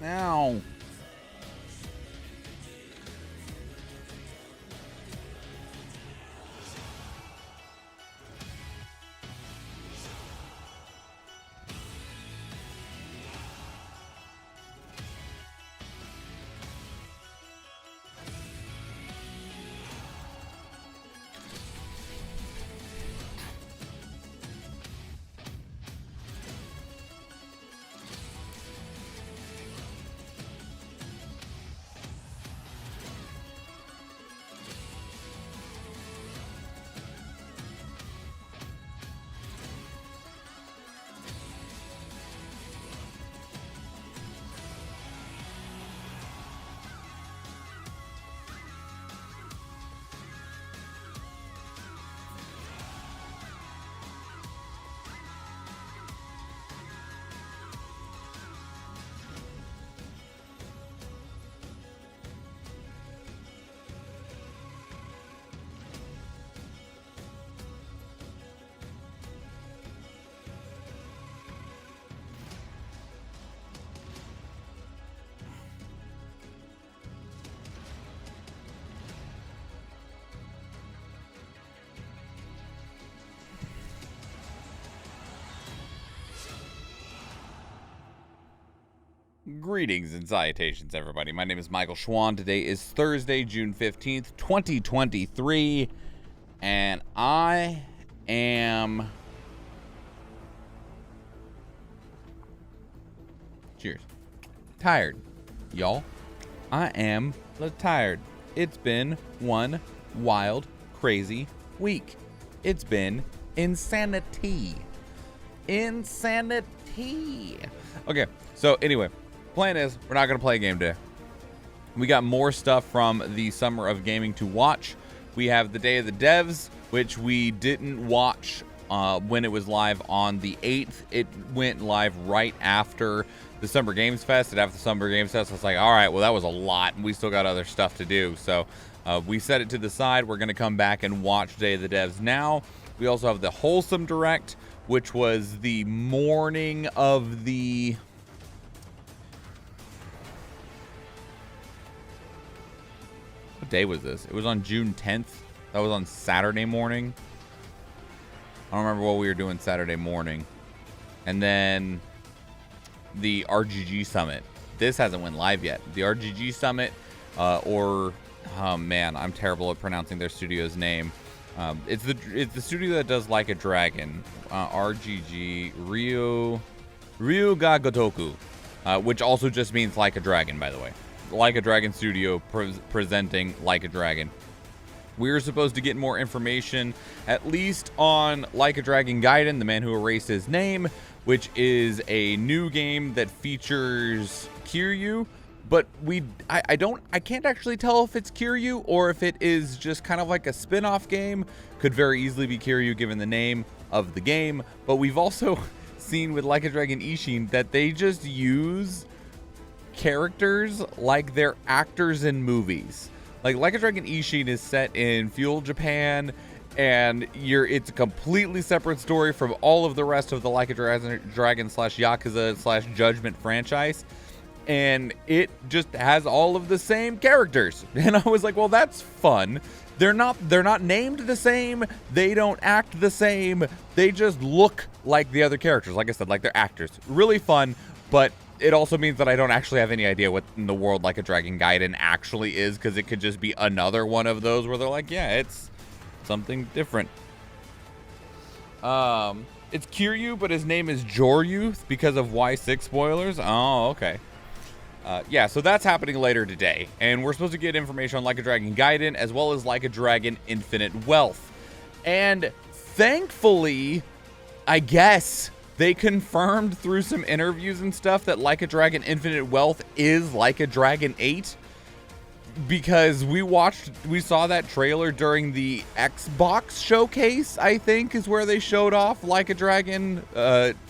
Ow. Greetings and salutations, everybody. My name is Michael Schwan. Today is Thursday, June 15th, 2023, and I am... Cheers. Tired, y'all. I am tired. It's been one wild, crazy week. It's been insanity. Insanity. Okay, so anyway... Plan is, we're not going to play a game today. We got more stuff from the Summer of Gaming to watch. We have the Day of the Devs, which we didn't watch when it was live on the 8th. It went live right after the Summer Games Fest. And after the Summer Games Fest, I was like, all right, well, that was a lot. And we still got other stuff to do. So we set it to the side. We're going to come back and watch Day of the Devs now. We also have the Wholesome Direct, which was the morning of the... What day was this? It was on June 10th. That was on Saturday morning. I don't remember what we were doing Saturday morning. And then the RGG Summit. This hasn't went live yet. The RGG Summit, oh man, I'm terrible at pronouncing their studio's name. It's the studio that does Like a Dragon. RGG Ryu ga Gotoku, which also just means Like a Dragon, by the way. Like a Dragon Studio presenting Like a Dragon. We were supposed to get more information, at least on Like a Dragon Gaiden, the man who erased his name, which is a new game that features Kiryu. But I can't actually tell if it's Kiryu or if it is just kind of like a spin-off game. Could very easily be Kiryu given the name of the game. But we've also seen with Like a Dragon Ishin that they just use characters like they're actors in movies. Like a Dragon Ishin is set in feudal Japan, and it's a completely separate story from all of the rest of the Like a Dragon slash Yakuza slash Judgment franchise, and it just has all of the same characters. And I was like, well, that's fun. They're not named the same. They don't act the same. They just look like the other characters. Like I said, like they're actors. Really fun, but it also means that I don't actually have any idea what in the world Like a Dragon Gaiden actually is, because it could just be another one of those where they're like, yeah, it's something different. It's Kiryu, but his name is Joryu because of Y6 spoilers. Oh, okay. Yeah, so that's happening later today, and we're supposed to get information on Like a Dragon Gaiden as well as Like a Dragon Infinite Wealth. And thankfully, I guess they confirmed through some interviews and stuff that Like a Dragon Infinite Wealth is Like a Dragon 8, because we saw that trailer during the Xbox showcase, I think is where they showed off Like a Dragon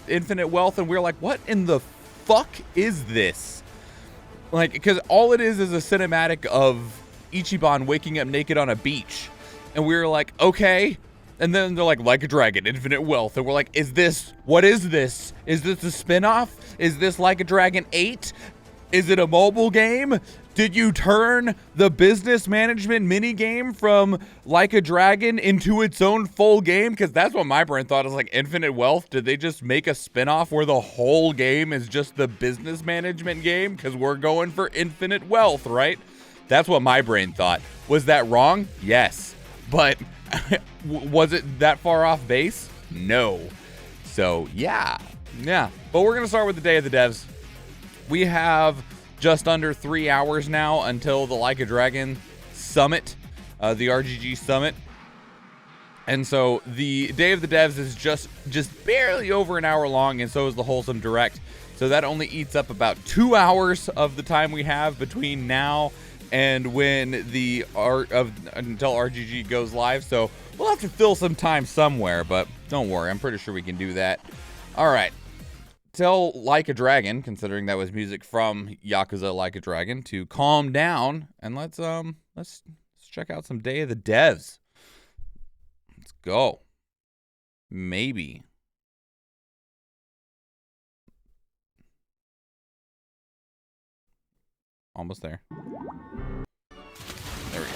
Infinite Wealth, and we were like, what in the fuck is this? Like, because all it is a cinematic of Ichiban waking up naked on a beach, and we were like, okay. And then they're like a Dragon, Infinite Wealth. And we're like, what is this? Is this a spinoff? Is this Like a Dragon 8? Is it a mobile game? Did you turn the business management mini game from Like a Dragon into its own full game? Because that's what my brain thought is like Infinite Wealth. Did they just make a spinoff where the whole game is just the business management game? Because we're going for Infinite Wealth, right? That's what my brain thought. Was that wrong? Yes. But was it that far off base? No. So yeah. But we're going to start with the Day of the Devs. We have just under 3 hours now until the Like a Dragon Summit, the RGG Summit. And so the Day of the Devs is just barely over an hour long, and so is the Wholesome Direct. So that only eats up about 2 hours of the time we have between now and when until RGG goes live. So we'll have to fill some time somewhere, but don't worry, I'm pretty sure we can do that. All right. Tell Like a Dragon, considering that was music from Yakuza Like a Dragon, to calm down, and let's check out some Day of the Devs. Let's go. Maybe. Almost there. There we go.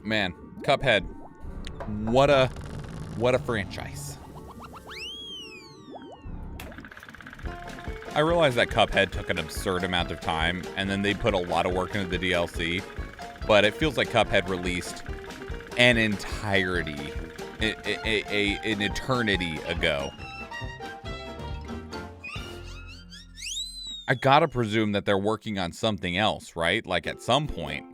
Man, Cuphead, what a franchise. I realize that Cuphead took an absurd amount of time, and then they put a lot of work into the DLC, but it feels like Cuphead released an entirety, an eternity ago. I gotta presume that they're working on something else, right? Like at some point,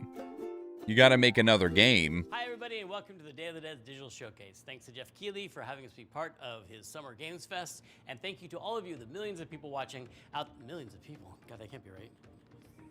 you gotta make another game. Hi everybody and welcome to the Day of the Dead Digital Showcase. Thanks to Jeff Keighley for having us be part of his Summer Games Fest. And thank you to all of you, the millions of people watching out. Millions of people? God, that can't be right.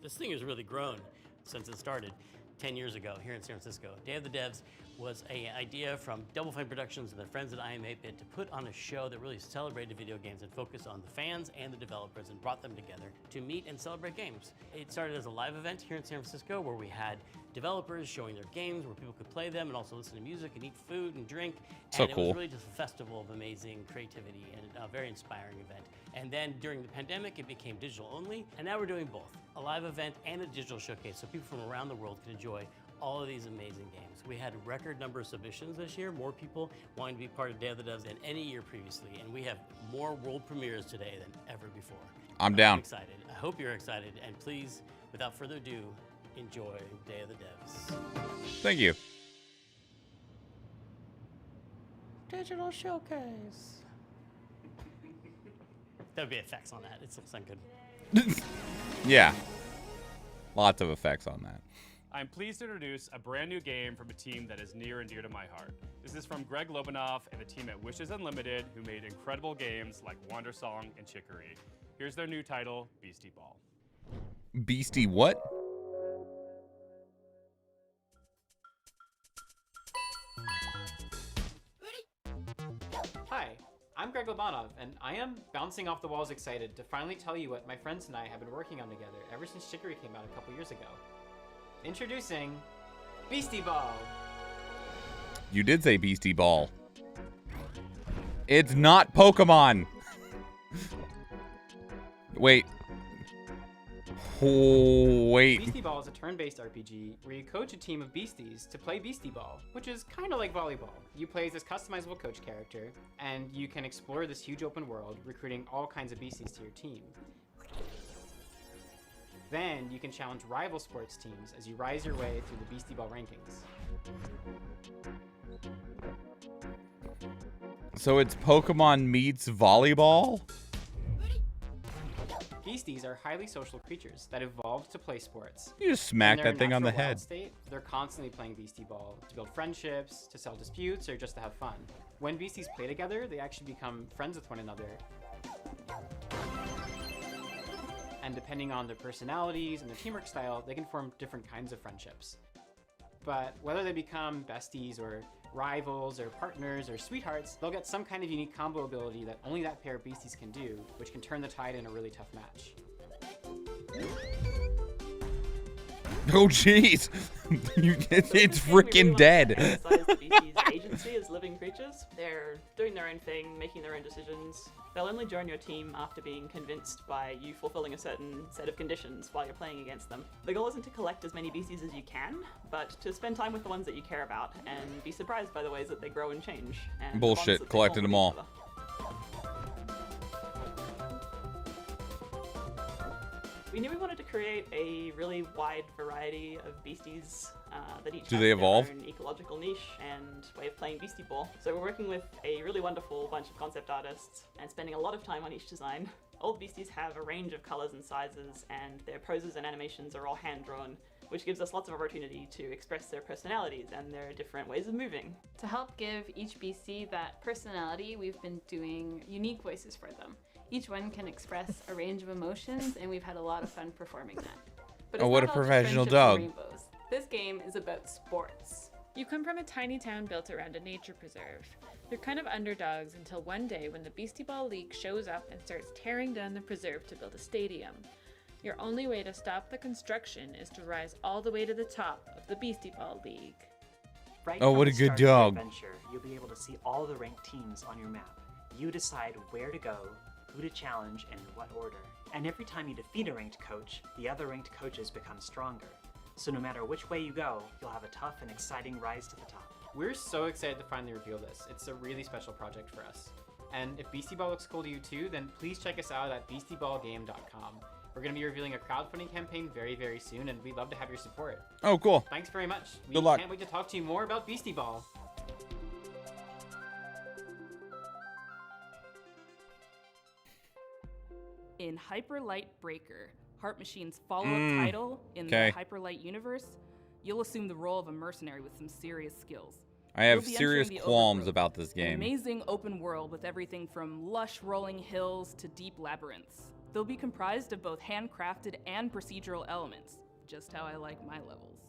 This thing has really grown since it started 10 years ago here in San Francisco. Day of the Devs was an idea from Double Fine Productions and their friends at IM8-Bit to put on a show that really celebrated video games and focused on the fans and the developers and brought them together to meet and celebrate games. It started as a live event here in San Francisco where we had developers showing their games, where people could play them and also listen to music and eat food and drink. And it was really just a festival of amazing creativity and a very inspiring event. And then during the pandemic, it became digital only, and now we're doing both, a live event and a digital showcase, so people from around the world can enjoy all of these amazing games. We had a record number of submissions this year, more people wanting to be part of Day of the Devs than any year previously, and we have more world premieres today than ever before. I'm down. I'm excited. I hope you're excited, and please, without further ado, enjoy Day of the Devs. Thank you. Digital showcase. There would be effects on that. It's not good. Yeah. Lots of effects on that. I'm pleased to introduce a brand new game from a team that is near and dear to my heart. This is from Greg Lobanoff and the team at Wishes Unlimited, who made incredible games like Wander Song and Chicory. Here's their new title, Beastie Ball. Beastie what? Hi, I'm Greg Lobanov, and I am bouncing off the walls excited to finally tell you what my friends and I have been working on together ever since Chicory came out a couple years ago. Introducing Beastie Ball. You did say Beastie Ball. It's not Pokemon. Wait. Oh, wait. Beastie Ball is a turn-based RPG where you coach a team of beasties to play Beastie Ball, which is kind of like volleyball. You play as this customizable coach character, and you can explore this huge open world, recruiting all kinds of beasties to your team. Then you can challenge rival sports teams as you rise your way through the Beastie Ball rankings. So it's Pokemon meets volleyball? Beasties are highly social creatures that evolved to play sports. You just smack that thing on the head. State, they're constantly playing Beastie Ball to build friendships, to settle disputes, or just to have fun. When beasties play together, they actually become friends with one another. And depending on their personalities and their teamwork style, they can form different kinds of friendships. But whether they become besties or rivals or partners or sweethearts, they'll get some kind of unique combo ability that only that pair of beasties can do, which can turn the tide in a really tough match. Oh, jeez. It's freaking dead. Emphasize the beasties' agency as living creatures. They're doing their own thing, making their own decisions. They'll only join your team after being convinced by you fulfilling a certain set of conditions while you're playing against them. The goal isn't to collect as many beasties as you can, but to spend time with the ones that you care about and be surprised by the ways that they grow and change. And the bonds Bullshit. that they Collected form them with all. each other. We knew we wanted to create a really wide variety of beasties that each Do have they their evolve? own ecological niche and way of playing Beastie Ball. So we're working with a really wonderful bunch of concept artists and spending a lot of time on each design. All the beasties have a range of colors and sizes, and their poses and animations are all hand-drawn, which gives us lots of opportunity to express their personalities and their different ways of moving. To help give each BC that personality, we've been doing unique voices for them. Each one can express a range of emotions, and we've had a lot of fun performing that. But Oh, it's what not a all just professional friendships and dog. rainbows. This game is about sports. You come from a tiny town built around a nature preserve. You're kind of underdogs until one day when the Beastie Ball League shows up and starts tearing down the preserve to build a stadium. Your only way to stop the construction is to rise all the way to the top of the Beastie Ball League. Right Oh, from what the a good start of your dog. adventure, you'll be able to see all the ranked teams on your map. You decide where to go, who to challenge, and in what order. And every time you defeat a ranked coach, the other ranked coaches become stronger. So no matter which way you go, you'll have a tough and exciting rise to the top. We're so excited to finally reveal this. It's a really special project for us. And if Beastie Ball looks cool to you too, then please check us out at beastieballgame.com. We're going to be revealing a crowdfunding campaign very, very soon, and we'd love to have your support. Oh, cool. Thanks very much. We Good luck. can't wait to talk to you more about Beastie Ball. In Hyperlight Breaker, Heart Machine's follow-up title in okay. the Hyperlight universe, you'll assume the role of a mercenary with some serious skills. I have You'll be serious entering the qualms Overgrowth, about this An game. amazing open world with everything from lush rolling hills to deep labyrinths. They'll be comprised of both handcrafted and procedural elements, just how I like my levels.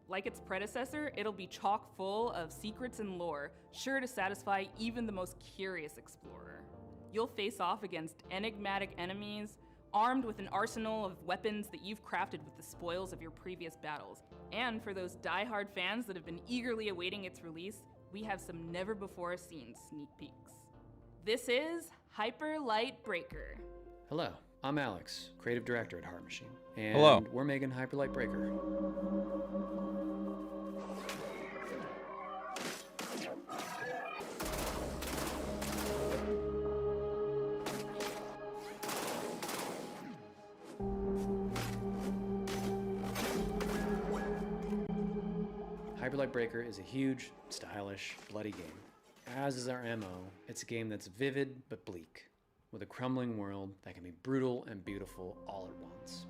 Like its predecessor, it'll be chock full of secrets and lore, sure to satisfy even the most curious explorer. You'll face off against enigmatic enemies, armed with an arsenal of weapons that you've crafted with the spoils of your previous battles. And for those die-hard fans that have been eagerly awaiting its release, we have some never-before-seen sneak peeks. This is Hyper Light Breaker. Hello, I'm Alex, creative director at Heart Machine. And Hello. we're making Hyperlight Breaker. Hyperlight Breaker is a huge, stylish, bloody game. As is our MO, it's a game that's vivid but bleak, with a crumbling world that can be brutal and beautiful all at once.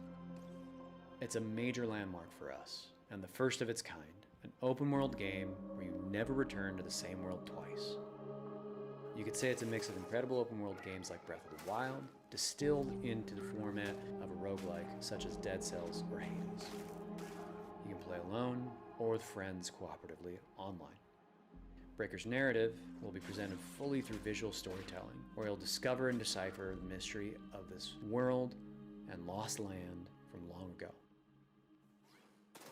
It's a major landmark for us, and the first of its kind, an open world game where you never return to the same world twice. You could say it's a mix of incredible open world games like Breath of the Wild, distilled into the format of a roguelike such as Dead Cells or Hades. You can play alone or with friends cooperatively online. Breaker's narrative will be presented fully through visual storytelling, where you'll discover and decipher the mystery of this world and lost land from long ago.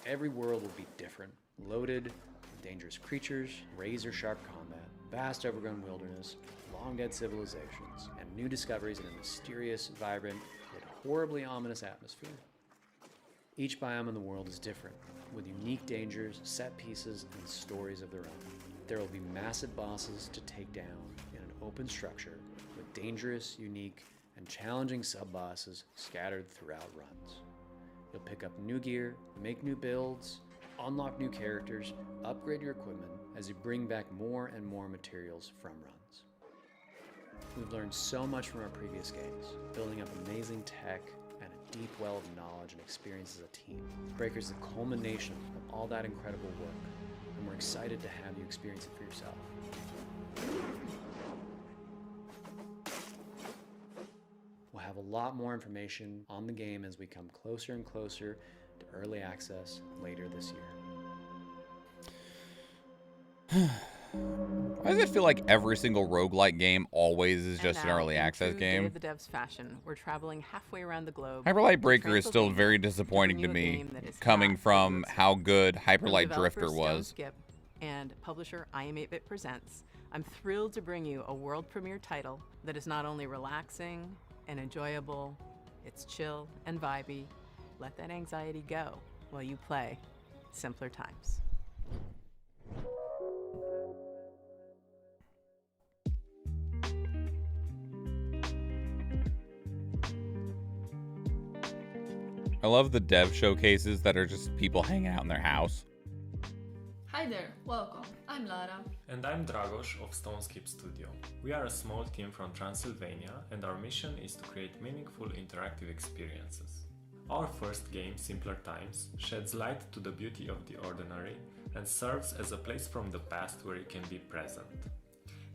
Every world will be different, loaded with dangerous creatures, razor-sharp combat, vast overgrown wilderness, long-dead civilizations, and new discoveries in a mysterious, vibrant, yet horribly ominous atmosphere. Each biome in the world is different, with unique dangers, set pieces, and stories of their own. There will be massive bosses to take down in an open structure with dangerous, unique, and challenging sub-bosses scattered throughout runs. You'll pick up new gear, make new builds, unlock new characters, upgrade your equipment as you bring back more and more materials from runs. We've learned so much from our previous games, building up amazing tech and a deep well of knowledge and experience as a team. Breaker's the culmination of all that incredible work, and we're excited to have you experience it for yourself. We'll have a lot more information on the game as we come closer and closer to early access later this year. Why does it feel like every single roguelike game always is just an early access Day game? of the Devs fashion, we're traveling halfway around the globe. Hyperlight to Breaker is still very Transylvania disappointing to bring you a me, game that is coming hot from for how good From Hyperlight developer Drifter Stone was. Skip and publisher I Am 8-Bit Presents, I'm thrilled to bring you a world premiere title that is not only relaxing and enjoyable, it's chill and vibey. Let that anxiety go while you play Simpler Times. I love the dev showcases that are just people hanging out in their house. Hi there, welcome. I'm Lara. And I'm Dragos of Stoneskip Studio. We are a small team from Transylvania, and our mission is to create meaningful interactive experiences. Our first game, Simpler Times, sheds light to the beauty of the ordinary and serves as a place from the past where you can be present.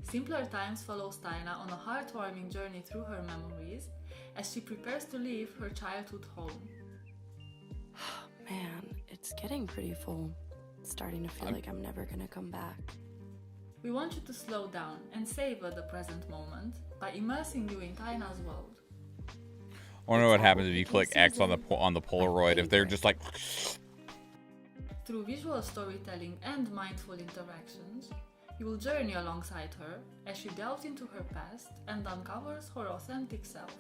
Simpler Times follows Taina on a heartwarming journey through her memories as she prepares to leave her childhood home. Man, it's getting pretty full. It's starting to feel like I'm never gonna come back. We want you to slow down and savor the present moment by immersing you in Taina's world. I wonder what happens if you click X on the Polaroid, if they're just like... Through visual storytelling and mindful interactions, you will journey alongside her as she delves into her past and uncovers her authentic self.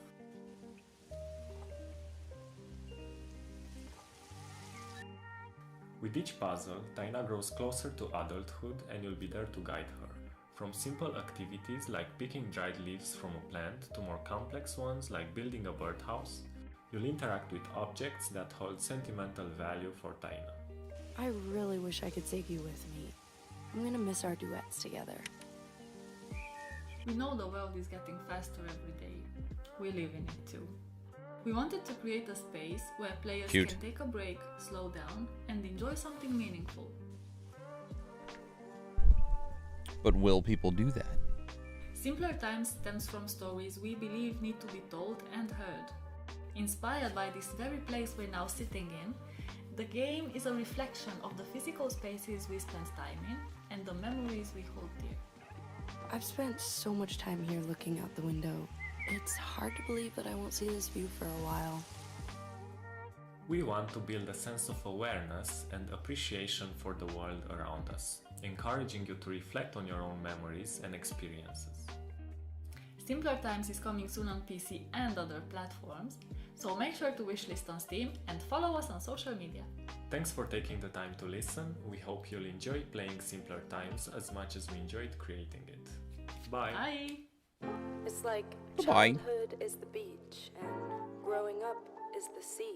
With each puzzle, Taina grows closer to adulthood and you'll be there to guide her. From simple activities like picking dried leaves from a plant to more complex ones like building a birdhouse, you'll interact with objects that hold sentimental value for Taina. I really wish I could take you with me. I'm gonna miss our duets together. We know the world is getting faster every day. We live in it too. We wanted to create a space where players can take a break, slow down, and enjoy something meaningful. But will people do that? Simpler Times stems from stories we believe need to be told and heard. Inspired by this very place we're now sitting in, the game is a reflection of the physical spaces we spend time in and the memories we hold dear. I've spent so much time here looking out the window. It's hard to believe that I won't see this view for a while. We want to build a sense of awareness and appreciation for the world around us, encouraging you to reflect on your own memories and experiences. Simpler Times is coming soon on PC and other platforms, so make sure to wishlist on Steam and follow us on social media. Thanks for taking the time to listen. We hope you'll enjoy playing Simpler Times as much as we enjoyed creating it. Bye! Bye! It's like Bye. childhood is the beach and growing up is the sea.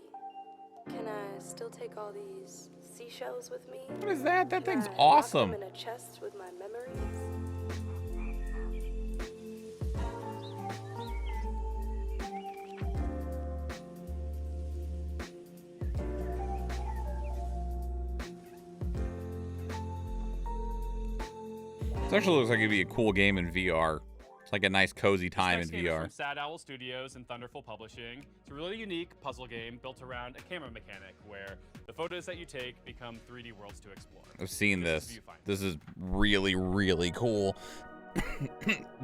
Can I still take all these seashells with me? What is that? That Can thing's I lock awesome. them in a chest with my memories? This actually looks like it'd be a cool game in VR. It's like a nice cozy time in This next game is VR. from Sad Owl Studios and Thunderful Publishing. It's a really unique puzzle game built around a camera mechanic where the photos that you take become 3D worlds to explore. I've seen This is this. Viewfinder. This is really, really cool.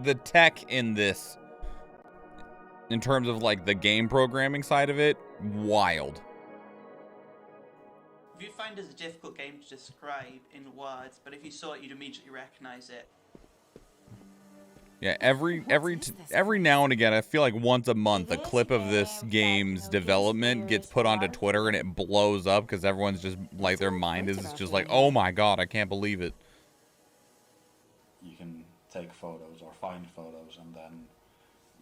The tech in this, in terms of like the game programming side of it, wild. Viewfinder is a difficult game to describe in words, but if you saw it, you'd immediately recognize it. Yeah, every now and again, I feel like once a month, a clip of this game's development gets put onto Twitter and it blows up because everyone's just like, their mind is just like, oh my god, I can't believe it. You can take photos or find photos and then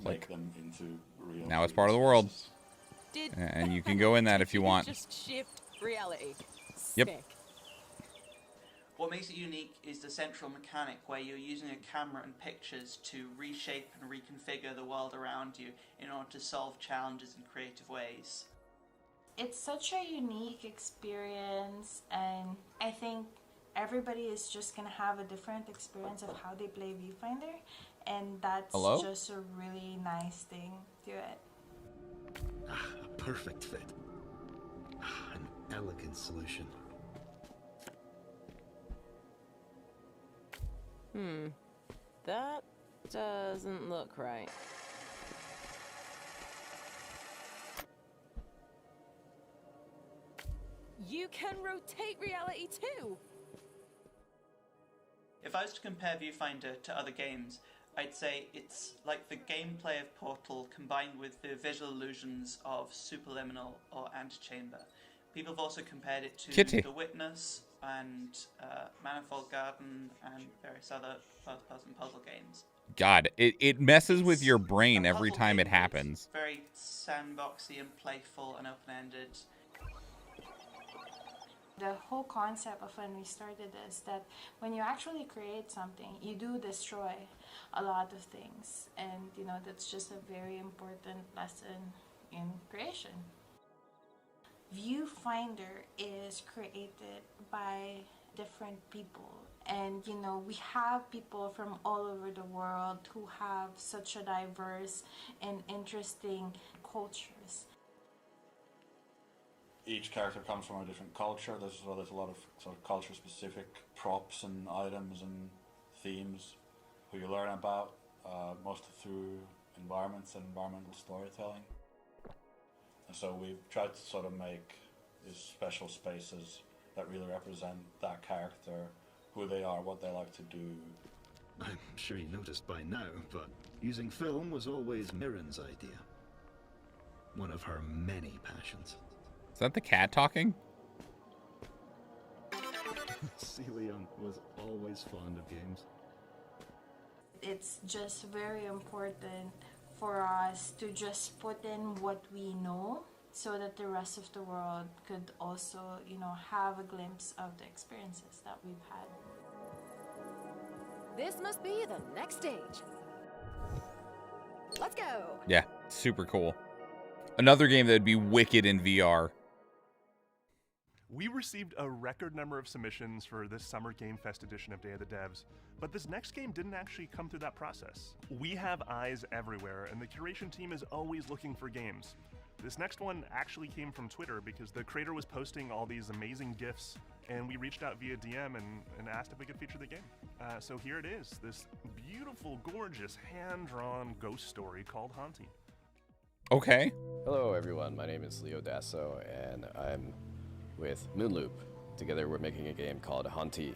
make them into real. Now it's part of the world, Did and you can go in that if you want. Just shift reality. Yep. Sick. What makes it unique is the central mechanic where you're using a camera and pictures to reshape and reconfigure the world around you in order to solve challenges in creative ways. It's such a unique experience, and I think everybody is just going to have a different experience of how they play Viewfinder, and that's just a really nice thing to it. A perfect fit. An elegant solution. That doesn't look right. You can rotate reality too! If I was to compare Viewfinder to other games, I'd say it's like the gameplay of Portal combined with the visual illusions of Superliminal or Antechamber. People have also compared it to Kitty. The Witness and Manifold Garden and various other first-person puzzle games. God, it messes with your brain every time it happens. Very sandboxy and playful and open-ended. The whole concept of when we started is that when you actually create something, you do destroy a lot of things. And, you know, that's just a very important lesson in creation. Viewfinder is created by different people. And, you know, we have people from all over the world who have such a diverse and interesting cultures. Each character comes from a different culture. There's a lot of sort of culture-specific props and items and themes who you learn about, mostly through environments and environmental storytelling. And so we've tried to sort of make these special spaces that really represent that character, who they are, what they like to do. I'm sure you noticed by now, but using film was always Mirren's idea. One of her many passions. Is that the cat talking? Celion was always fond of games. It's just very important for us to just put in what we know so that the rest of the world could also, you know, have a glimpse of the experiences that we've had. This must be the next stage. Let's go! Yeah, super cool. Another game that would be wicked in VR. We received a record number of submissions for this Summer Game Fest edition of Day of the Devs, but this next game didn't actually come through that process. We have eyes everywhere, and the curation team is always looking for games. This next one actually came from Twitter because the creator was posting all these amazing GIFs, and we reached out via DM and asked if we could feature the game. So here it is, this beautiful, gorgeous, hand-drawn ghost story called Haunting. Okay. Hello everyone, my name is Leo Dasso, and I'm with Moonloop. Together we're making a game called Haunty.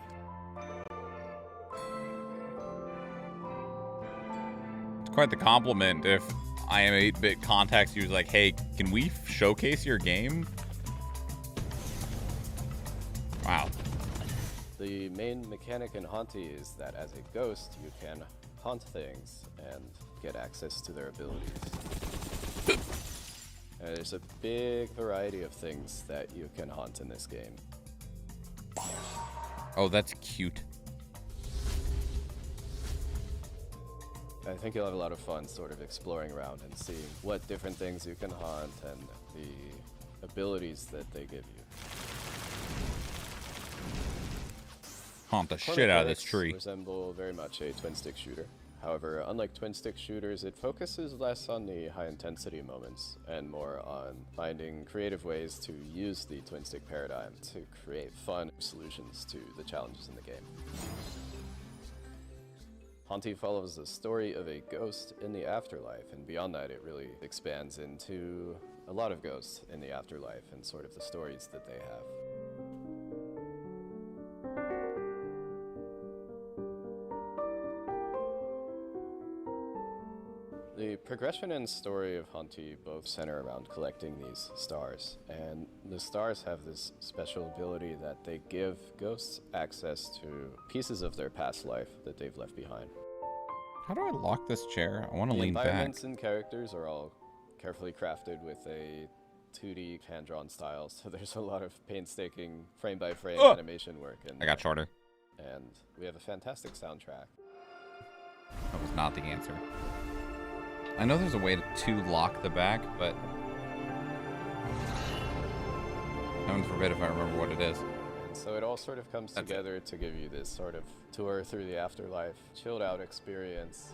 It's quite the compliment if I Am 8-Bit contacts you like, hey, can we showcase your game? Wow. The main mechanic in Haunty is that as a ghost, you can haunt things and get access to their abilities. There's a big variety of things that you can haunt in this game. Oh, that's cute. I think you'll have a lot of fun sort of exploring around and seeing what different things you can haunt and the abilities that they give you. Haunt the shit out of this tree. Resemble very much a twin-stick shooter. However, unlike twin-stick shooters, it focuses less on the high-intensity moments and more on finding creative ways to use the twin-stick paradigm to create fun solutions to the challenges in the game. Haunty follows the story of a ghost in the afterlife, and beyond that, it really expands into a lot of ghosts in the afterlife and sort of the stories that they have. The progression and story of Haunty both center around collecting these stars, and the stars have this special ability that they give ghosts access to pieces of their past life that they've left behind. How do I lock this chair? I want to lean The back. environments and characters are all carefully crafted with a 2D hand-drawn style, so there's a lot of painstaking frame-by-frame animation work. I got shorter. And we have a fantastic soundtrack. That was not the answer. I know there's a way to lock the back, but heaven forbid if I remember what it is. And so it all sort of comes together to give you this sort of tour through the afterlife, chilled out experience.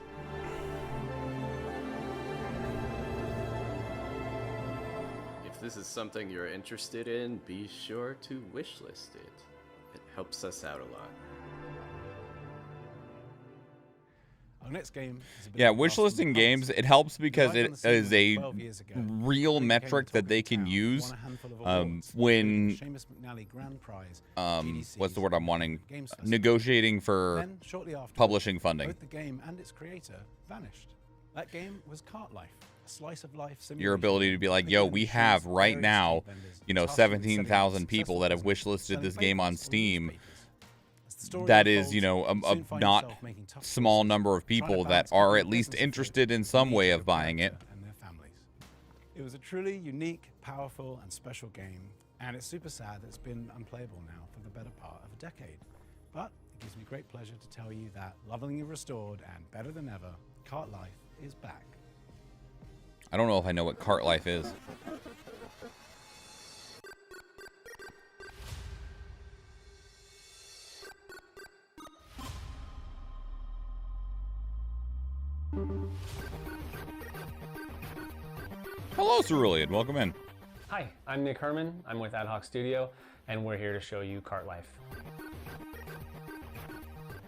If this is something you're interested in, be sure to wishlist it. It helps us out a lot. Our next game is a bit Yeah, of a wish blast from listing the games, past. it helps We because arrived on it the scene is a 12 years ago. real Big metric came that they talking can town, use. won a handful of awards, When including the Seamus McNally Grand Prize, what's the word I'm wanting? Games Festival. Negotiating for Then, shortly afterwards, publishing funding. both the game and its creator vanished. That game was Cart Life, a slice of life simulation. Your ability to be like, yo, we have right now, you know, 17,000 people that have wish listed this game on Steam. That is, you know, a not small number of people that are at least interested in some way of buying it. And their families. It was a truly unique, powerful, and special game, and it's super sad that it's been unplayable now for the better part of a decade. But it gives me great pleasure to tell you that lovingly restored and better than ever, Cart Life is back. I don't know if I know what Cart Life is. Hello, Cerulean. Welcome in. Hi, I'm Nick Herman. I'm with Ad Hoc Studio, and we're here to show you Cart Life.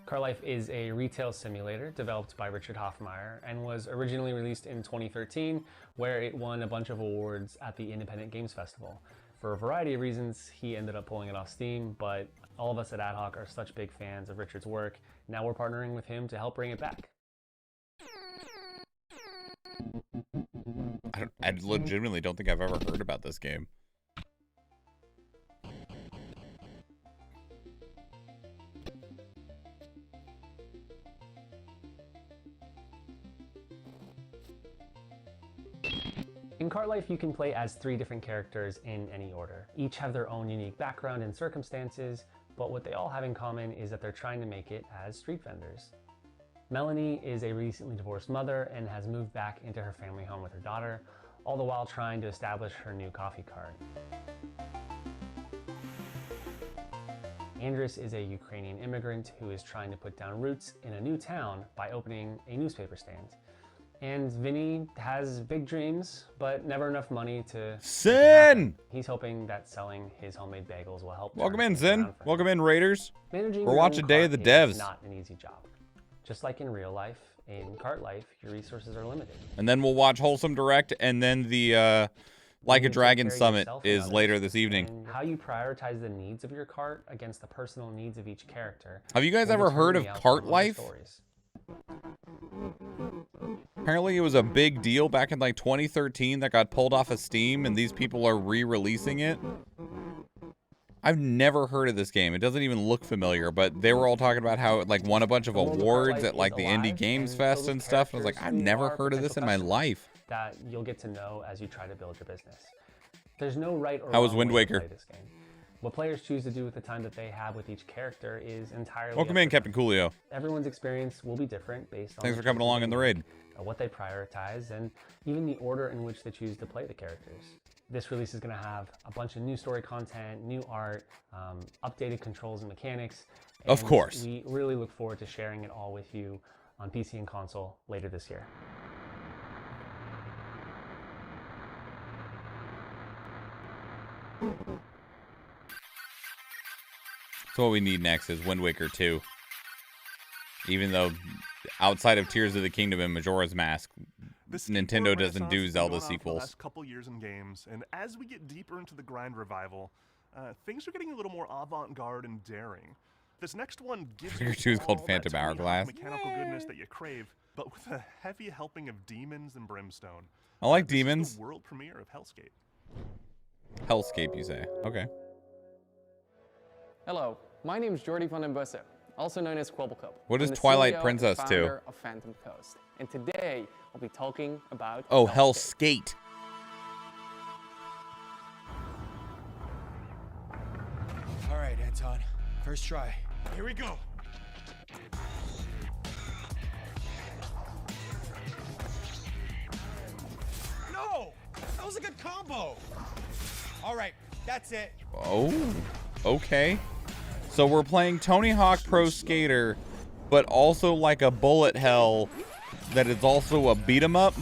Cart Life is a retail simulator developed by Richard Hoffmeyer and was originally released in 2013, where it won a bunch of awards at the Independent Games Festival. For a variety of reasons, he ended up pulling it off Steam, but all of us at Ad Hoc are such big fans of Richard's work. Now we're partnering with him to help bring it back. I legitimately don't think I've ever heard about this game. In Cart Life, you can play as 3 different characters in any order. Each have their own unique background and circumstances, but what they all have in common is that they're trying to make it as street vendors. Melanie is a recently divorced mother and has moved back into her family home with her daughter, all the while trying to establish her new coffee cart. Andres is a Ukrainian immigrant who is trying to put down roots in a new town by opening a newspaper stand. And Vinny has big dreams, but never enough money to... Sin! He's hoping that selling his homemade bagels will help. Welcome in, Sin. Welcome in, Raiders. Managing We're your watching own Day of the cart Devs. is not an easy job. Just like in real life, in Cart Life, your resources are limited. And then we'll watch Wholesome Direct, and then the Like a Dragon Summit is later this evening. And how you prioritize the needs of your cart against the personal needs of each character. Have you guys will ever heard determine of the Cart outcome the Life? stories. Apparently it was a big deal back in like 2013 that got pulled off of Steam, and these people are re-releasing it. I've never heard of this game. It doesn't even look familiar, but they were all talking about how it like won a bunch of awards at like the Indie Games Fest and stuff. And I was like, I've never heard of this in my life. That you'll get to know as you try to build your business. There's no right or How was wrong Wind way to Waker? play this game. What players choose to do with the time that they have with each character is entirely Welcome up in, to them. Captain Coolio. Everyone's experience will be different based on Thanks the for coming choices along they in the make, raid. what they prioritize, and even the order in which they choose to play the characters. This release is going to have a bunch of new story content, new art, updated controls and mechanics. Of and course. We really look forward to sharing it all with you on PC and console later this year. So what we need next is Wind Waker 2. Even though outside of Tears of the Kingdom and Majora's Mask, Nintendo doesn't do Zelda sequels. Last couple years in games, and as we get deeper into the grind revival, things are getting a little more avant-garde and daring. This next one gives Figure you 2 is called all Phantom that Tony Hawk Hourglass. mechanical goodness that you crave, but with a heavy helping of demons and brimstone. I like This is demons. the world premiere of Hellscape. Hellscape, you say? Okay. Hello, my name is Jordi van den Bussen, also known as Kwobbelkop. What is I'm the Twilight CEO and Princess 2? founder of Phantom Coast, and today I'll be talking about Oh, Hellskate. All right, Anton. First try. Here we go. No! That was a good combo. All right, that's it. Oh, okay. So we're playing Tony Hawk Pro Skater, but also like a bullet hell that is also a beat 'em up.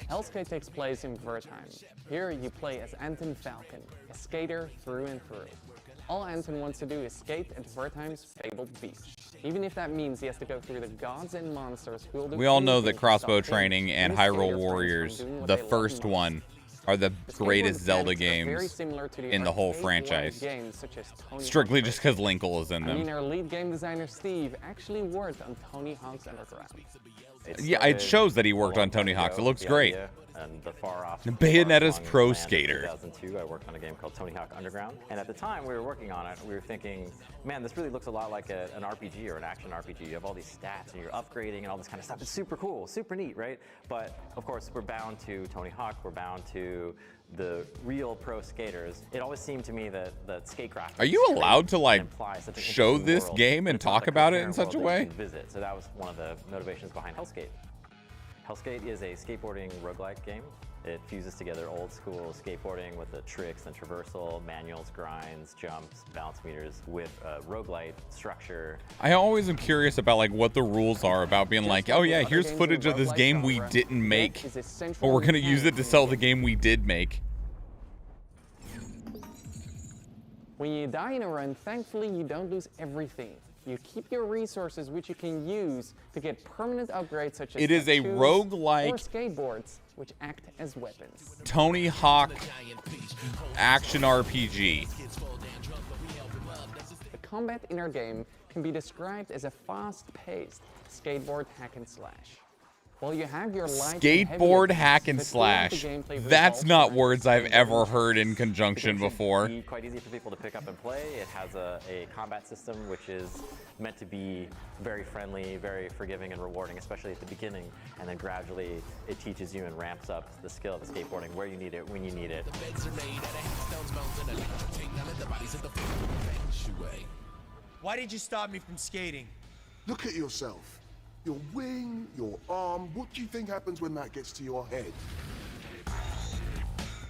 Hellskate takes place in Wertheim. Here you play as Anton Falcon, a skater through and through. All Anton wants to do is skate at Wertheim's fabled beach. even if that means he has to go through the gods and monsters who will do We all know that anything to crossbow stop him. training and You scare Hyrule your friends Warriors, from doing what the they love first most. one, are the The greatest skateboard Zelda mechanics are very games similar to the in the whole arcade-like franchise. games such as Tony Strictly Hawk's just because Linkle is in I them. mean, our lead game designer Steve actually worked on Tony Hawk's Underground. Yeah, it shows that he worked on Tony Hawk's. It looks great. And the far-off Bayonetta's far-flung Pro land of Skater. 2002, I worked on a game called Tony Hawk Underground. And at the time we were working on it, we were thinking, man, this really looks a lot like an RPG or an action RPG. You have all these stats and you're upgrading and all this kind of stuff. It's super cool, super neat, right? But of course, we're bound to Tony Hawk. We're bound to the real pro skaters. It always seemed to me that Skatecraft Are you allowed to like implies such an show interesting this world, game but and it's not talk the about it in coherent such a world that you way? can visit. So that was one of the motivations behind Hellskate. Hellskate is a skateboarding roguelike game. It fuses together old school skateboarding with the tricks and traversal, manuals, grinds, jumps, balance meters with a roguelite structure. I always am curious about like what the rules are about being like, oh yeah, here's footage of this game we didn't make, but we're gonna use it to sell the game we did make. When you die in a run, thankfully you don't lose everything. You keep your resources, which you can use to get permanent upgrades such as It is a tattoos roguelike or skateboards, which act as weapons. Tony Hawk action RPG. The combat in our game can be described as a fast-paced skateboard hack and slash. While you have your light and heavy Skateboard attacks, hack and the core of the slash. gameplay That's revolves not around words I've staying ever dangerous. heard in conjunction before. It's quite easy for people to pick up and play. It has a combat system which is meant to be very friendly, very forgiving and rewarding, especially at the beginning. And then gradually it teaches you and ramps up the skill of the skateboarding where you need it, when you need it. Why did you stop me from skating? Look at yourself. Your wing, your arm. What do you think happens when that gets to your head?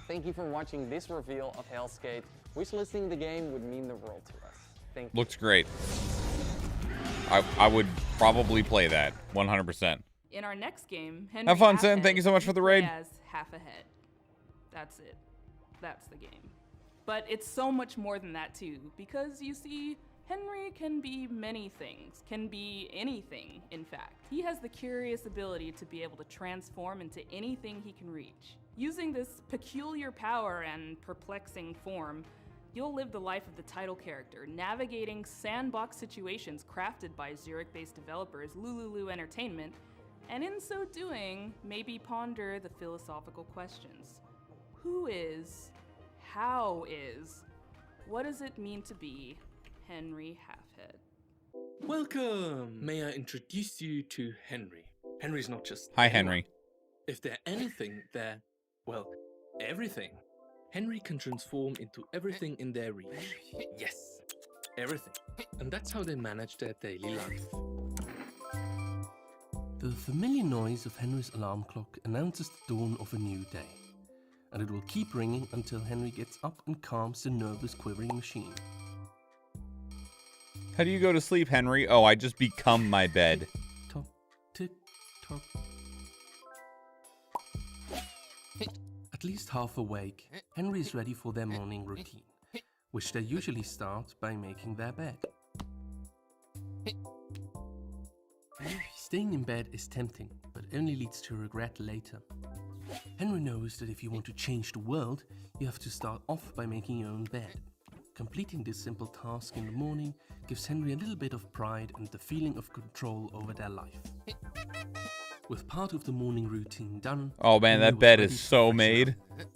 Thank you for watching this reveal of Hellskate. Wishlisting the game would mean the world to us. Thank you. Looks great. I would probably play that 100%. In our next game, Henry Have fun, Sen. Halfhead, Thank you so much for the you raid. play as half a head. That's it. That's the game. But it's so much more than that too, because you see, Henry can be many things, can be anything, in fact. He has the curious ability to be able to transform into anything he can reach. Using this peculiar power and perplexing form, you'll live the life of the title character, navigating sandbox situations crafted by Zurich-based developers Lululu Entertainment, and in so doing, maybe ponder the philosophical questions. Who is? How is? What does it mean to be Henry Halfhead? Welcome! May I introduce you to Henry? Henry's not just Hi, anyone. Henry. If they're anything, they're, well, everything. Henry can transform into everything in their reach. Yes, everything. And that's how they manage their daily life. The familiar noise of Henry's alarm clock announces the dawn of a new day. And it will keep ringing until Henry gets up and calms the nervous, quivering machine. How do you go to sleep, Henry? Oh, I just become my bed. Tock, tick, tock. At least half awake, Henry is ready for their morning routine, which they usually start by making their bed. Staying in bed is tempting, but only leads to regret later. Henry knows that if you want to change the world, you have to start off by making your own bed. Completing this simple task in the morning gives Henry a little bit of pride and the feeling of control over their life. With part of the morning routine done... Oh man, Henry that was bed ready is to so freshen made. up.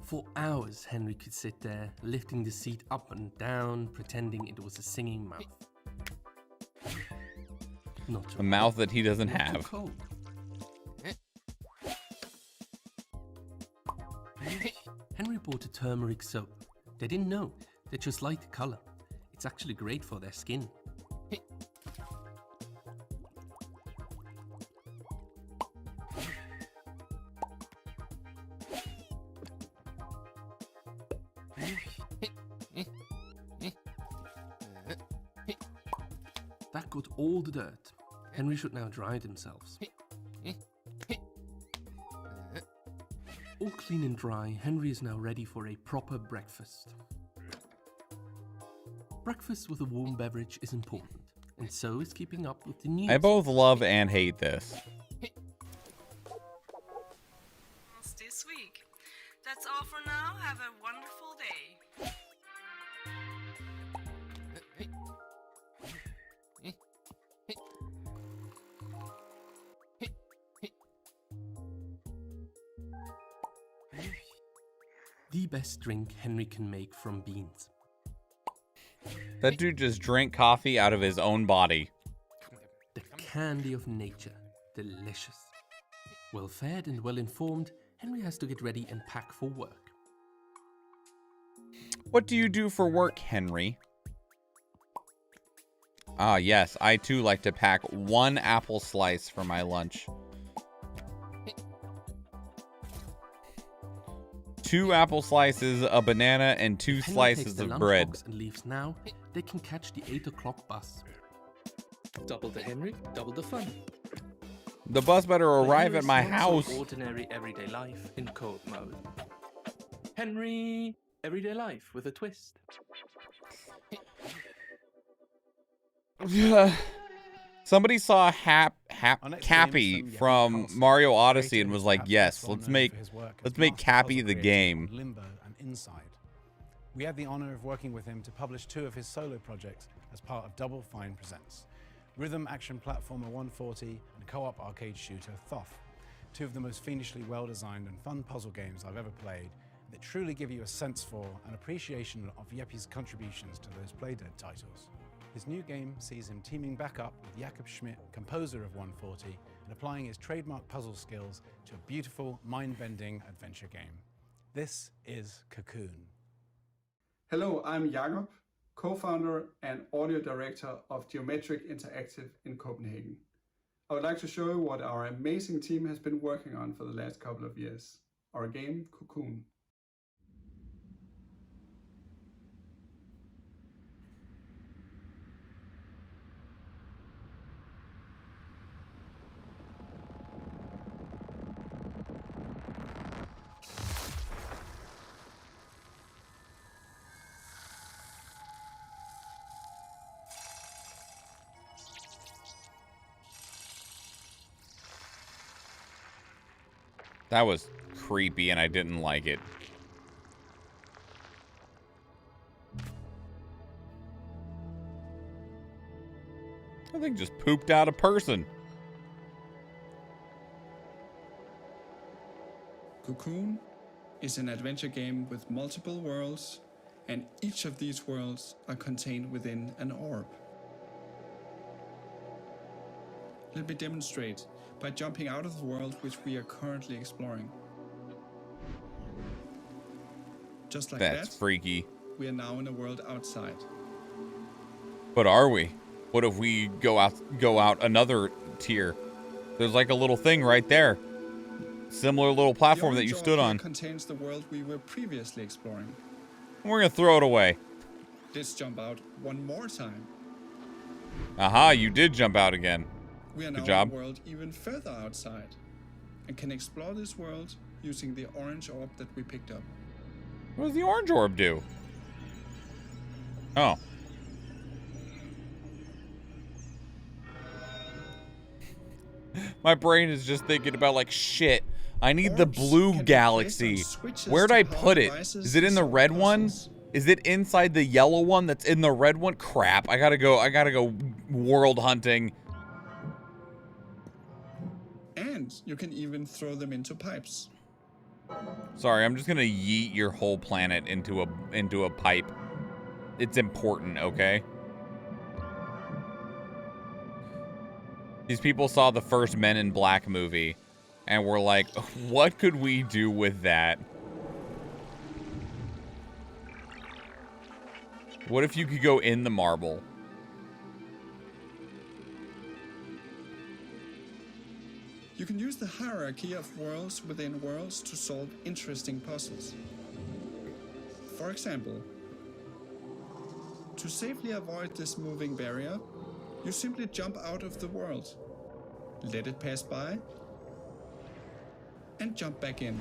For hours, Henry could sit there, lifting the seat up and down, pretending it was a singing mouth. Not too A mouth that he doesn't not too have. cold. Henry bought a turmeric soap. They didn't know. They just liked the color. It's actually great for their skin. That got all the dirt. Henry should now dry themselves. All clean and dry, Henry is now ready for a proper breakfast. Breakfast with a warm beverage is important, and so is keeping up with the news. I both love and hate this. This week. That's all for now. Have a wonderful day. The best drink Henry can make from beans. That dude just drank coffee out of his own body. The candy of nature. Delicious. Well fed and well informed, Henry has to get ready and pack for work. What do you do for work, Henry? Ah, yes, I too like to pack one apple slice for my lunch. 2 apple slices, a banana, and 2 slices of bread. And leaves now, they can catch the 8 o'clock bus. Double the Henry, double the fun. The bus better arrive at my house. Ordinary everyday life in co-op mode. Henry, everyday life with a twist. Somebody saw Cappy from Mario Odyssey and was like, "Yes, let's make Cappy the game." Limbo and Inside. We had the honor of working with him to publish 2 of his solo projects as part of Double Fine Presents: rhythm action platformer 140 and co-op arcade shooter Thoth. 2 of the most fiendishly well-designed and fun puzzle games I've ever played that truly give you a sense for and appreciation of Jeppy's contributions to those Playdead titles. His new game sees him teaming back up with Jakob Schmidt, composer of 140, and applying his trademark puzzle skills to a beautiful, mind-bending adventure game. This is Cocoon. Hello, I'm Jakob, co-founder and audio director of Geometric Interactive in Copenhagen. I would like to show you what our amazing team has been working on for the last couple of years, our game Cocoon. That was creepy and I didn't like it. I think just pooped out a person. Cocoon is an adventure game with multiple worlds, and each of these worlds are contained within an orb. Let me demonstrate by jumping out of the world which we are currently exploring. Just like That's that, freaky. we are now in a world outside. But are we? What if we go out another tier? There's like a little thing right there. Similar little platform that you stood on. Contains the world we were previously exploring. We're gonna throw it away. Let's jump out one more time. Aha, you did jump out again. We are now Good job. in a world even further outside and can explore this world using the orange orb that we picked up. What does the orange orb do? Oh. My brain is just thinking about like, shit, I need the blue galaxy. Where'd I put it? Is it in the red one? Is it inside the yellow one that's in the red one? Crap, I gotta go world hunting. And you can even throw them into pipes. Sorry, I'm just gonna yeet your whole planet into a pipe. It's important, okay? These people saw the first Men in Black movie and were like, what could we do with that? What if you could go in the marble? You can use the hierarchy of worlds within worlds to solve interesting puzzles. For example, to safely avoid this moving barrier, you simply jump out of the world, let it pass by, and jump back in.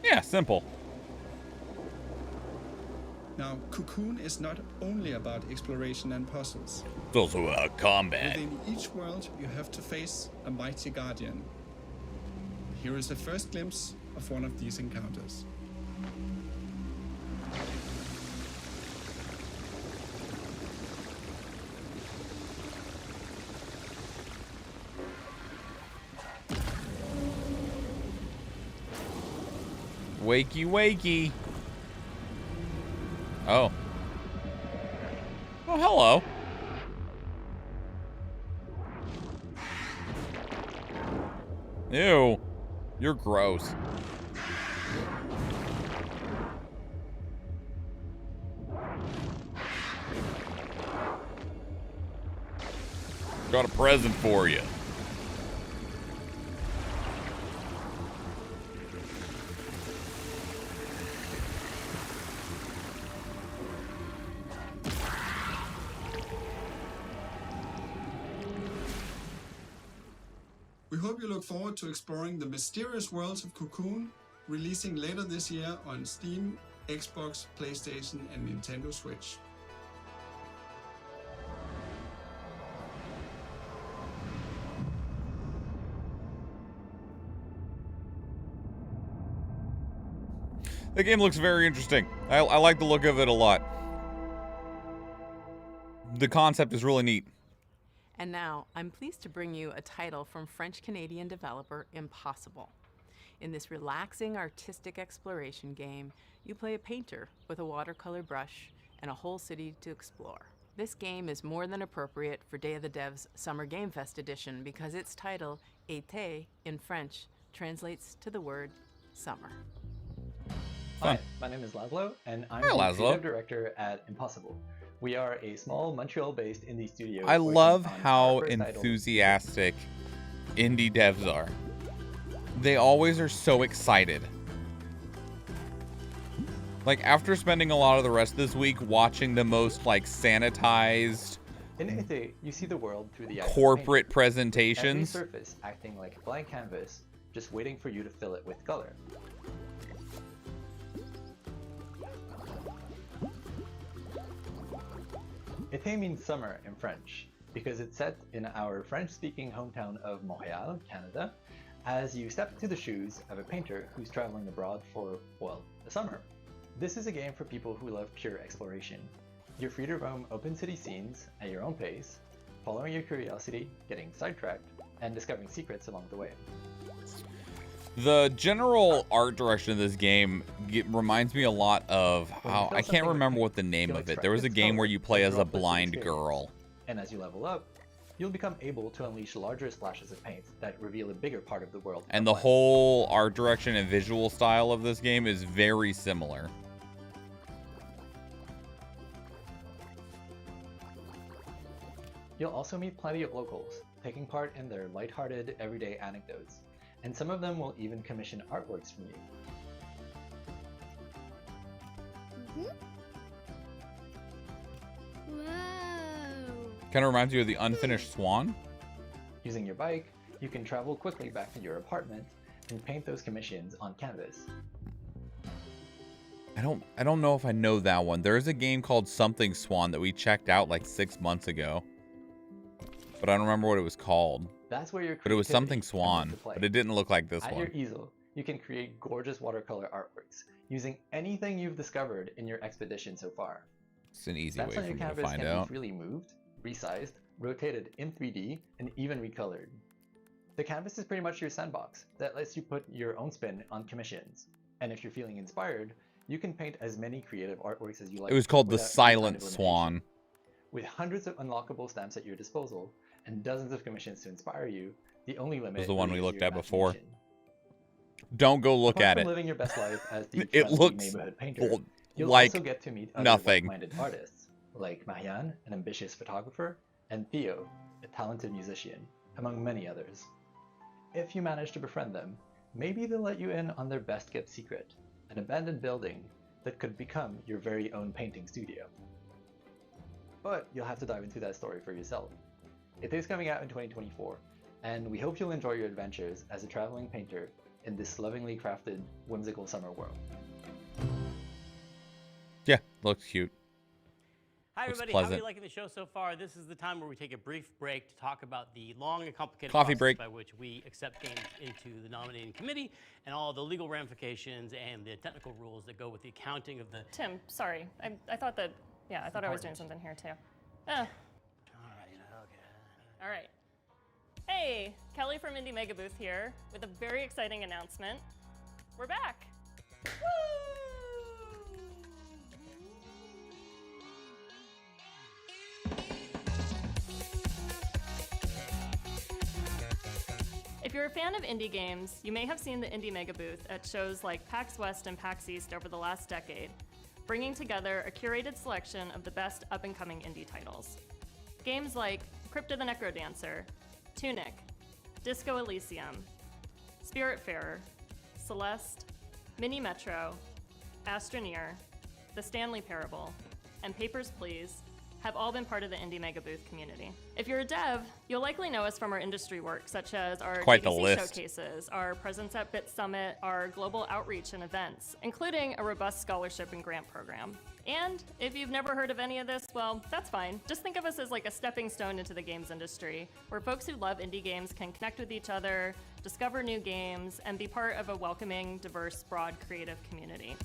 Yeah, simple. Now, Cocoon is not only about exploration and puzzles. It's also about combat. Within each world, you have to face a mighty guardian. Here is a first glimpse of one of these encounters. Wakey, wakey. Oh. Oh, hello. Ew. You're gross. Got a present for you. We hope you look forward to exploring the mysterious worlds of Cocoon, releasing later this year on Steam, Xbox, PlayStation, and Nintendo Switch. The game looks very interesting. I like the look of it a lot. The concept is really neat. And now, I'm pleased to bring you a title from French-Canadian developer Impossible. In this relaxing artistic exploration game, you play a painter with a watercolor brush and a whole city to explore. This game is more than appropriate for Day of the Devs Summer Game Fest edition because its title, Été, in French, translates to the word summer. Hi, my name is Laszlo, and I'm the creative director at Impossible. We are a small Montreal-based indie studio. I love how enthusiastic indie devs are. They always are so excited. Like, after spending a lot of the rest of this week watching the most, like, sanitized In Été, you see the world through the eyes of corporate painters. presentations. Every surface acting like a blank canvas, just waiting for you to fill it with color. Été means summer in French, because it's set in our French-speaking hometown of Montreal, Canada, as you step into the shoes of a painter who's traveling abroad for, well, the summer. This is a game for people who love pure exploration. You're free to roam open city scenes at your own pace, following your curiosity, getting sidetracked, and discovering secrets along the way. The general art direction of this game reminds me a lot of how I can't remember what the name of it. There was a game where you play as a blind girl. And as you level up, you'll become able to unleash larger splashes of paint that reveal a bigger part of the world. And the whole art direction and visual style of this game is very similar. You'll also meet plenty of locals, taking part in their lighthearted, everyday anecdotes. And some of them will even commission artworks from you. Whoa. Kind of reminds you of the Unfinished Swan. Using your bike, you can travel quickly back to your apartment and paint those commissions on canvas. I don't know if I know that one. There is a game called Something Swan that we checked out like 6 months ago, but I don't remember what it was called. That's where your But it was Something Swan, but it didn't look like this At one. your easel, you can create gorgeous watercolor artworks using anything you've discovered in your expedition so far. It's an easy That's way on for your me to canvas find can out. be freely moved, resized, rotated in 3D, and even recolored. The canvas is pretty much your sandbox that lets you put your own spin on commissions. And if you're feeling inspired, you can paint as many creative artworks as you like. It was called The without any Silent kind of Swan. limitation. With hundreds of unlockable stamps at your disposal and dozens of commissions to inspire you, the only limit Was the one we really is looked your at before. imagination. Don't go look Apart at from it. living your best life as the It friendly looks neighborhood painter, you'll like also get to meet other nothing. like-minded artists, like Marianne, an ambitious photographer, and Theo, a talented musician, among many others. If you manage to befriend them, maybe they'll let you in on their best-kept secret, an abandoned building that could become your very own painting studio. But you'll have to dive into that story for yourself. It is coming out in 2024, and we hope you'll enjoy your adventures as a traveling painter in this lovingly crafted, whimsical summer world. Yeah, looks cute. Hi Looks everybody, how are pleasant. you liking the show so far? This is the time where we take a brief break to talk about the long and complicated Coffee process break. by which we accept games into the nominating committee and all the legal ramifications and the technical rules that go with the accounting of the... Tim, sorry. I thought that, yeah, I thought I was doing something here too. All right, okay. All right. Hey, Kelly from Indie Mega Booth here with a very exciting announcement. We're back. If you're a fan of indie games, you may have seen the Indie Mega Booth at shows like PAX West and PAX East over the last decade, bringing together a curated selection of the best up-and-coming indie titles. Games like Crypt of the Necrodancer, Tunic, Disco Elysium, Spiritfarer, Celeste, Mini Metro, Astroneer, The Stanley Parable, and Papers, Please have all been part of the Indie Mega Booth community. If you're a dev, you'll likely know us from our industry work, such as our Quite the GDC list. showcases, our presence at Bit Summit, our global outreach and events, including a robust scholarship and grant program. And if you've never heard of any of this, well, that's fine. Just think of us as like a stepping stone into the games industry, where folks who love indie games can connect with each other, discover new games, and be part of a welcoming, diverse, broad, creative community.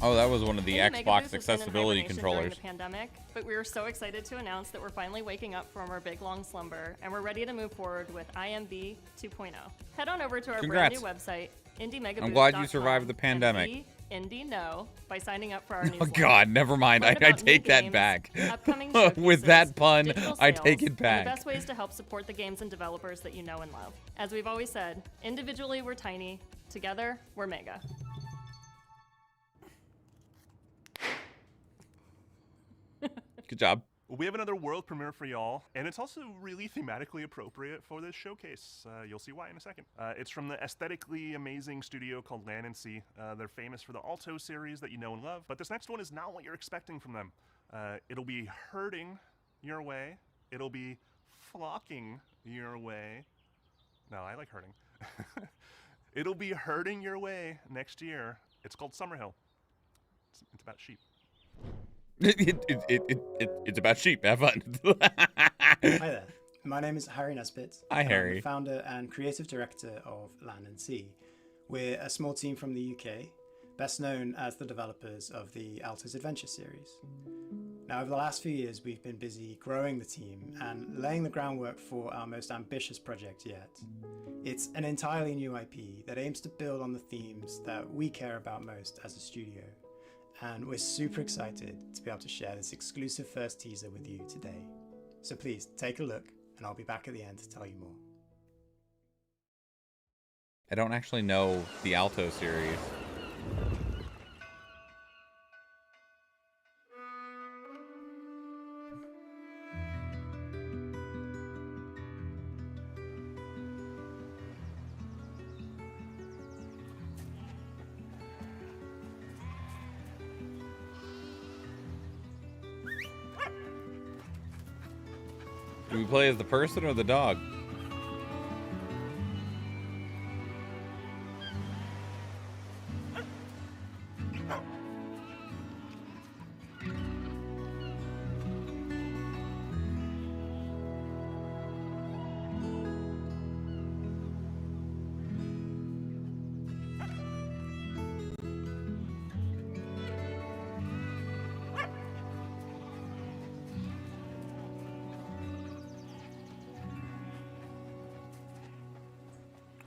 Oh, that was one of the Indie Mega Xbox Booth has been in accessibility hibernation controllers. during the pandemic, but we were so excited to announce that we're finally waking up from our big long slumber, and we're ready to move forward with IMB 2.0. Head on over to our Congrats. brand new website, IndieMegabooth.com. I'm glad you survived the pandemic. And Indie know by signing up for our Oh newsletter. God, never mind. Learn I about new take that games, back. upcoming With showcases, that pun, digital I take sales, it back. And the best ways to help support the games and developers that you know and love. As we've always said, individually we're tiny, together we're mega. Good job. We have another world premiere for y'all, and it's also really thematically appropriate for this showcase. You'll see why in a second. It's from the aesthetically amazing studio called Land and Sea. They're famous for the Alto series that you know and love, but this next one is not what you're expecting from them. It'll be herding your way. It'll be flocking your way. No, I like herding. It'll be herding your way next year. It's called Summerhill. It's about sheep. It's about sheep. Have fun. Hi there. My name is Harry Nesbitt. Hi, and Harry. I'm the founder and creative director of Land and Sea. We're a small team from the UK, best known as the developers of the Alto's Adventure series. Now, over the last few years, we've been busy growing the team and laying the groundwork for our most ambitious project yet. It's an entirely new IP that aims to build on the themes that we care about most as a studio. And we're super excited to be able to share this exclusive first teaser with you today. So please take a look, and I'll be back at the end to tell you more. I don't actually know the Alto series. Do we play as the person or the dog?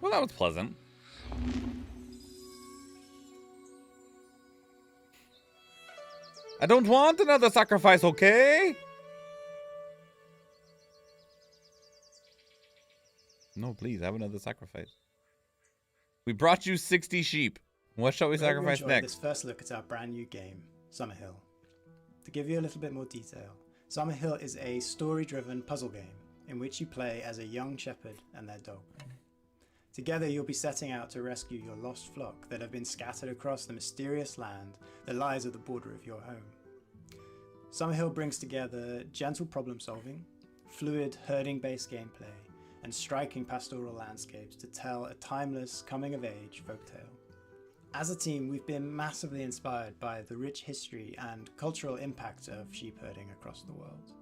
Well, that was pleasant. I don't want another sacrifice, okay? No, please, have another sacrifice. We brought you 60 sheep. What shall we We hope you sacrifice enjoyed next? this first look at our brand new game, Summerhill. To give you a little bit more detail, Summerhill is a story-driven puzzle game in which you play as a young shepherd and their dog. Together you'll be setting out to rescue your lost flock that have been scattered across the mysterious land that lies at the border of your home. Summerhill brings together gentle problem solving, fluid herding-based gameplay, and striking pastoral landscapes to tell a timeless coming-of-age folktale. As a team, we've been massively inspired by the rich history and cultural impact of sheep herding across the world.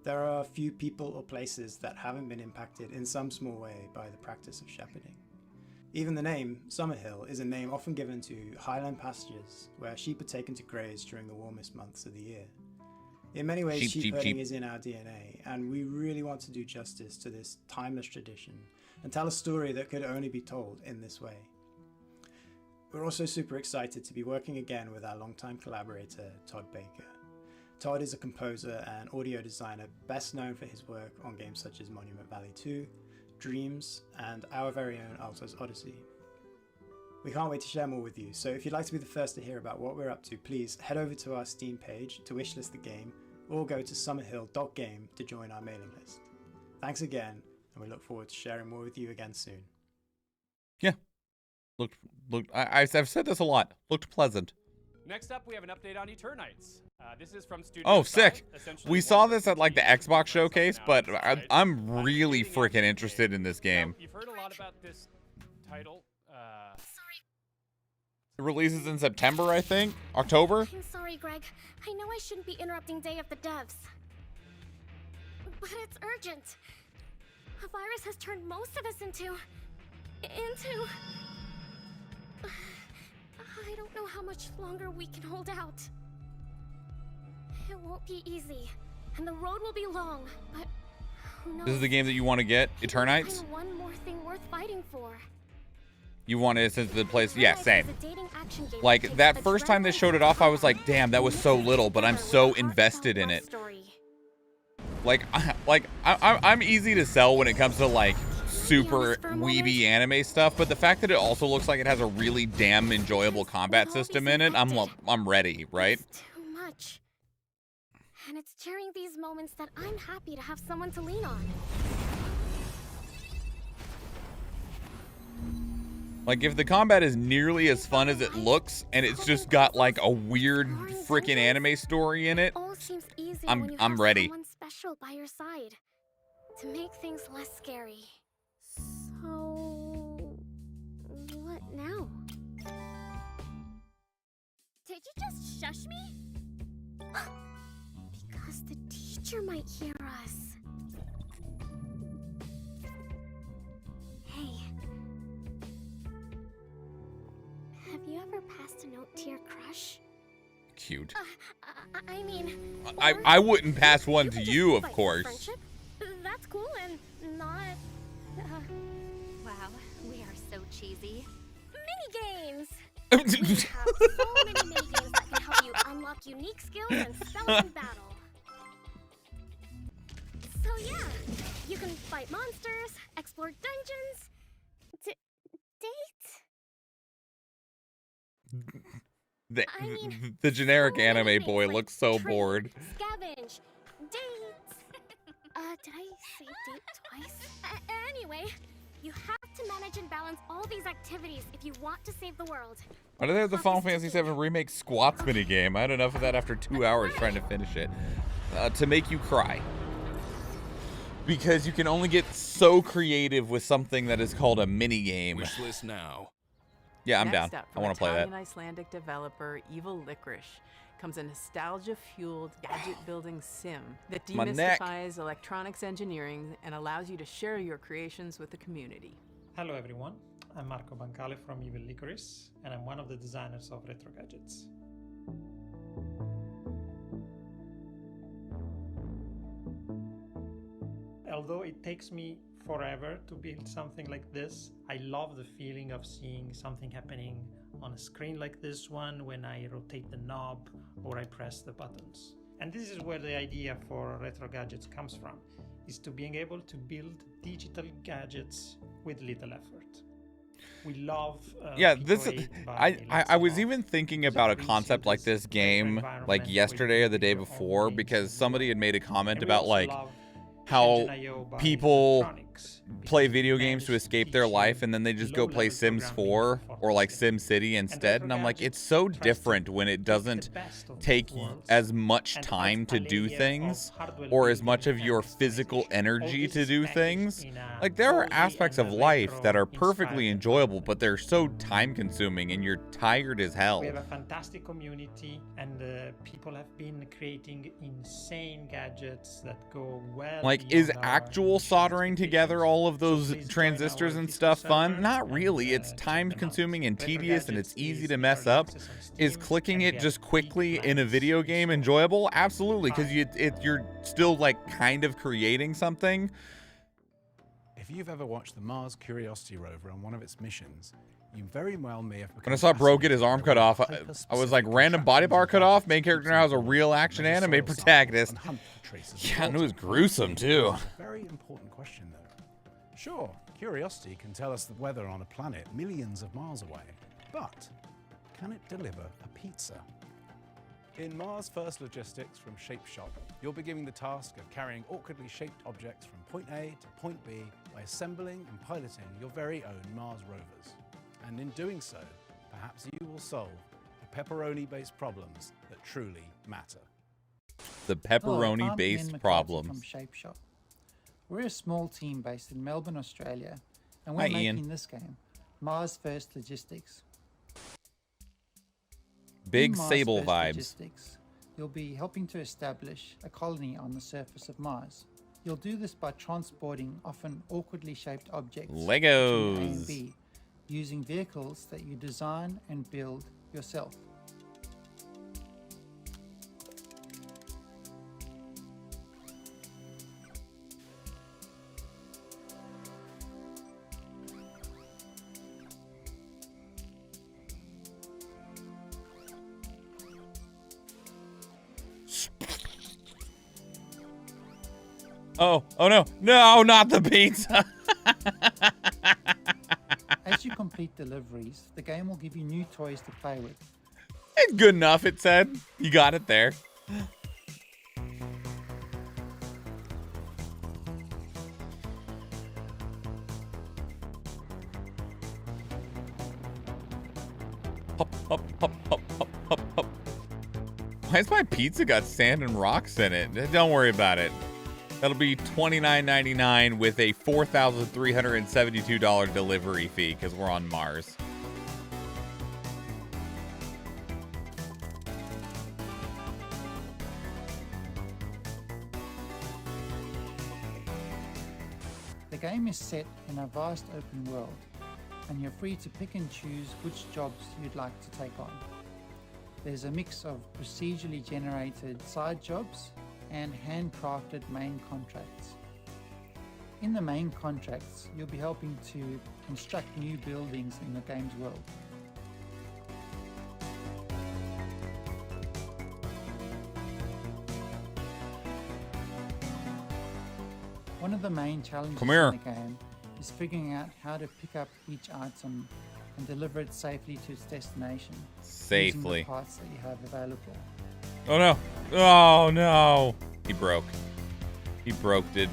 There are a few people or places that haven't been impacted in some small way by the practice of shepherding. Even the name Summerhill is a name often given to highland pastures where sheep are taken to graze during the warmest months of the year. In many ways, sheep herding is in our DNA, and we really want to do justice to this timeless tradition and tell a story that could only be told in this way. We're also super excited to be working again with our longtime collaborator, Todd Baker. Todd is a composer and audio designer best known for his work on games such as Monument Valley 2, Dreams, and our very own Alto's Odyssey. We can't wait to share more with you, so if you'd like to be the first to hear about what we're up to, please head over to our Steam page to wishlist the game, or go to summerhill.game to join our mailing list. Thanks again, and we look forward to sharing more with you again soon. Yeah. I've said this a lot. Looked pleasant. Next up, we have an update on Eternites. This is from Studio Oh, sick. 5, We saw this at like the Xbox showcase, but I'm really freaking interested in this game. You've heard a lot about this title. It releases in September, I think. October? I'm sorry, Greg. I know I shouldn't be interrupting Day of the Devs. But it's urgent. A virus has turned most of us into... I don't know how much longer we can hold out. It won't be easy, and the road will be long, but who knows? This is the game that you want to get? Eternites? Find one more thing worth fighting for. You want it since the place? Yeah, same. Like, that first time they showed it off, I was like, damn, that was so little, but I'm so invested in it. Like, I'm easy to sell when it comes to, like, super weeby anime stuff, but the fact that it also looks like it has a really damn enjoyable combat system in it, I'm ready, right? It's too much. And it's during these moments that I'm happy to have someone to lean on. Like, if the combat is nearly as fun as it looks, and it's just got like a weird freaking anime story in it, I'm ready. Someone special by your side to make things less scary. So, what now? Did you just shush me? Because the teacher might hear us. Hey. Have you ever passed a note to your crush? Cute. I mean... I wouldn't pass one to you, of course. Friendship? That's cool and not... Wow, we are so cheesy. Mini-games! We have so many mini-games that can help you unlock unique skills and spells in battle. So yeah, you can fight monsters, explore dungeons, date. The generic anime boy looks so bored. Scavenge, date. Did I say date twice? Anyway, you have to manage and balance all these activities if you want to save the world. Why do they have the Final Fantasy VII Remake Squats minigame? I had enough of that after 2 hours trying to finish it. To make you cry. Because you can only get so creative with something that is called a minigame. Wishlist now. Yeah, I'm Next down. up, I want to play that. Italian Icelandic developer Evil Licorice comes a nostalgia-fueled gadget-building sim that My neck. demystifies electronics engineering and allows you to share your creations with the community. Hello everyone, I'm Marco Bancale from Evil Licorice, and I'm one of the designers of Retro Gadgets. Although it takes me forever to build something like this, I love the feeling of seeing something happening on a screen like this one when I rotate the knob or I press the buttons. And this is where the idea for Retro Gadgets comes from, is to being able to build digital gadgets with little effort. We love yeah, this is, I was even thinking about a concept like this game like yesterday or the day before, because somebody had made a comment about like how IO by people Electronics, play video games to escape their life and then they just go play Sims 4 or like Sim City instead. And I'm like, it's so different when it doesn't take as much time to do things or as much of your physical energy to do things. Like, there are aspects of life that are perfectly enjoyable, but they're so time consuming and you're tired as hell. We have a fantastic community, and people have been creating insane gadgets that go well. Like, is actual soldering together all of those transistors and stuff fun? Not really. It's time consuming and tedious and it's easy to mess up. Is clicking it just quickly in a video game enjoyable? Absolutely, because you're still like kind of creating something. If you've ever watched the Mars Curiosity rover on one of its missions, you very well may have become When I saw Bro get his arm cut off, I was like, random body bar cut off? Main character now has a real action anime protagonist. Yeah, and it was gruesome too. Very important question though. Sure, Curiosity can tell us the weather on a planet millions of miles away, but can it deliver a pizza? In Mars First Logistics from Shape Shop, you'll be given the task of carrying awkwardly shaped objects from point A to point B by assembling and piloting your very own Mars rovers. And in doing so, perhaps you will solve the pepperoni-based problems that truly matter. The pepperoni-based problems. From Shape Shop. We're a small team based in Melbourne, Australia, and we're Hi, making Ian. this game, Mars First Logistics. Big In Mars Sable First vibes. Logistics, you'll be helping to establish a colony on the surface of Mars. You'll do this by transporting often awkwardly shaped objects between A and Legos. B, using vehicles that you design and build yourself. Oh no. No, not the pizza. As you complete deliveries, the game will give you new toys to play with. It's good enough, it said. You got it there. Hop, hop, hop, hop, hop, hop, hop. Why has my pizza got sand and rocks in it? Don't worry about it. That'll be $29.99 with a $4,372 delivery fee because we're on Mars. The game is set in a vast open world, and you're free to pick and choose which jobs you'd like to take on. There's a mix of procedurally generated side jobs and handcrafted main contracts. In the main contracts, you'll be helping to construct new buildings in the game's world. One of the main challenges Come here. in the game is figuring out how to pick up each item and deliver it safely to its destination. Using Safely. the parts that you have available. Oh no. Oh no. He broke. He broke, dude.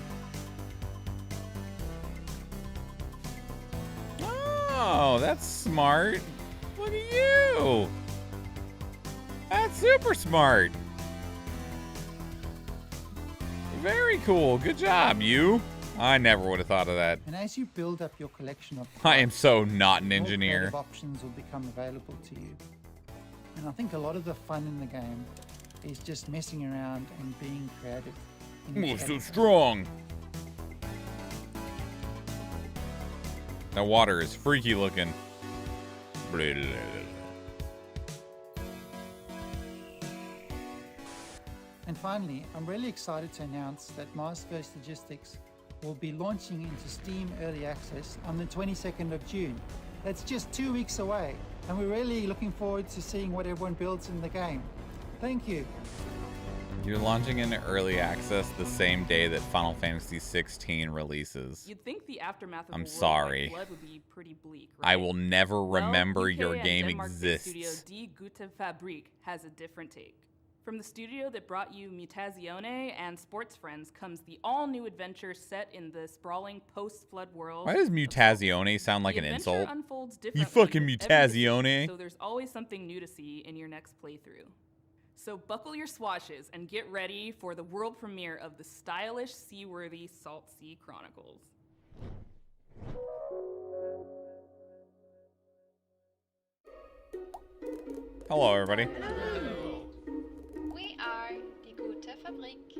Oh, that's smart. Look at you. That's super smart. Very cool. Good job, you. I never would have thought of that. And as you build up your collection of I am parts, so not an more engineer. creative options will become available to you. And I think a lot of the fun in the game is just messing around and being creative. in Oh, each so editor. strong. That water is freaky looking. And finally, I'm really excited to announce that Mars First Logistics will be launching into Steam Early Access on the 22nd of June. That's just 2 weeks away, and we're really looking forward to seeing what everyone builds in the game. Thank you. You're launching into early access the same day that Final Fantasy 16 releases. You'd think the aftermath of I'm a world sorry. like Blood would be pretty bleak, right? I will never Well, remember UK your and game Denmark-based exists. Studio Die Gute Fabrik has a different take. From the studio that brought you Mutazione and Sports Friends comes the all-new adventure set in the sprawling post-flood world. Why does Mutazione sound like The an adventure insult? unfolds You differently fucking with every decision, Mutazione. so there's always something new to see in your next playthrough. So buckle your swashes and get ready for the world premiere of the stylish, seaworthy Salt Sea Chronicles. Hello, everybody. We are Die Gute Fabrik.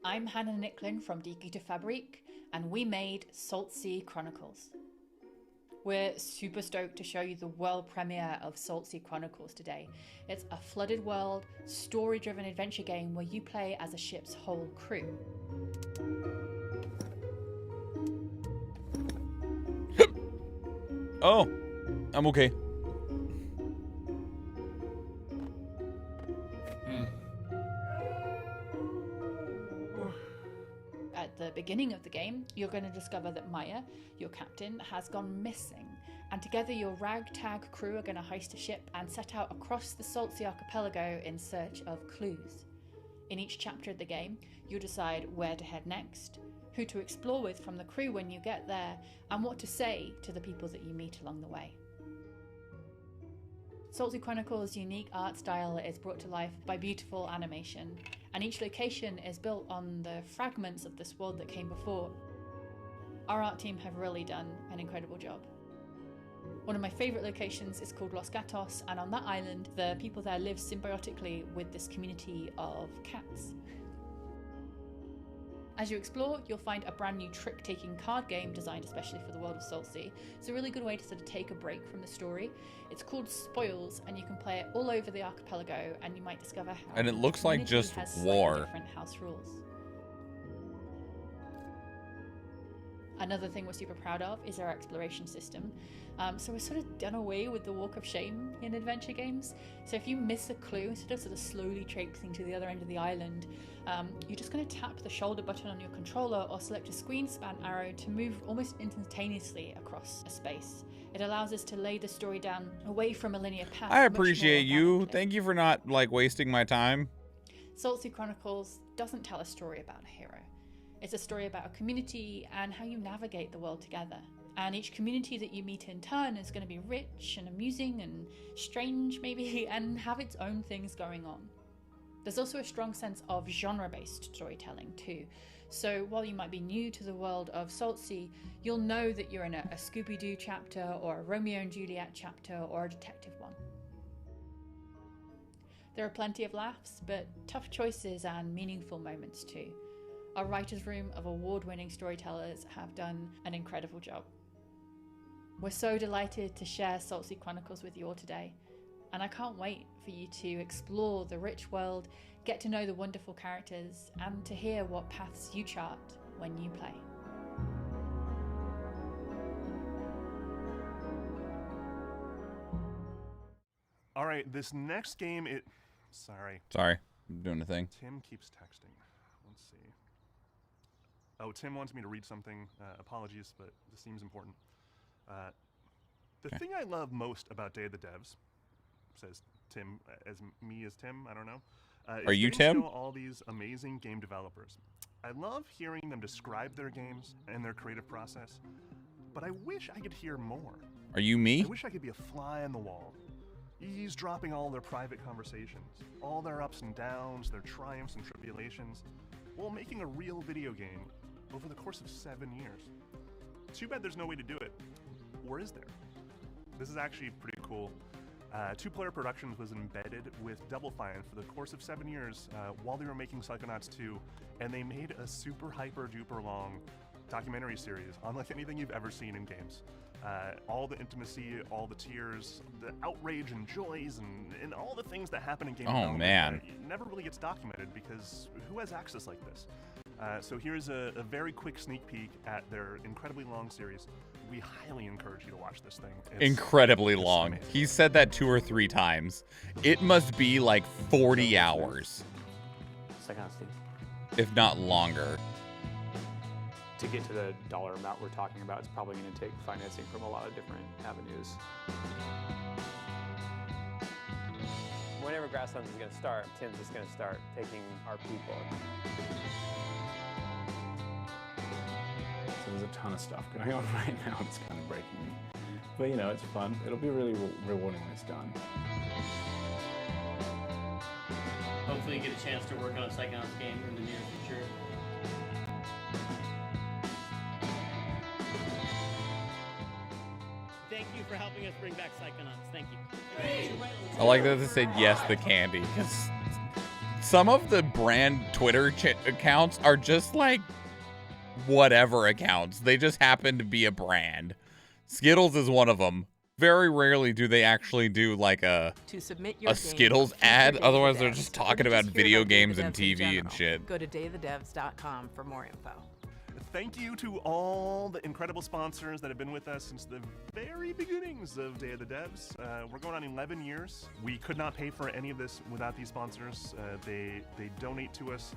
I'm Hannah Nicklin from Die Gute Fabrik, and we made Salt Sea Chronicles. We're super stoked to show you the world premiere of Salt Sea Chronicles today. It's a flooded world, story-driven adventure game where you play as a ship's whole crew. Oh, I'm okay. At the beginning of the game, you're going to discover that Maya, your captain, has gone missing, and together your ragtag crew are going to heist a ship and set out across the Salt Sea Archipelago in search of clues. In each chapter of the game, you'll decide where to head next, who to explore with from the crew when you get there, and what to say to the people that you meet along the way. Salt Sea Chronicles' unique art style is brought to life by beautiful animation, and each location is built on the fragments of this world that came before. Our art team have really done an incredible job. One of my favourite locations is called Los Gatos, and on that island, the people there live symbiotically with this community of cats. As you explore, you'll find a brand new trick-taking card game designed especially for the world of Salt Sea. It's a really good way to sort of take a break from the story. It's called Spoils, and you can play it all over the archipelago, and you might discover how And it looks like community just has slightly war. different house rules. Another thing we're super proud of is our exploration system. So we're sort of done away with the walk of shame in adventure games. So if you miss a clue, instead of sort of slowly traipsing to the other end of the island, you're just going to tap the shoulder button on your controller or select a screen span arrow to move almost instantaneously across a space. It allows us to lay the story down away from a linear path. I much more appreciate you. organically. Thank you for not like wasting my time. Salt Sea Chronicles doesn't tell a story about a hero. It's a story about a community and how you navigate the world together. And each community that you meet in turn is going to be rich and amusing and strange maybe, and have its own things going on. There's also a strong sense of genre-based storytelling too. So while you might be new to the world of Salt Sea, you'll know that you're in a Scooby-Doo chapter or a Romeo and Juliet chapter or a detective one. There are plenty of laughs, but tough choices and meaningful moments too. Our writer's room of award-winning storytellers have done an incredible job. We're so delighted to share Salt Sea Chronicles with you all today, and I can't wait for you to explore the rich world, get to know the wonderful characters, and to hear what paths you chart when you play. All right, this next game, Sorry. Sorry, I'm doing a thing. Tim keeps texting. Let's see. Oh, Tim wants me to read something. Apologies, but this seems important. The thing I love most about Day of the Devs, says Tim, as Tim, I don't know. Are you is getting Tim? to know all these amazing game developers. I love hearing them describe their games and their creative process, but I wish I could hear more. Are you me? I wish I could be a fly on the wall, eavesdropping all their private conversations, all their ups and downs, their triumphs and tribulations, while making a real video game over the course of 7 years. Too bad there's no way to do it. Or is there? This is actually pretty cool. Two Player Productions was embedded with Double Fine for the course of 7 years while they were making Psychonauts 2, and they made a super hyper duper long documentary series unlike anything you've ever seen in games. All the intimacy, all the tears, the outrage and joys, and all the things that happen in game development man. never really gets documented because who has access like this? So here's a very quick sneak peek at their incredibly long series. We highly encourage you to watch this thing. Incredibly it's long. amazing. He said that 2 or 3 times. It must be like 40 hours, Psychonauts 2. if not longer. To get to the dollar amount we're talking about, it's probably going to take financing from a lot of different avenues. Whenever Grasslands is going to start, Tim's just going to start taking our people. So there's a ton of stuff going on right now. It's kind of breaking me. But you know, it's fun. It'll be really rewarding when it's done. Hopefully you get a chance to work on a Psychonauts game in the near future. Thank you for helping us bring back Psychonauts. Thank you. I like that they said yes, the candy, because some of the brand Twitter accounts are just like whatever accounts. They just happen to be a brand. Skittles is one of them. Very rarely do they actually do like a Skittles ad. Otherwise, they're just talking about video games and TV and shit. Go to dayofthedevs.com for more info. Thank you to all the incredible sponsors that have been with us since the very beginnings of Day of the Devs. We're going on 11 years. We could not pay for any of this without these sponsors. They donate to us,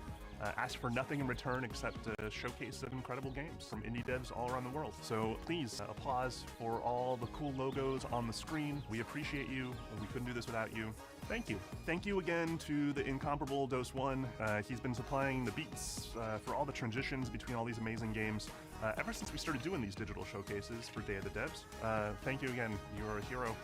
ask for nothing in return except a showcase of incredible games from indie devs all around the world. So please, applause for all the cool logos on the screen. We appreciate you. We couldn't do this without you. Thank you. Thank you again to the incomparable Dose One. He's been supplying the beats for all the transitions between all these amazing games ever since we started doing these digital showcases for Day of the Devs. Thank you again. You're a hero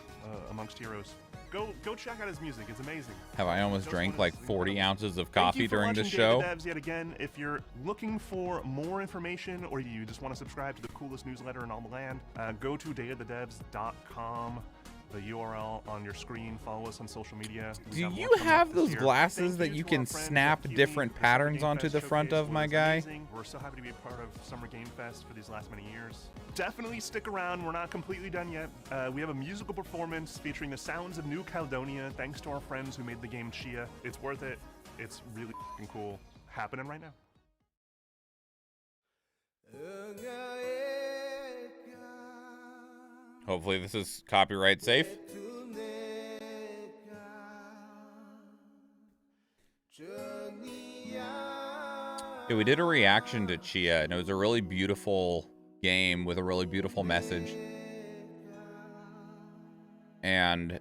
amongst heroes. Go check out his music. It's amazing. Have I almost drank like 40 ounces of coffee during this show? Thank you for watching Day of the Devs yet again. If you're looking for more information or you just want to subscribe to the coolest newsletter in all the land, go to dayofthedevs.com. The URL on your screen. Follow us on social media. Do you have those glasses that you can snap different patterns onto the front of, my guy? We're so happy to be a part of Summer Game Fest for these last many years. Definitely stick around. We're not completely done yet. We have a musical performance featuring the sounds of New Caledonia, thanks to our friends who made the game Chia. It's worth it. It's really cool. Happening right now. Hopefully this is copyright safe. Yeah, we did a reaction to Chia, and it was a really beautiful game with a really beautiful message. And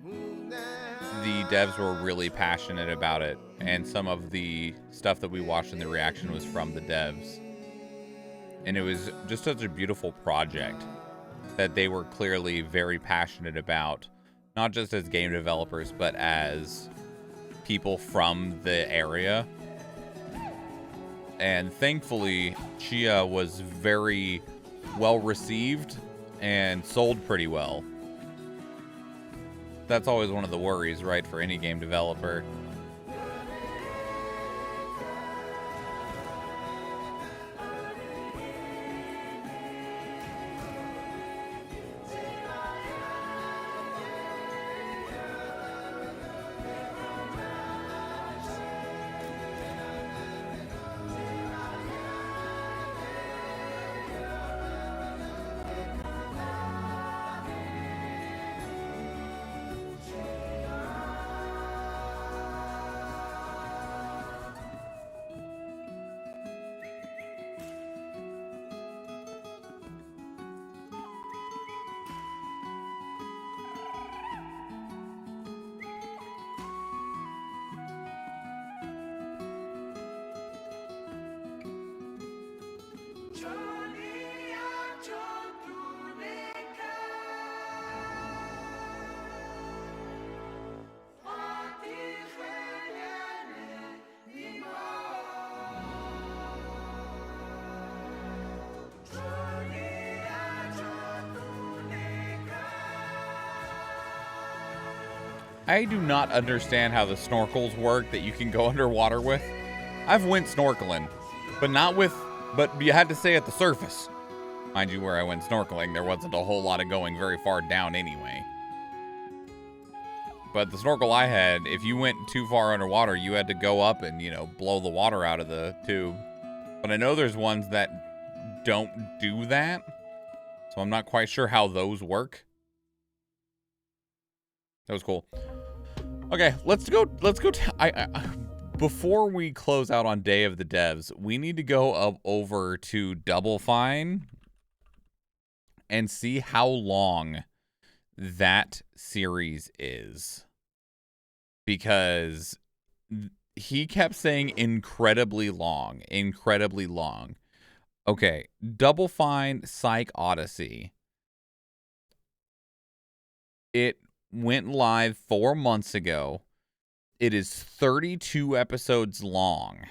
the devs were really passionate about it, and some of the stuff that we watched in the reaction was from the devs. And it was just such a beautiful project that they were clearly very passionate about, not just as game developers, but as people from the area. And thankfully, Chia was very well received and sold pretty well. That's always one of the worries, right, for any game developer. I do not understand how the snorkels work that you can go underwater with. I've went snorkeling, but you had to stay at the surface. Mind you, where I went snorkeling, there wasn't a whole lot of going very far down anyway. But the snorkel I had, if you went too far underwater, you had to go up and, you know, blow the water out of the tube. But I know there's ones that don't do that, so I'm not quite sure how those work. That was cool. Okay, let's go. Before we close out on Day of the Devs, we need to go up over to Double Fine and see how long that series is. because he kept saying incredibly long, incredibly long. Okay, Double Fine Psych Odyssey. It went live 4 months ago. It is 32 episodes long,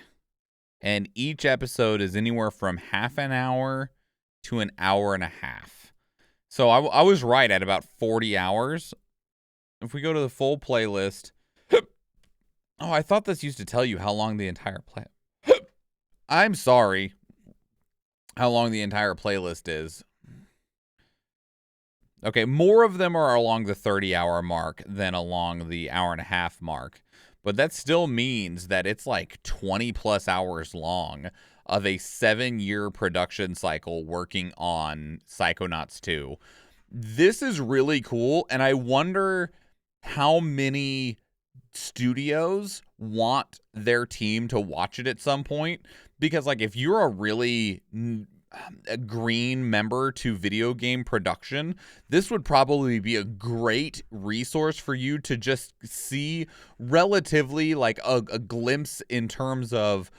and each episode is anywhere from half an hour to an hour and a half. So I was right at about 40 hours. If we go to the full playlist, oh, I thought this used to tell you how long the entire I'm sorry. How long the entire playlist is. Okay, more of them are along the 30-hour mark than along the hour and a half mark. But that still means that it's like 20 plus hours long of a 7-year production cycle working on Psychonauts 2. This is really cool, and I wonder how many studios want their team to watch it at some point, because like if you're a really green member to video game production, this would probably be a great resource for you to just see relatively like a glimpse in terms of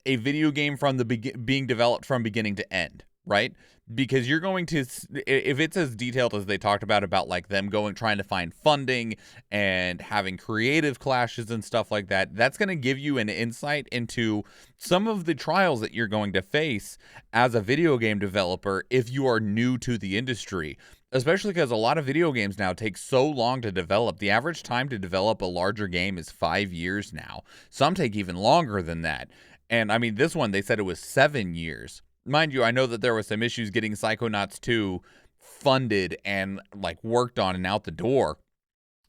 a video game from the being developed from beginning to end, right? Because you're going to, if it's as detailed as they talked about like them trying to find funding and having creative clashes and stuff like that, that's going to give you an insight into some of the trials that you're going to face as a video game developer if you are new to the industry. Especially because a lot of video games now take so long to develop. The average time to develop a larger game is 5 years now. Some take even longer than that. And I mean, this one, they said it was 7 years. Mind you, I know that there were some issues getting Psychonauts 2 funded and like worked on and out the door.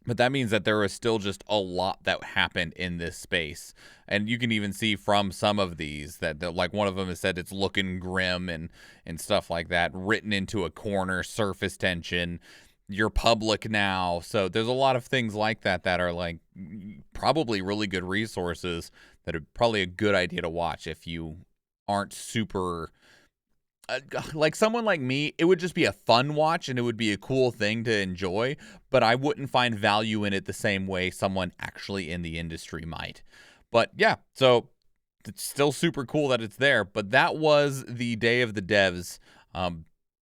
But that means that there was still just a lot that happened in this space. And you can even see from some of these that like one of them has said it's looking grim and stuff like that, written into a corner, surface tension. You're public now. So there's a lot of things like that that are like probably really good resources that are probably a good idea to watch if you aren't super like someone like me. It would just be a fun watch and it would be a cool thing to enjoy, but I wouldn't find value in it the same way someone actually in the industry might. But yeah, so it's still super cool that it's there. But that was the Day of the Devs.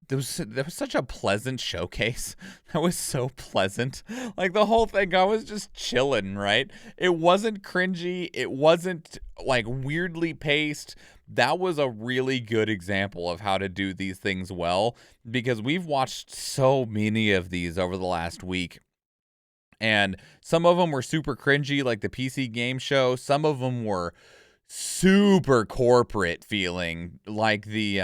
There was such a pleasant showcase. That was so pleasant. Like the whole thing, I was just chilling, right? It wasn't cringy. It wasn't like weirdly paced. That was a really good example of how to do these things well, because we've watched so many of these over the last week. And some of them were super cringy, like the PC game show. Some of them were super corporate feeling, like the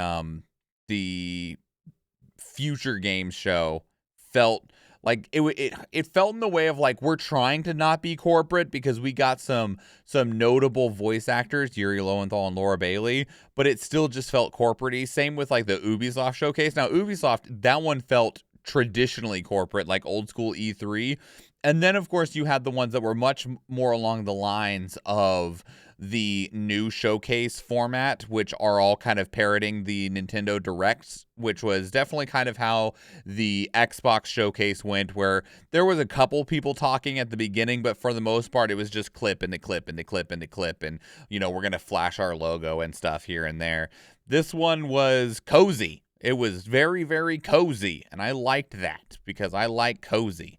Future Games show felt like it felt in the way of like we're trying to not be corporate because we got some notable voice actors, Yuri Lowenthal and Laura Bailey, but it still just felt corporate-y. Same with like the Ubisoft showcase. Now Ubisoft, that one felt traditionally corporate, like old school E3. And then of course you had the ones that were much more along the lines of the new showcase format, which are all kind of parroting the Nintendo Directs, which was definitely kind of how the Xbox showcase went, where there was a couple people talking at the beginning, but for the most part, it was just clip and the clip and the clip and the clip. And, you know, we're going to flash our logo and stuff here and there. This one was cozy. It was very, very cozy. And I liked that because I like cozy.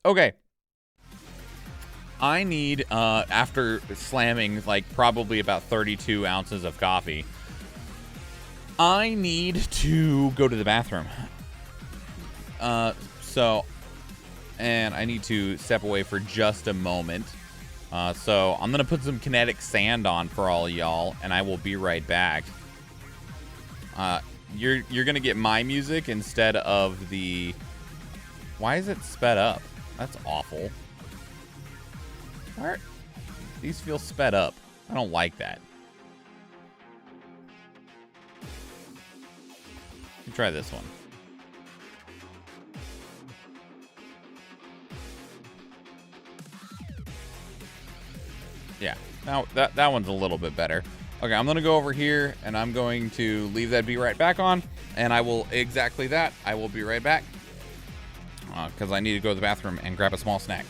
Okay. I need, after slamming like probably about 32 ounces of coffee, I need to go to the bathroom. And I need to step away for just a moment. So I'm going to put some kinetic sand on for all y'all, and I will be right back. You're going to get my music instead of the... Why is it sped up? That's awful. These feel sped up. I don't like that. Let me try this one. Yeah, now that one's a little bit better. Okay, I'm gonna go over here and I'm going to leave that be right back on, and I will exactly that. I will be right back because I need to go to the bathroom and grab a small snack.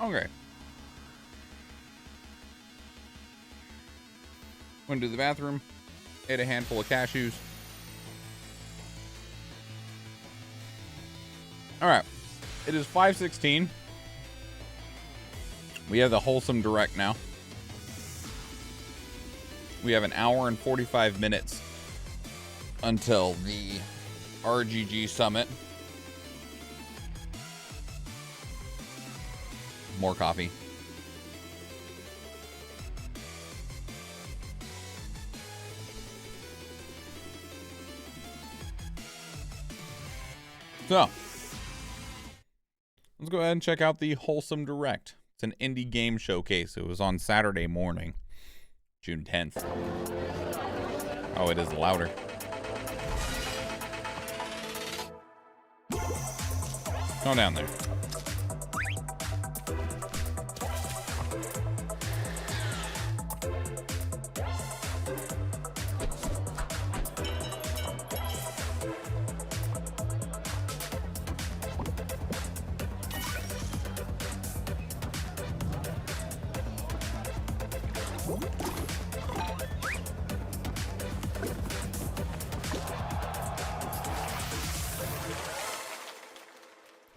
Okay. Went to the bathroom, ate a handful of cashews. All right. It is 5:16. We have the Wholesome Direct now. We have an hour and 45 minutes until the RGG Summit. More coffee. So, let's go ahead and check out the Wholesome Direct. It's an indie game showcase. It was on Saturday morning, June 10th. Oh, it is louder. Go down there.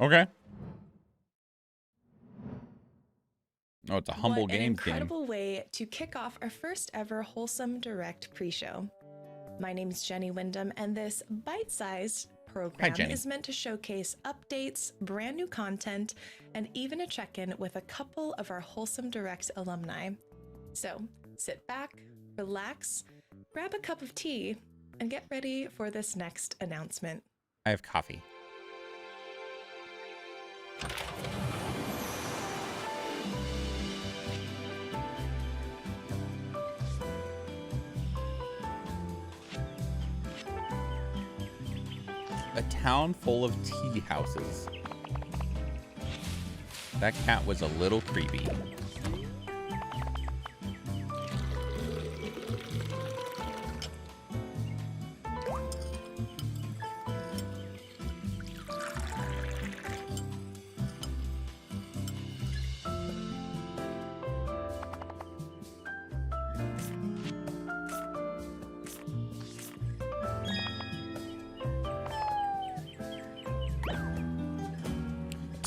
Okay. Oh, it's a Humble What an Games game. incredible way to kick off our first ever Wholesome Direct pre-show. My name's Jenny Wyndham, and this bite-sized program Jenny. is meant to showcase updates, brand new content, and even a check-in with a couple of our Wholesome Direct alumni. So sit back, relax, grab a cup of tea, and get ready for this next announcement. I have coffee. A town full of tea houses. That cat was a little creepy.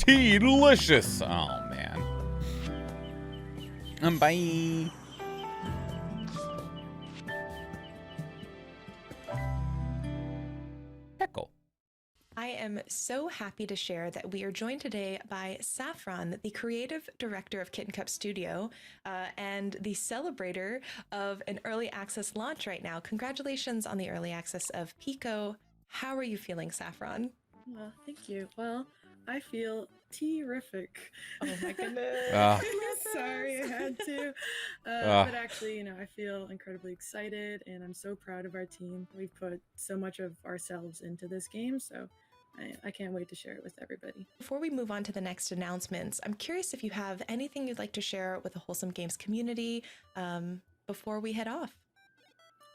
Tea delicious. Oh man. Bye. Pickle. I am so happy to share that we are joined today by Saffron, the creative director of Kitten Cup Studio, and the celebrator of an early access launch right now. Congratulations on the early access of Pico. How are you feeling, Saffron? Well, thank you. Well, I feel terrific. Oh my goodness. I'm sorry I had to. But actually, I feel incredibly excited and I'm so proud of our team. We've put so much of ourselves into this game, so I can't wait to share it with everybody. Before we move on to the next announcements, I'm curious if you have anything you'd like to share with the Wholesome Games community before we head off.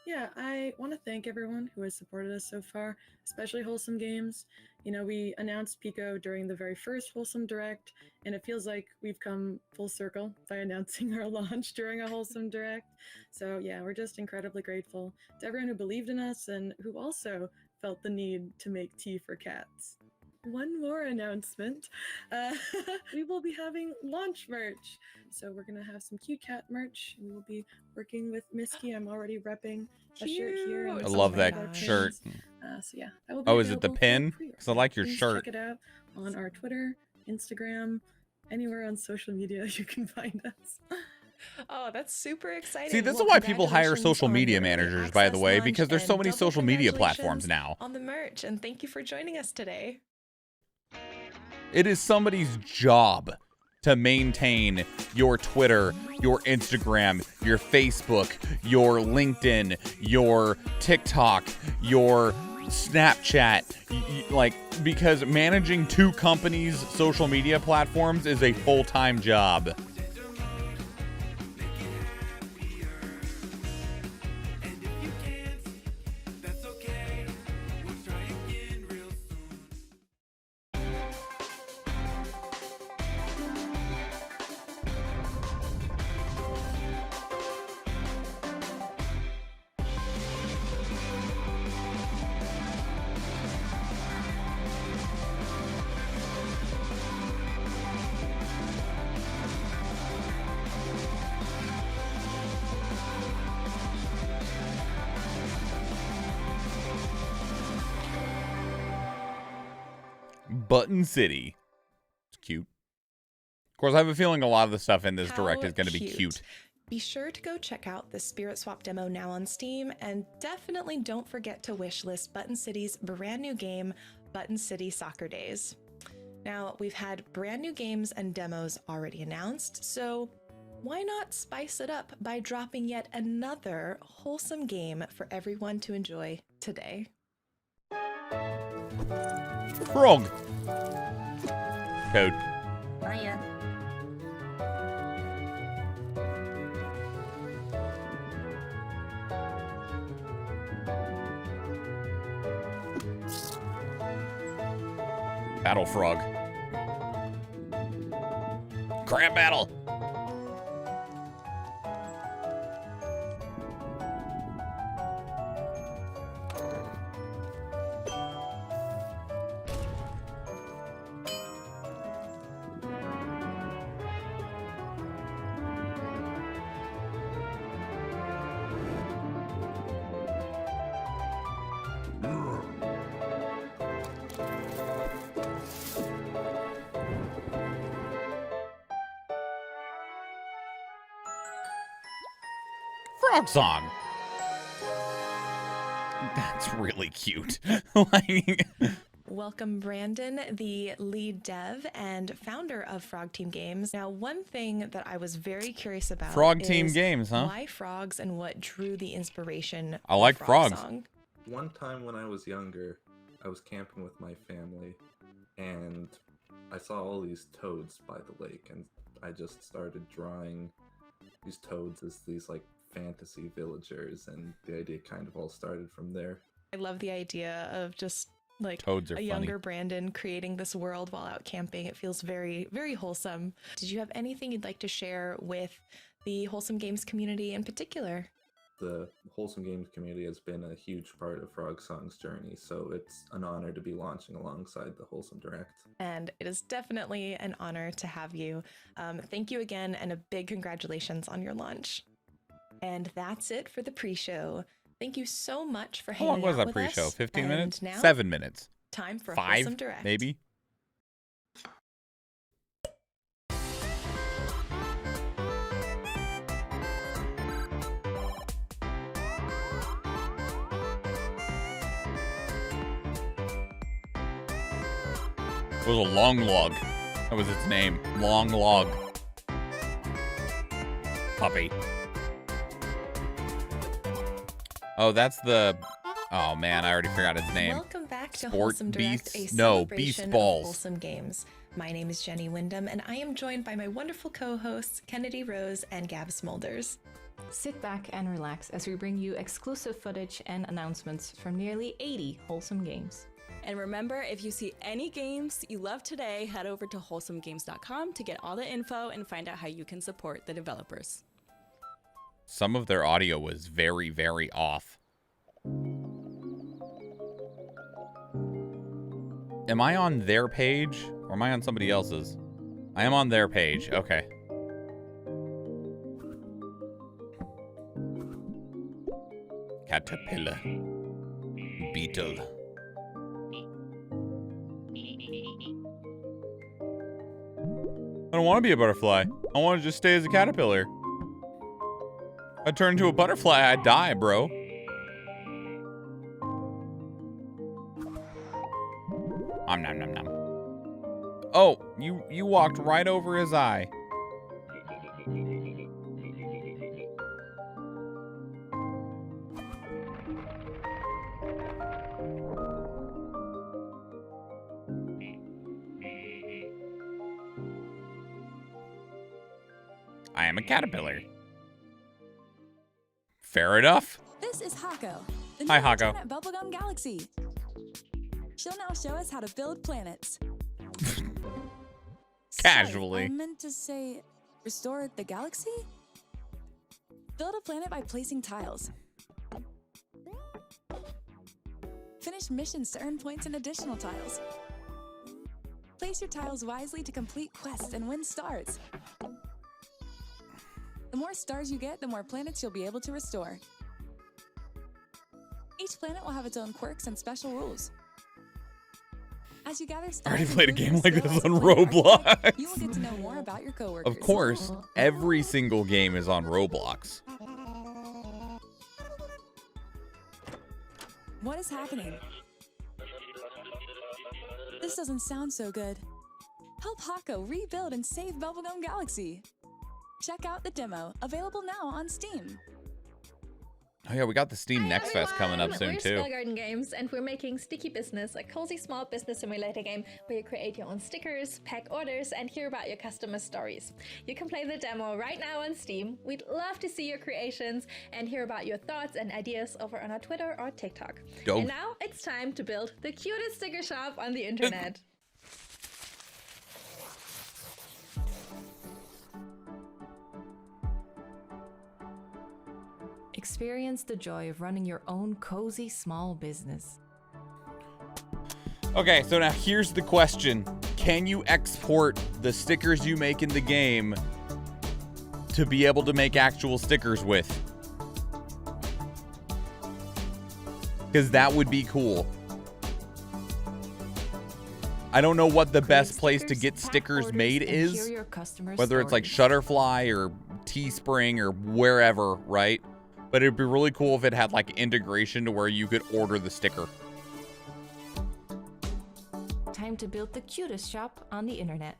Yeah, I want to thank everyone who has supported us so far, especially Wholesome Games. We announced Pico during the very first Wholesome Direct, and it feels like we've come full circle by announcing our launch during a Wholesome Direct. So yeah, we're just incredibly grateful to everyone who believed in us and who also felt the need to make tea for cats. One more announcement. We will be having launch merch. So we're going to have some cute cat merch. We will be working with Misky. I'm already repping a shirt here. And I some love of that our pins. shirt. So yeah, that will be Oh, is it the available for pin? pre-order. Because I like your Please shirt. check it out on our Twitter, Instagram, anywhere on social media you can find us. Oh, that's super exciting. See, this is Well, why people hire congratulations social on media your early managers, by the access way, launch, because there's so and many double social media congratulations platforms now. on the merch, and thank you for joining us today. It is somebody's job to maintain your Twitter, your Instagram, your Facebook, your LinkedIn, your TikTok, your Snapchat, because managing two companies' social media platforms is a full-time job. Button City. It's cute. Of course, I have a feeling a lot of the stuff in this direct is going to be cute. Be sure to go check out the Spirit Swap demo now on Steam, and definitely don't forget to wishlist Button City's brand new game, Button City Soccer Days. Now, we've had brand new games and demos already announced, so why not spice it up by dropping yet another wholesome game for everyone to enjoy today? Frog. Toad. Hiya. Battle Frog. Crab battle. Frog song. That's really cute. Like, Welcome, Brandon, the lead dev and founder of Frog Team Games. Now, one thing that I was very curious about Frog Team is Games, huh? why frogs and what drew the inspiration I like for frogs. Frog Song. One time when I was younger, I was camping with my family, and I saw all these toads by the lake, and I just started drawing these toads as these, like, fantasy villagers, and the idea kind of all started from there. I love the idea of just like Toads are a funny. younger Brandon creating this world while out camping. It feels very, very wholesome. Did you have anything you'd like to share with the Wholesome Games community in particular? The Wholesome Games community has been a huge part of Frog Song's journey, so it's an honor to be launching alongside the Wholesome Direct. And it is definitely an honor to have you. Thank you again, and a big congratulations on your launch. And that's it for the pre-show. Thank you so much for how hanging long was out that with pre-show? us. 15 And minutes? now, 7 minutes. time for 5, Wholesome Direct. maybe? It was a long log. That was its name. Long log. Puppy. Oh, that's the... Oh, man, I already forgot its name. Welcome back to Sport Wholesome Direct, Beasts? a No, celebration Beast of Balls. Wholesome Games. My name is Jenny Wyndham, and I am joined by my wonderful co-hosts, Kennedy Rose and Gab Smolders. Sit back and relax as we bring you exclusive footage and announcements from nearly 80 Wholesome Games. And remember, if you see any games you love today, head over to wholesomegames.com to get all the info and find out how you can support the developers. Some of their audio was very, very off. Am I on their page or am I on somebody else's? I am on their page. Okay. Caterpillar. Beetle. I don't want to be a butterfly. I want to just stay as a caterpillar. If I turn into a butterfly, I'd die, bro. Nom nom nom nom. Oh, you walked right over his eye. I am a caterpillar. Fair enough. This is Hako, the Hi, new Hako. intern at Bubblegum Galaxy. She'll now show us how to build planets. Casually. Sorry, I meant to say restore the galaxy? Build a planet by placing tiles. Finish missions to earn points and additional tiles. Place your tiles wisely to complete quests and win stars. The more stars you get, the more planets you'll be able to restore. Each planet will have its own quirks and special rules. As you gather I already stats and played a prove game your like skill this as a on player Roblox. architect, you will get to know more about your coworkers. Of course, every single game is on Roblox. What is happening? This doesn't sound so good. Help Hako rebuild and save Bubblegum Galaxy. Check out the demo, available now on Steam. Oh yeah, we got the Steam Next Fest coming up soon We're too. Skull Garden Games, and we're making Sticky Business, a cozy small business simulator game where you create your own stickers, pack orders, and hear about your customers' stories. You can play the demo right now on Steam. We'd love to see your creations and hear about your thoughts and ideas over on our Twitter or TikTok. Dope. And now it's time to build the cutest sticker shop on the internet. Experience the joy of running your own cozy small business. Okay, so now here's the question. Can you export the stickers you make in the game to be able to make actual stickers with? Because that would be cool. I don't know what the best place to get stickers made is, whether it's like Shutterfly or Teespring or wherever, right? But it'd be really cool if it had like integration to where you could order the sticker. Time to build the cutest shop on the internet.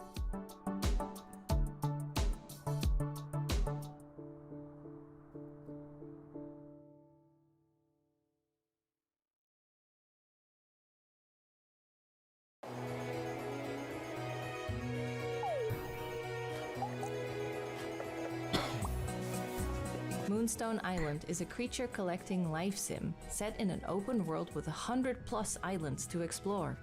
Moonstone Island is a creature collecting life sim set in an open world with 100+ islands to explore.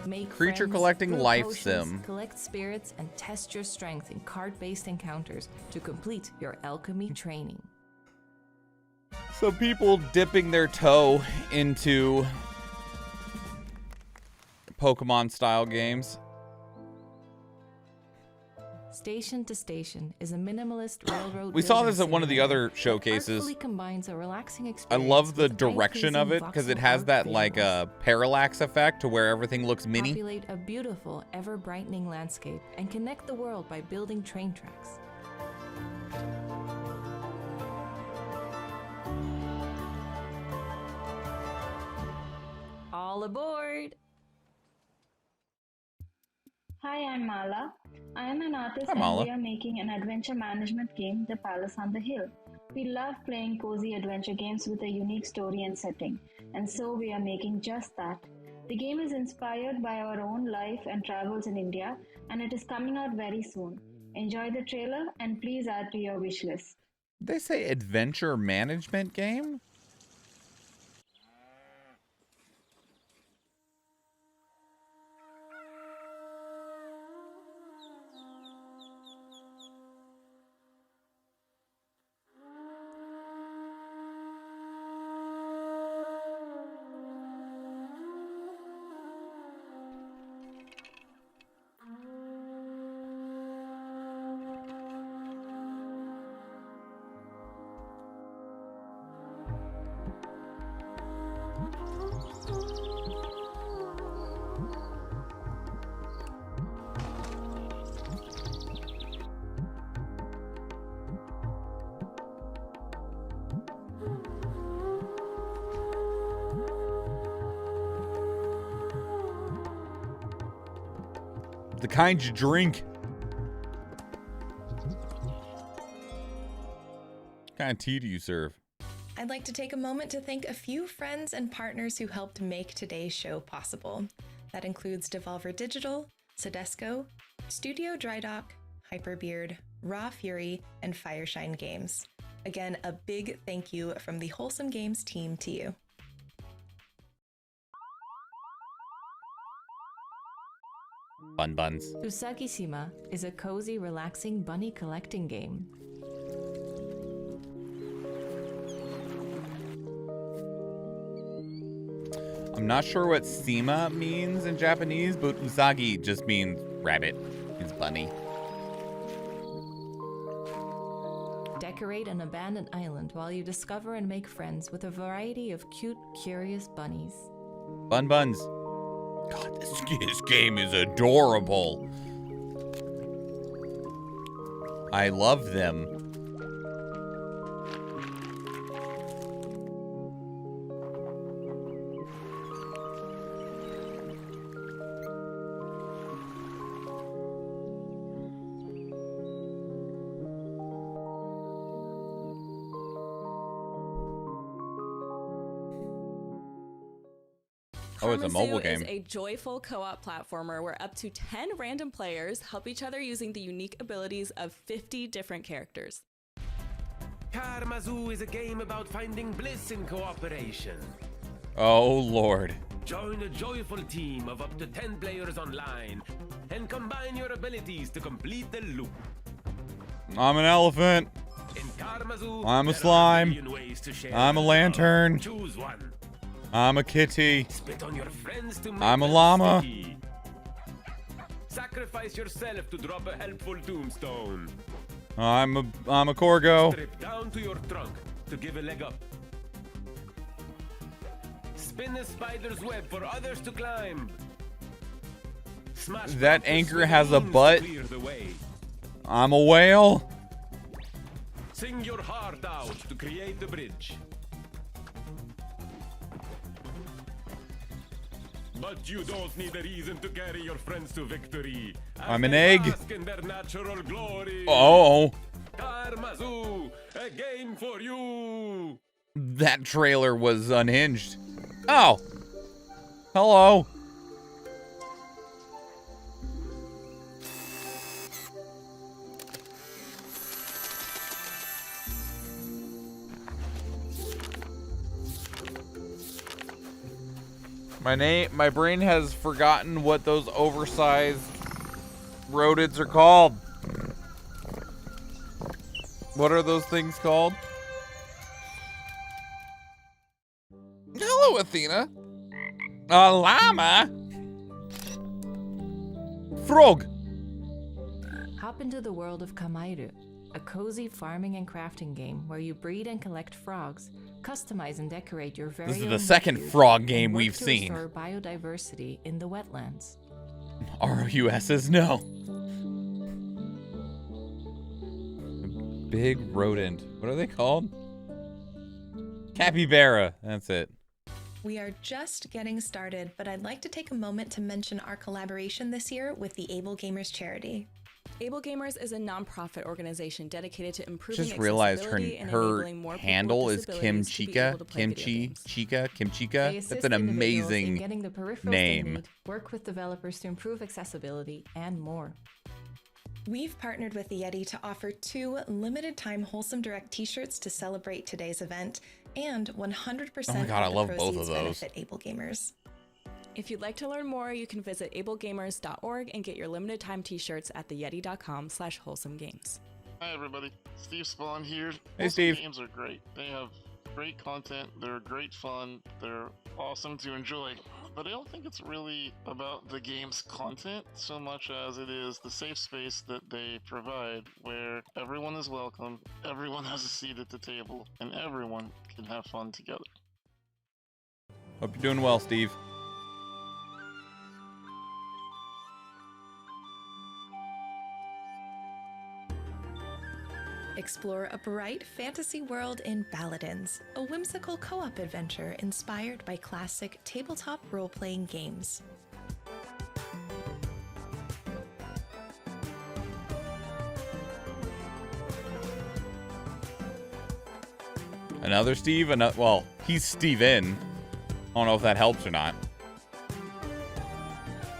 Make Creature friends, collecting brew life potions, sim. collect spirits, and test your strength in card-based encounters to complete your alchemy training. So people dipping their toe into Pokemon style games. Station to Station is a minimalist railroad. We saw building this at one of the simulator other showcases. that artfully combines a relaxing I experience love the with direction of eye-pleasing it because voxel it has art that like visuals. parallax effect to where everything looks mini. Populate a beautiful, ever-brightening landscape and connect the world by building train tracks. All aboard! Hi, I'm Mala. I am an artist Hi, Mala. and we are making an adventure management game, The Palace on the Hill. We love playing cozy adventure games with a unique story and setting, and so we are making just that. The game is inspired by our own life and travels in India, and it is coming out very soon. Enjoy the trailer and please add to your wish list. They say adventure management game? The kind you drink. What kind of tea do you serve? I'd like to take a moment to thank a few friends and partners who helped make today's show possible. That includes Devolver Digital, Sodesco, Studio Drydock, Hyperbeard, Raw Fury, and Fireshine Games. Again, a big thank you from the Wholesome Games team to you. Bun Buns. Usagi-shima is a cozy, relaxing bunny collecting game. I'm not sure what Sima means in Japanese, but Usagi just means rabbit. It's bunny. Decorate an abandoned island while you discover and make friends with a variety of cute, curious bunnies. Bun Buns. God, this game is adorable. I love them. Oh, it's a mobile game. Is a joyful co-op platformer where up to 10 random players help each other using the unique abilities of 50 different characters. Karamazoo is a game about finding bliss in cooperation. Oh, Lord. Join a joyful team of up to 10 players online and combine your abilities to complete the loop. I'm an elephant. In Karamazoo, I'm a there are slime. million ways to share I'm a love. lantern. Choose one. I'm a kitty. Spit on your friends to make I'm a them llama. sticky. Sacrifice yourself to drop a helpful tombstone. I'm a corgo. Strip down to your trunk to give a leg up. Spin a spider's web for others to climb. Smash That anchor has a to butt. clear the way. I'm a whale. Sing your heart out to create the bridge. But you don't need a reason to carry your friends to victory. I'm an egg. Bask in their natural glory. Oh. Karamazoo, a game for you. That trailer was unhinged. Oh. Hello. My brain has forgotten what those oversized rodents are called. What are those things called? Hello, Athena. A llama? Frog. Hop into the world of Kamairu, a cozy farming and crafting game where you breed and collect frogs, customize and decorate your very own This is the second refuge, frog game and work we've to seen. restore biodiversity in the wetlands. ROUS says no. Big rodent. What are they called? Capybara. That's it. We are just getting started, but I'd like to take a moment to mention our collaboration this year with the Able Gamers charity. Able Gamers is a nonprofit organization dedicated to improving Just realized accessibility and her enabling more people handle with is Kim disabilities to be Chica. able to play video games. They Kimchika. assist That's an individuals in amazing getting the peripherals they name. need, work with developers to improve accessibility, and more. We've partnered with the Yeti to offer 2 limited-time Wholesome Direct t-shirts to celebrate today's event, and 100% Oh my God, I of the love both proceeds of those. benefit Able Gamers. If you'd like to learn more, you can visit ablegamers.org and get your limited time t-shirts at theyeti.com/wholesomegames. Hi everybody, Steve Spawn here. Hey, Wholesome Steve. Games are great. They have great content, they're great fun, they're awesome to enjoy. But I don't think it's really about the game's content so much as it is the safe space that they provide where everyone is welcome, everyone has a seat at the table, and everyone can have fun together. Hope you're doing well, Steve. Explore a bright fantasy world in Paladins, a whimsical co-op adventure inspired by classic tabletop role-playing games. Another Steve? Well, he's Steven. I don't know if that helps or not.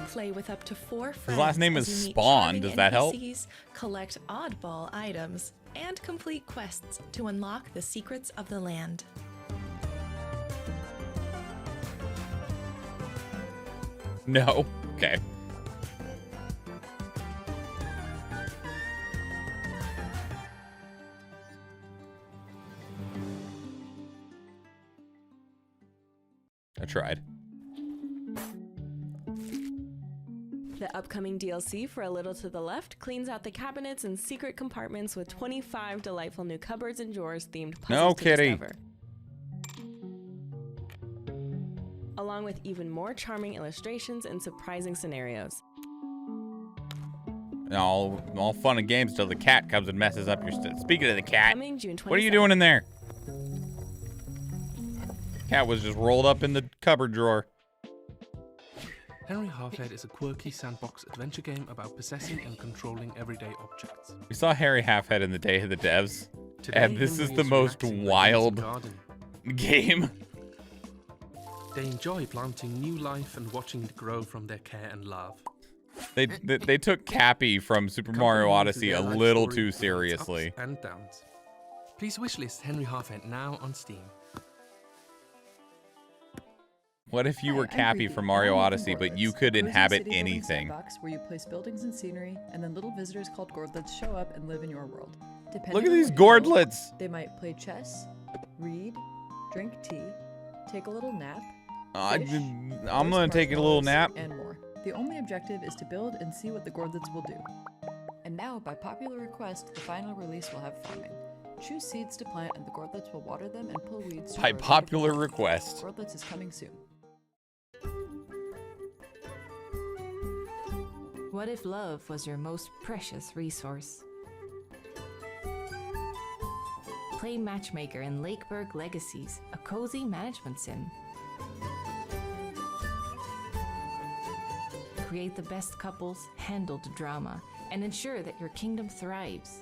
Play with up to 4 friends. His last name as is you meet Spawn. charming Does that help? NPCs, collect oddball items, and complete quests to unlock the secrets of the land. No? Okay. I tried. The upcoming DLC for A Little to the Left cleans out the cabinets and secret compartments with 25 delightful new cupboards and drawers themed puzzles No, to kitty. discover. A along with even more charming illustrations and surprising scenarios. All fun and games till the cat comes and messes up your stuff. Speaking of the cat, Coming June what are you 27th. doing in there? Cat was just rolled up in the cupboard drawer. Henry Halfhead is a quirky sandbox adventure game about possessing and controlling everyday objects. We saw Harry Halfhead in the Day of the Devs, Today, and this Henry is the most relaxing by wild his garden. game. They enjoy planting new life and watching it grow from their care and love. They took Cappy from Super Mario Odyssey a little too seriously. Ups and downs. Please wishlist Henry Halfhead now on Steam. What if you were Hi, I'm Cappy Preeti. from Mario I'm with Odyssey, but you Gordlets, could a cozy inhabit city building anything? sandbox where you place buildings and scenery, and then little visitors called Gordlets show up and live in your world. Depending Look at on these what you build, Gordlets. They might play chess, read, drink tea, take a little nap, I'm fish, gonna roast take a little marshmallows, nap. and more. The only objective is to build and see what the Gordlets will do. And now, by popular request, the final release will have farming. Choose seeds to plant, and the Gordlets will water them and pull weeds. to By grow beautiful popular plants. request. Gordlets is coming soon. What if love was your most precious resource? Play Matchmaker in Lakeburg Legacies, a cozy management sim. Create the best couples, handle the drama, and ensure that your kingdom thrives.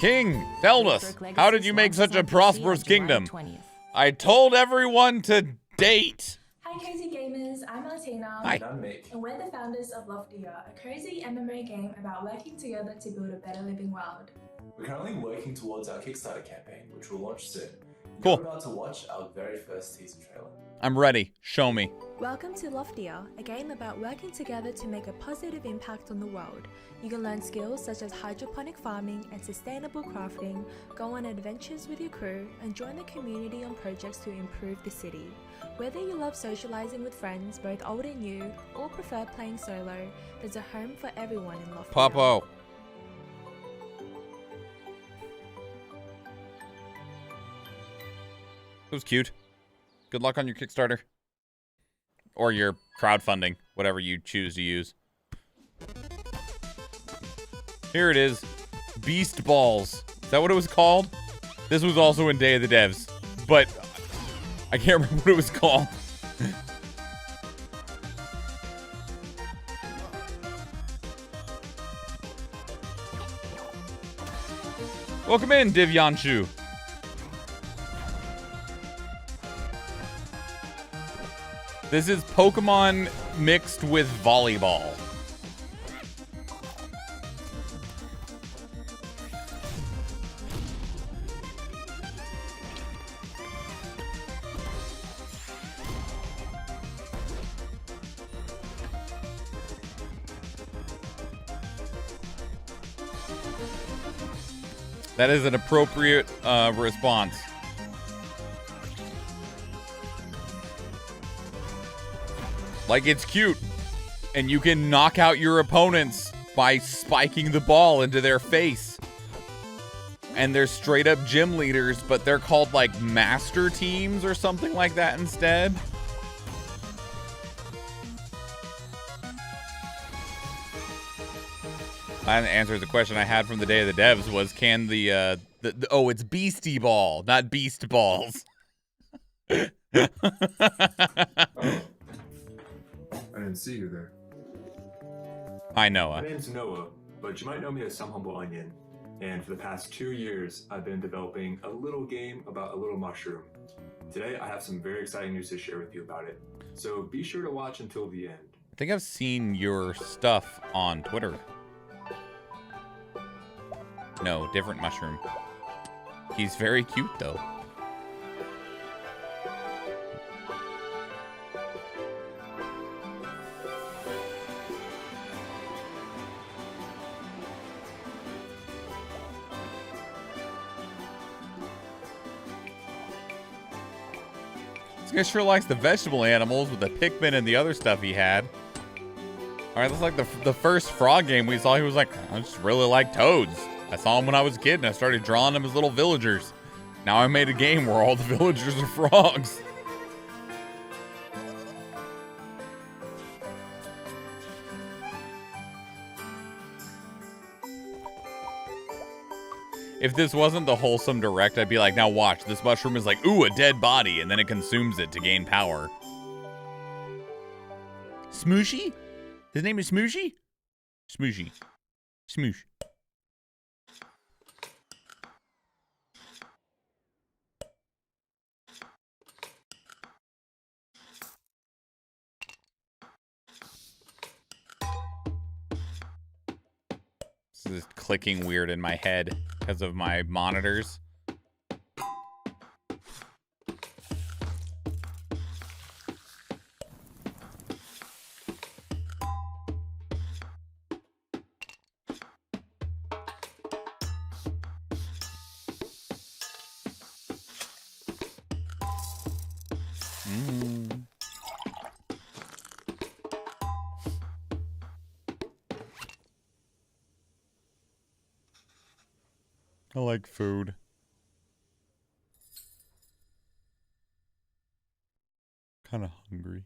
King, tell us, how did you make such a prosperous kingdom? I told everyone to date. Hi cozy gamers, I'm Martina. Hi. And I'm Mick. And we're the founders of Loftier, a cozy MMO game about working together to build a better living world. We're currently working towards our Kickstarter campaign, which will launch soon. Cool. You're about to watch our very first teaser trailer. I'm ready. Show me. Welcome to Loftier, a game about working together to make a positive impact on the world. You can learn skills such as hydroponic farming and sustainable crafting, go on adventures with your crew, and join the community on projects to improve the city. Whether you love socializing with friends, both old and new, or prefer playing solo, there's a home for everyone in Loftier. Popo. It was cute. Good luck on your Kickstarter. Or your crowdfunding, whatever you choose to use. Here it is. Beast Balls. Is that what it was called? This was also in Day of the Devs, but I can't remember what it was called. Welcome in, Divyanshu. This is Pokemon mixed with volleyball. That is an appropriate response. Like, it's cute. And you can knock out your opponents by spiking the ball into their face. And they're straight up gym leaders, but they're called like master teams or something like that instead. That answers the question I had from the Day of the Devs was, can the oh, it's Beastie Ball, not Beast Balls. I didn't see you there. Hi, Noah. My name's Noah, but you might know me as Some Humble Onion. And for the past 2 years, I've been developing a little game about a little mushroom. Today, I have some very exciting news to share with you about it. So be sure to watch until the end. I think I've seen your stuff on Twitter. No, different mushroom. He's very cute, though. This guy sure likes the vegetable animals with the Pikmin and the other stuff he had. Alright, that's like the first frog game we saw. He was like, I just really like toads. I saw them when I was a kid and I started drawing them as little villagers. Now I made a game where all the villagers are frogs. if this wasn't the Wholesome Direct, I'd be like, now watch, this mushroom is like, ooh, a dead body, and then it consumes it to gain power. Smooshy? His name is Smooshy? Smooshy. Smoosh. This is clicking weird in my head because of my monitors. I like food. Kind of hungry.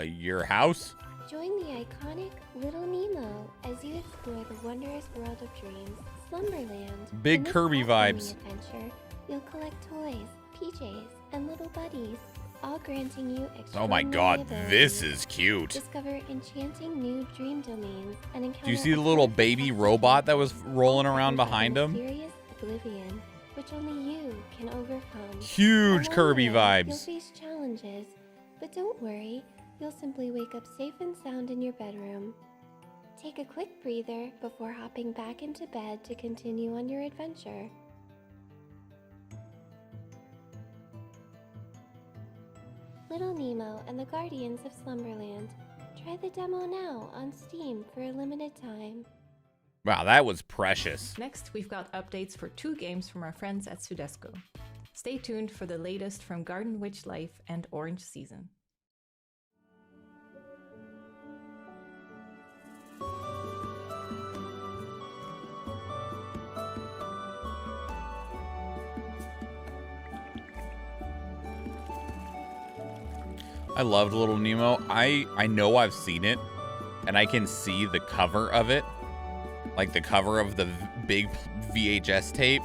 Your house? Join the iconic Little Nemo as you explore the wondrous world of dreams, Slumberland. Big In this Kirby heartwarming vibes. Adventure, you'll collect toys, PJs, and little buddies, all granting you Oh my extraordinary god, abilities. this is cute. Discover enchanting new dream domains and encounter Do you see the little baby robot that was rolling around behind him? mysterious oblivion, which only you can overcome. Huge Along Kirby the way, vibes. You'll face challenges, but don't worry, you'll simply wake up safe and sound in your bedroom. Take a quick breather before hopping back into bed to continue on your adventure. Little Nemo and the Guardians of Slumberland. Try the demo now on Steam for a limited time. Wow, that was precious. Next, we've got updates for 2 games from our friends at Sudesco. Stay tuned for the latest from Garden Witch Life and Orange Season. I loved Little Nemo. I know I've seen it, and I can see the cover of it, like the cover of the big VHS tape,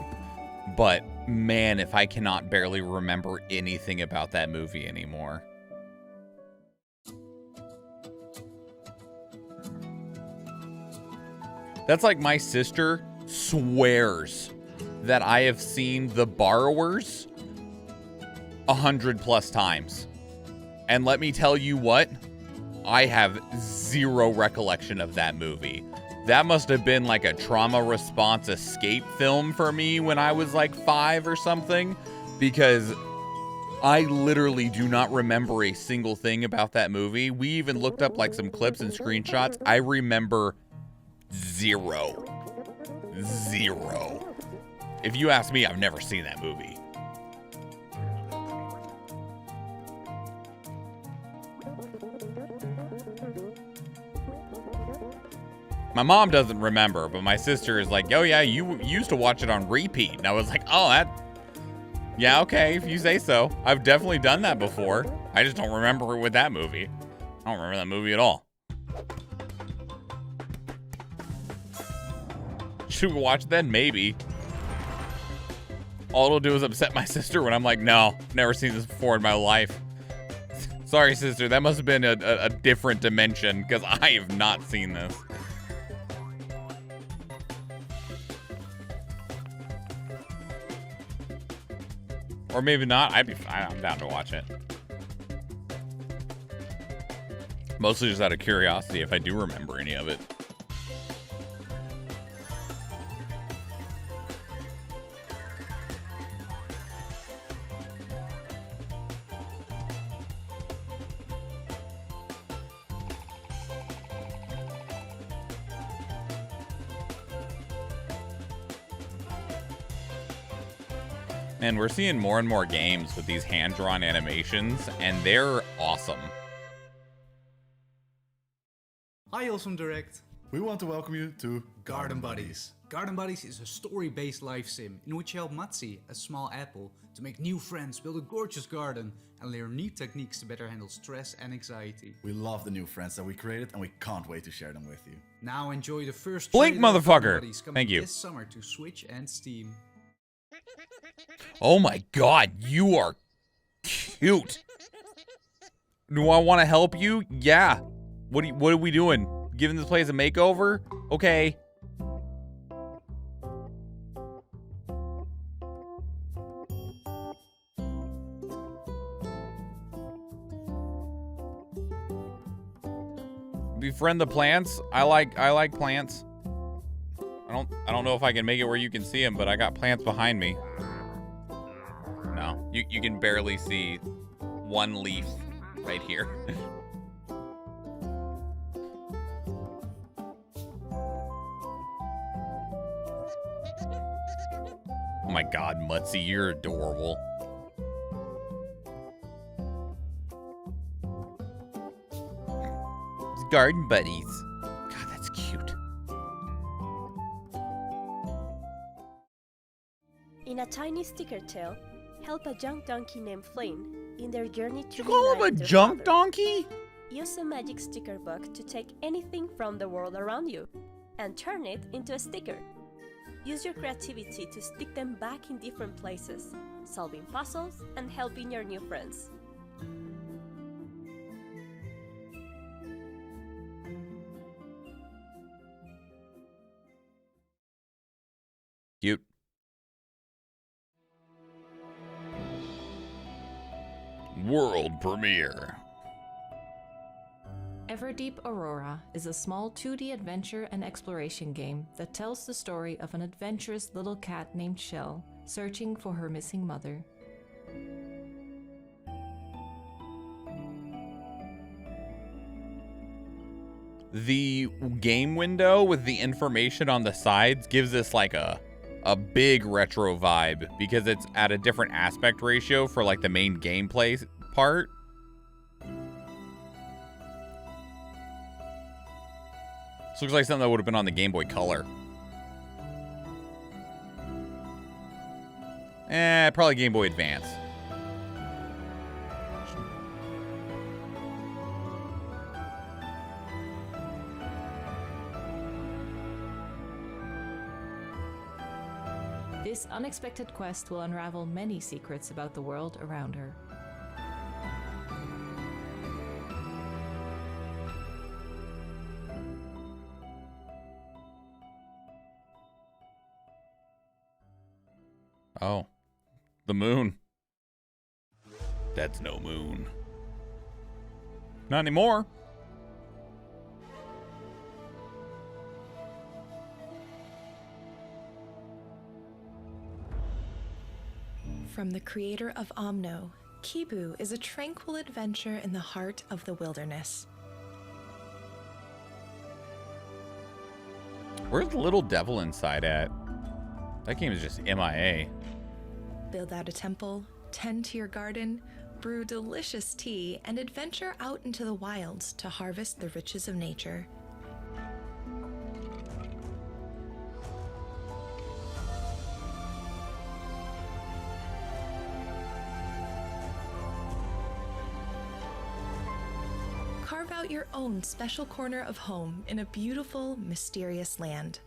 but man, if I cannot barely remember anything about that movie anymore. That's like my sister swears that I have seen The Borrowers 100+ times. And let me tell you what, I have zero recollection of that movie. That must have been like a trauma response escape film for me when I was like 5 or something, because I literally do not remember a single thing about that movie. We even looked up like some clips and screenshots. I remember zero. If you ask me, I've never seen that movie. My mom doesn't remember, but my sister is like, oh yeah, you used to watch it on repeat. And I was like, oh, yeah, okay, if you say so. I've definitely done that before. I just don't remember it with that movie. I don't remember that movie at all. Should we watch it then? Maybe. All it'll do is upset my sister when I'm like, no, never seen this before in my life. Sorry, sister, that must have been a different dimension, because I have not seen this. Or maybe not. I'm down to watch it. Mostly just out of curiosity if I do remember any of it. And we're seeing more and more games with these hand-drawn animations, and they're awesome. Hi, Wholesome Direct. We want to welcome you to Garden Buddies. Garden Buddies is a story-based life sim in which you help Matzi, a small apple, to make new friends, build a gorgeous garden, and learn neat techniques to better handle stress and anxiety. We love the new friends that we created and we can't wait to share them with you. Now enjoy the first Blink, trailer of motherfucker. Garden Buddies coming Thank you. this summer to Switch and Steam. Oh my god, you are cute. Do I want to help you? Yeah. What are we doing? Giving this place a makeover? Okay. Befriend the plants. I like plants. I don't know if I can make it where you can see them, but I got plants behind me. No, you can barely see one leaf right here. Oh my god, Mutzi, you're adorable. Garden buddies. God, that's cute. In a tiny sticker tale, help a junk donkey named Flynn in their journey to You call him a reunite their junk father. donkey? Use a magic sticker book to take anything from the world around you and turn it into a sticker. Use your creativity to stick them back in different places, solving puzzles and helping your new friends. Cute. World premiere. Everdeep Aurora is a small 2D adventure and exploration game that tells the story of an adventurous little cat named Shell searching for her missing mother. The game window with the information on the sides gives us like a big retro vibe because it's at a different aspect ratio for like the main gameplay part. This looks like something that would have been on the Game Boy Color. Probably Game Boy Advance. This unexpected quest will unravel many secrets about the world around her. Oh, the moon. That's no moon. Not anymore. From the creator of Omno, Kibu is a tranquil adventure in the heart of the wilderness. Where's the little devil inside at? That game is just MIA. Build out a temple, tend to your garden, brew delicious tea, and adventure out into the wilds to harvest the riches of nature. Carve out your own special corner of home in a beautiful, mysterious land.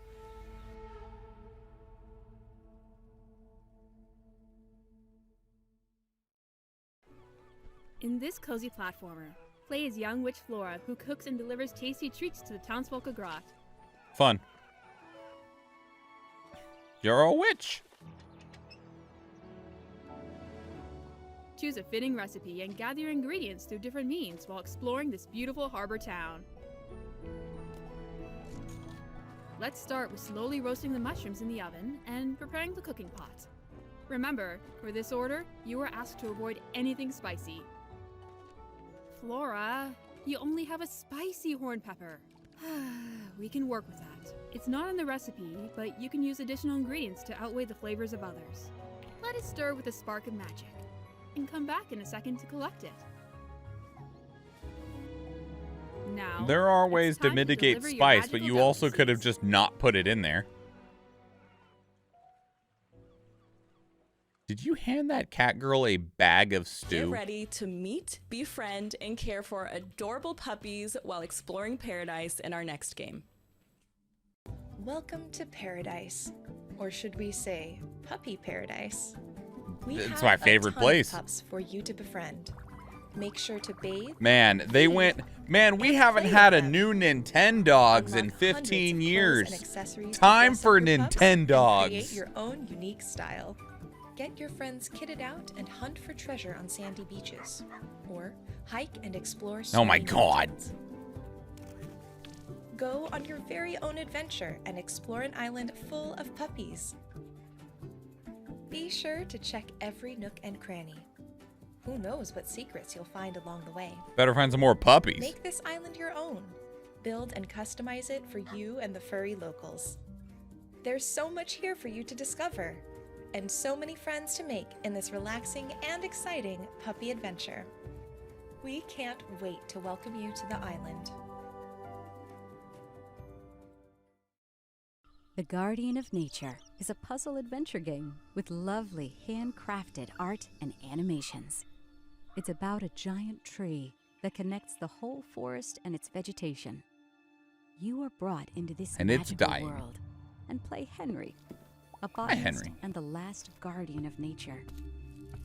In this cozy platformer, play as young witch Flora, who cooks and delivers tasty treats to the townsfolk of Grot. Fun. You're a witch. Choose a fitting recipe and gather your ingredients through different means while exploring this beautiful harbor town. Let's start with slowly roasting the mushrooms in the oven and preparing the cooking pot. Remember, for this order, you are asked to avoid anything spicy. Flora, you only have a spicy horn pepper. We can work with that. It's not in the recipe, but you can use additional ingredients to outweigh the flavors of others. Let it stir with a spark of magic, and come back in a second to collect it. now. There are It's ways to time to mitigate deliver your spice, but magical you also delicacies. could have just not put it in there. Did you hand that cat girl a bag of Get stew? ready to meet, befriend, and care for adorable puppies while exploring paradise in our next game. Welcome to paradise, or should we say puppy paradise? We It's have my a favorite ton place. of pups for you to befriend. Make sure to bathe. Man, they went. Man, we haven't had a new Nintendogs in 15 years. Time for Nintendogs. Create your own unique style. Get your friends kitted out and hunt for treasure on sandy beaches, or hike and explore. Oh my snowy God. mountains. Go on your very own adventure and explore an island full of puppies. Be sure to check every nook and cranny. Who knows what secrets you'll find along the way. Better find some more puppies. Make this island your own. Build and customize it for you and the furry locals. There's so much here for you to discover, and so many friends to make in this relaxing and exciting puppy adventure. We can't wait to welcome you to the island. The Guardian of Nature is a puzzle adventure game with lovely handcrafted art and animations. It's about a giant tree that connects the whole forest and its vegetation. You are brought into this And it's magical dying. world and play Henry, a Hi, botanist Henry. and the last guardian of nature.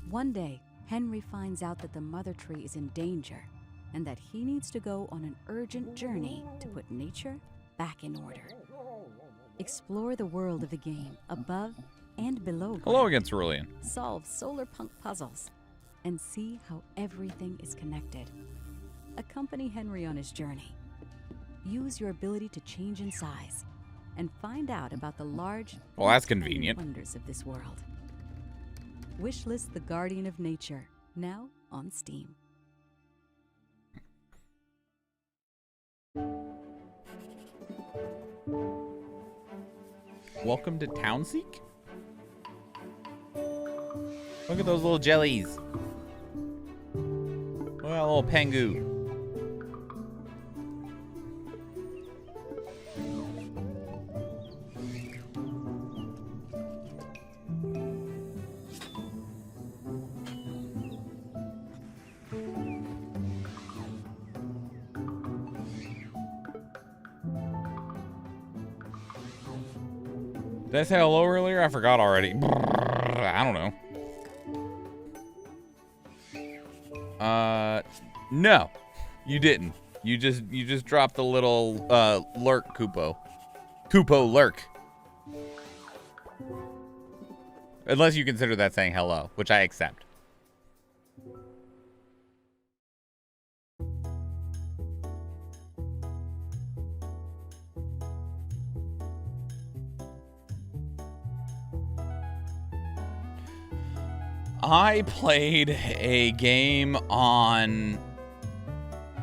One day, Henry finds out that the mother tree is in danger and that he needs to go on an urgent journey to put nature back in order. Explore the world of the game above and below Hello ground. again, Cerulean. Solve solar punk puzzles and see how everything is connected. Accompany Henry on his journey. Use your ability to change in size and find out about the large Well, that's and tiny convenient. wonders of this world. Wishlist The Guardian of Nature, now on Steam. Welcome to Townseek? Look at those little jellies. Look at that little Pengu. Did I say hello earlier? I forgot already. I don't know. No, you didn't. You just dropped a little lurk, Kupo lurk. Unless you consider that saying hello, which I accept. I played a game on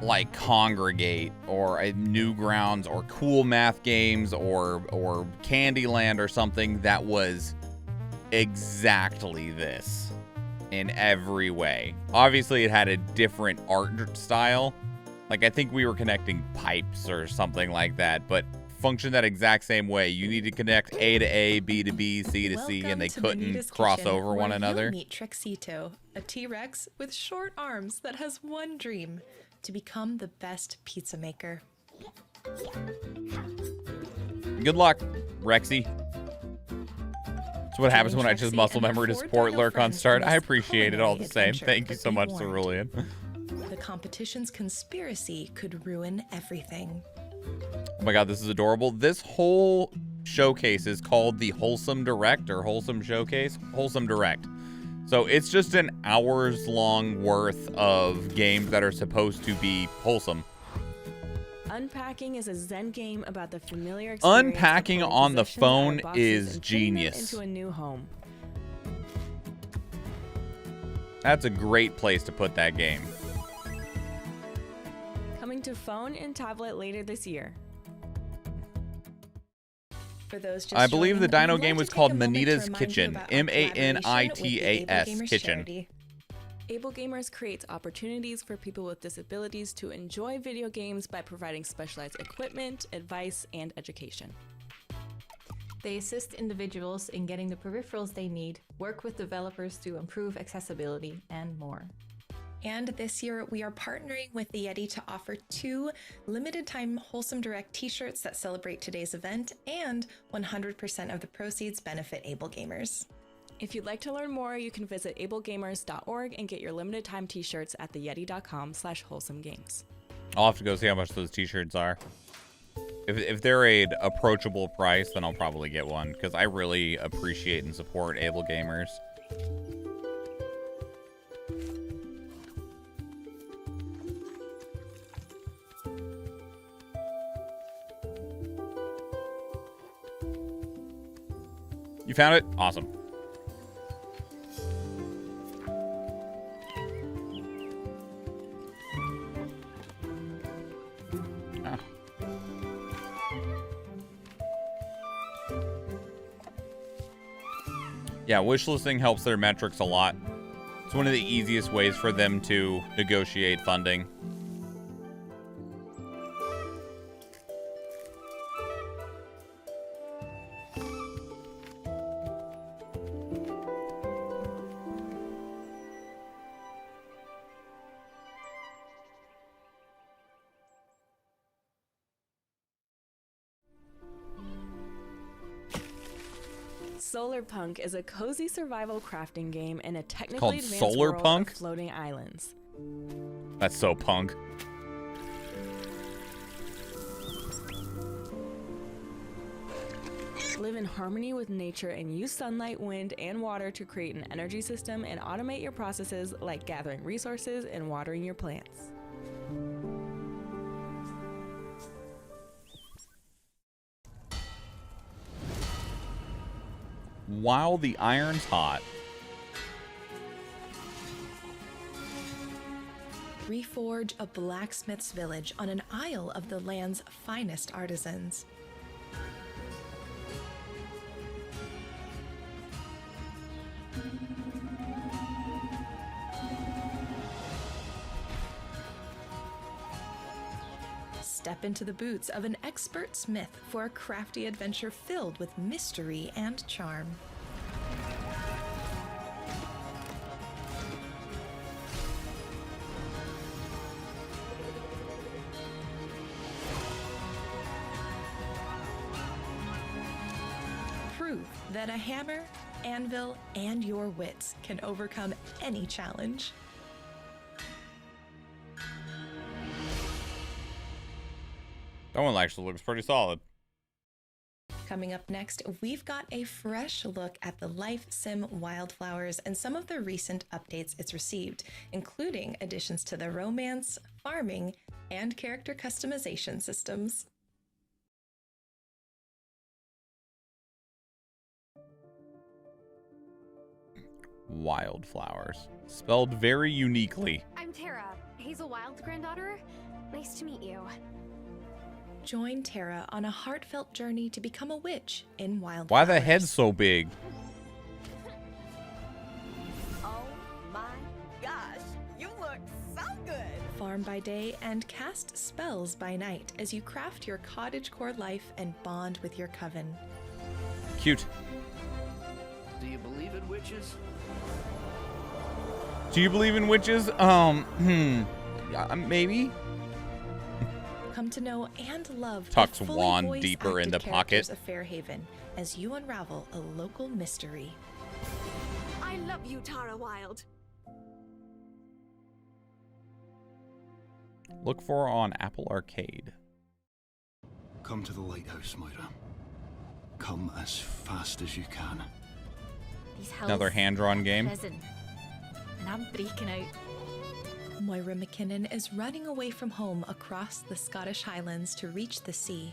like Congregate or Newgrounds or Cool Math Games or Candyland or something that was exactly this in every way. Obviously, it had a different art style. Like, I think we were connecting pipes or something like that, but functioned that exact same way. You need to connect A to A, B to B, C to C, and they couldn't cross over one another. Meet Trexito, a T-Rex with short arms that has one dream: to become the best pizza maker. Good luck, Rexy. That's what happens when I choose muscle memory to support lurk on start. I appreciate it all the same. Thank you so much, Cerulean. The competition's conspiracy could ruin everything. Oh my god, this is adorable. This whole showcase is called the Wholesome Direct or Wholesome Showcase. Wholesome Direct. So it's just an hours long worth of games that are supposed to be wholesome. Unpacking is a Zen game about the familiar experience. Unpacking of on the possessions phone out of boxes is and putting them genius. into a new home. That's a great place to put that game. Coming to phone and tablet later this year. For those just I believe the joining, Dino we'd game like was to called take a moment to Manita's remind you Kitchen. about our collaboration with the Able M-A-N-I-T-A-S Gamers Kitchen. charity. Able Gamers creates opportunities for people with disabilities to enjoy video games by providing specialized equipment, advice, and education. They assist individuals in getting the peripherals they need, work with developers to improve accessibility, and more. And this year, we are partnering with the Yeti to offer 2 limited-time Wholesome Direct t-shirts that celebrate today's event, and 100% of the proceeds benefit Able Gamers. If you'd like to learn more, you can visit ablegamers.org and get your limited-time t-shirts at theyeti.com/wholesomegames. I'll have to go see how much those t-shirts are. If they're an approachable price, then I'll probably get one, because I really appreciate and support Able Gamers. You found it? Awesome. Yeah, wishlisting helps their metrics a lot. It's one of the easiest ways for them to negotiate funding. Solarpunk is a cozy survival crafting game in a technically Called advanced world Solarpunk? of floating islands. That's so punk. Live in harmony with nature and use sunlight, wind, and water to create an energy system and automate your processes like gathering resources and watering your plants. While the iron's hot. Reforge a blacksmith's village on an isle of the land's finest artisans. Step into the boots of an expert smith for a crafty adventure filled with mystery and charm. Prove that a hammer, anvil, and your wits can overcome any challenge. That one actually looks pretty solid. Coming up next, we've got a fresh look at the life sim Wildflowers and some of the recent updates it's received, including additions to the romance, farming, and character customization systems. Wildflowers. Spelled very uniquely. I'm Tara, Hazel Wild's granddaughter. Nice to meet you. Join Tara on a heartfelt journey to become a witch in Wildflowers. Why the head's so big? Oh my gosh, you look so good! Farm by day and cast spells by night as you craft your cottagecore life and bond with your coven. Cute. Do you believe in witches? Do you believe in witches? Maybe. Come to know and love Tucks the fully wand voice deeper acted into characters pocket. of Fairhaven as you unravel a local mystery. I love you, Tara Wild. Look for on Apple Arcade. Come to the lighthouse, Moira. Come as fast as you can. These Another hand-drawn game. Prison. And I'm breaking out. Moira McKinnon is running away from home across the Scottish Highlands to reach the sea.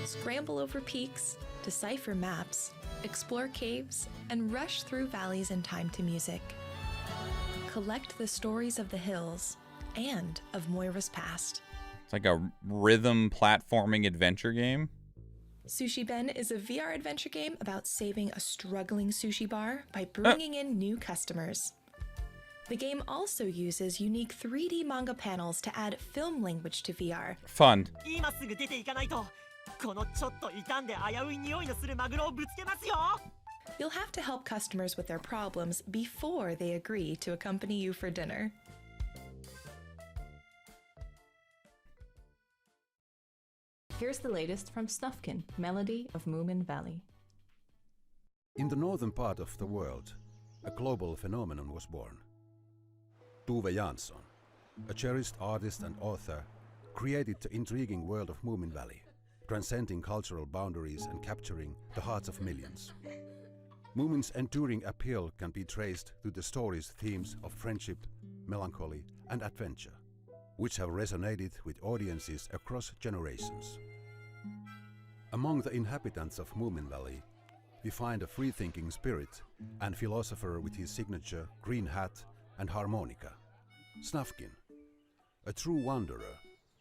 Scramble over peaks, decipher maps, explore caves, and rush through valleys in time to music. Collect the stories of the hills and of Moira's past. It's like a rhythm platforming adventure game. Sushi Ben is a VR adventure game about saving a struggling sushi bar by bringing in new customers. The game also uses unique 3D manga panels to add film language to VR. Fun. 今すぐ出ていかないとこのちょっと傷んで危うい匂いのするマグロをぶつけますよ You'll have to help customers with their problems before they agree to accompany you for dinner. Here's the latest from Snufkin, Melody of Moomin Valley. In the northern part of the world, a global phenomenon was born. Tove Jansson, a cherished artist and author, created the intriguing world of Moomin Valley, transcending cultural boundaries and capturing the hearts of millions. Moomin's enduring appeal can be traced to the story's themes of friendship, melancholy, and adventure, which have resonated with audiences across generations. Among the inhabitants of Moomin Valley, we find a free-thinking spirit and philosopher with his signature green hat and harmonica, Snufkin. A true wanderer,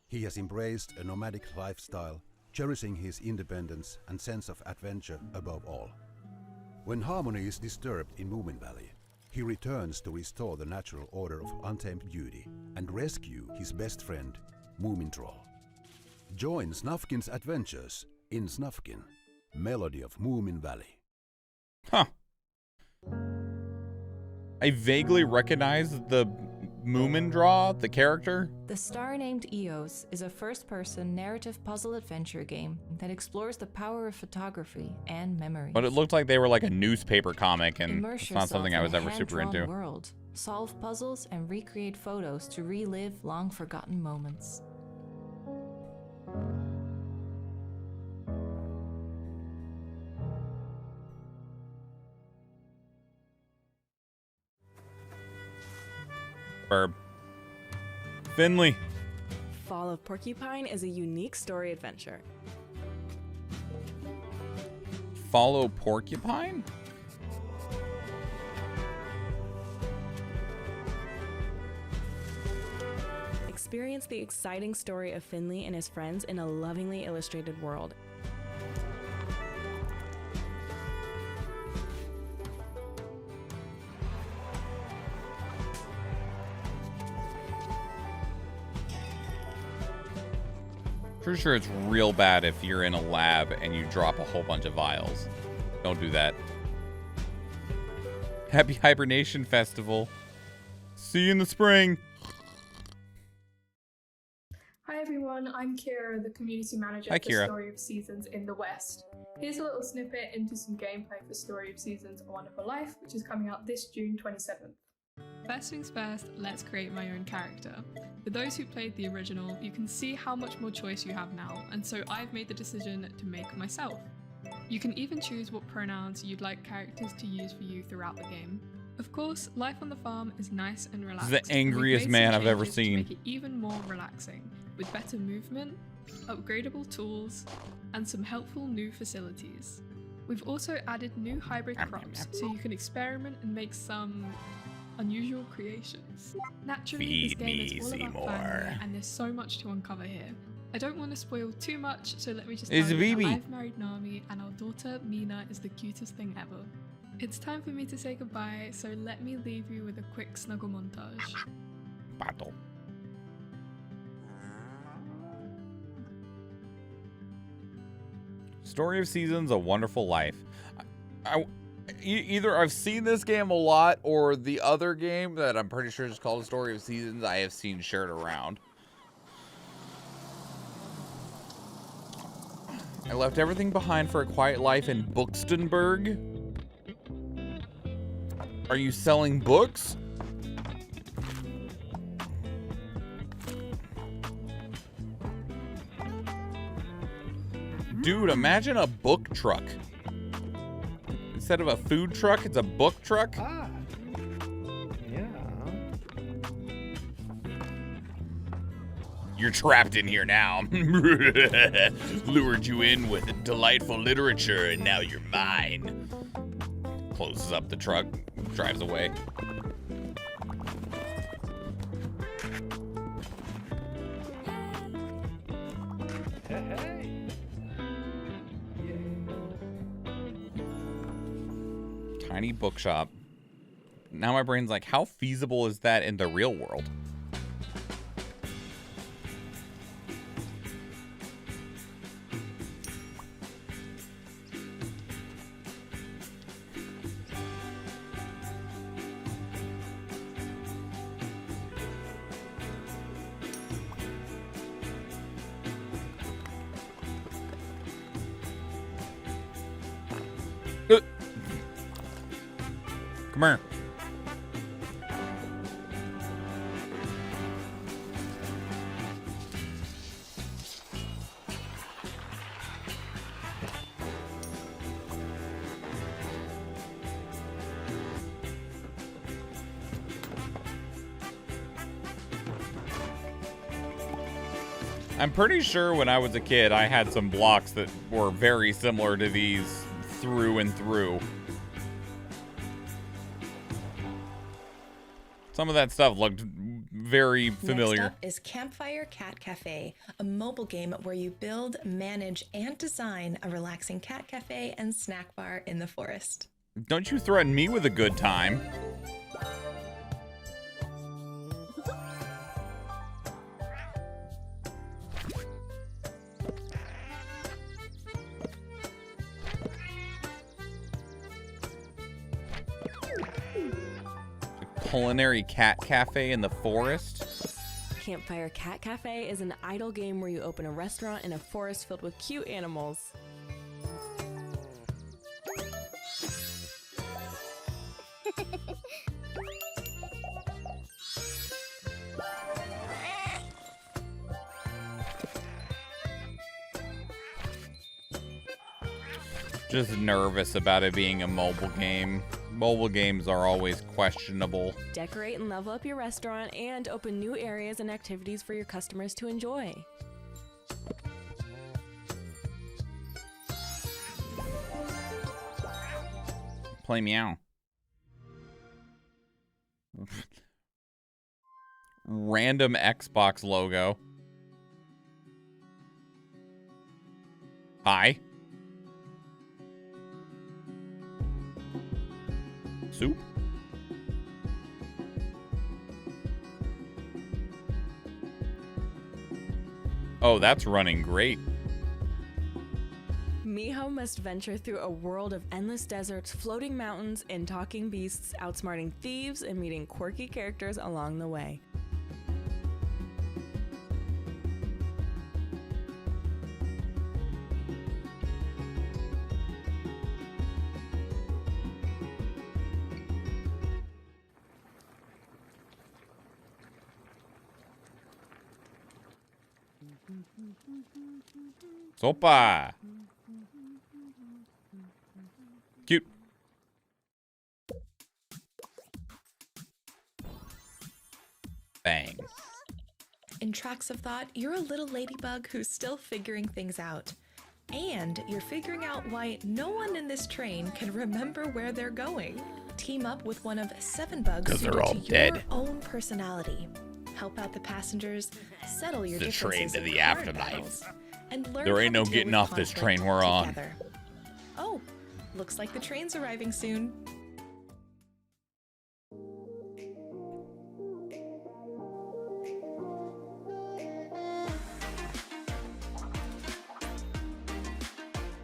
he has embraced a nomadic lifestyle, cherishing his independence and sense of adventure above all. When harmony is disturbed in Moomin Valley, he returns to restore the natural order of untamed beauty and rescue his best friend, Moomin Troll. Join Snufkin's adventures in Snufkin, Melody of Moomin Valley. Huh. I vaguely recognize the Moomin draw, the character. The Star-Named Eos is a first-person narrative puzzle adventure game that explores the power of photography and memory. But it looked like they were like a newspaper comic, and Immerse it's not something I was ever super hand-drawn into. World. Solve puzzles and recreate photos to relive long-forgotten moments. Verb. Finley. Fall of Porcupine is a unique story adventure. Follow Porcupine? Experience the exciting story of Finley and his friends in a lovingly illustrated world. Pretty sure it's real bad if you're in a lab and you drop a whole bunch of vials. Don't do that. Happy Hibernation Festival. See you in the spring. Hi everyone, I'm Kira, the community manager Hi, for Kira. Story of Seasons in the West. Here's a little snippet into some gameplay for Story of Seasons A Wonderful Life, which is coming out this June 27th. First things first, let's create my own character. For those who played the original, you can see how much more choice you have now, and so I've made the decision to make myself. You can even choose what pronouns you'd like characters to use for you throughout the game. Of course, life on the farm is nice and relaxed. This is the angriest man I've ever seen. To make it even more relaxing, with better movement, upgradable tools, and some helpful new facilities. We've also added new hybrid crops, so you can experiment and make some unusual creations. Naturally, this game is all about family, and there's so much to uncover here. I don't want to spoil too much, so let me just tell you that I've married Nami, and our daughter Mina is the cutest thing ever. It's time for me to say goodbye, so let me leave you with a quick snuggle montage. Battle. Story of Seasons, A Wonderful Life. Either I've seen this game a lot, or the other game that I'm pretty sure is called Story of Seasons I have seen shared around. I left everything behind for a quiet life in Buxtonburg. Are you selling books? Dude, imagine a book truck. Instead of a food truck, it's a book truck. Ah, yeah. You're trapped in here now. Lured you in with delightful literature, and now you're mine. Closes up the truck, drives away. Hey. Tiny bookshop. Now my brain's like, how feasible is that in the real world? Come here. I'm pretty sure when I was a kid, I had some blocks that were very similar to these through and through. Some of that stuff looked very familiar. Next up is Campfire Cat Cafe, a mobile game where you build, manage, and design a relaxing cat cafe and snack bar in the forest. Don't you threaten me with a good time. Culinary cat cafe in the forest. Campfire Cat Cafe is an idle game where you open a restaurant in a forest filled with cute animals. Just nervous about it being a mobile game. Mobile games are always questionable. Decorate and level up your restaurant and open new areas and activities for your customers to enjoy. Play meow. Random Xbox logo. Hi. Soup? Oh, that's running great. Miho must venture through a world of endless deserts, floating mountains, and talking beasts, outsmarting thieves and meeting quirky characters along the way. Sopa. Cute. Bang. In Tracks of Thought, you're a little ladybug who's still figuring things out. And you're figuring out why no one in this train can remember where they're going. Team up with one of 7 bugs 'Cause they're suited all to dead. your own personality. Help out the passengers, settle your The train differences to in the card afterlife. battles, and learn There ain't how no to deal getting with off this conflict train we're on. together. Oh, looks like the train's arriving soon.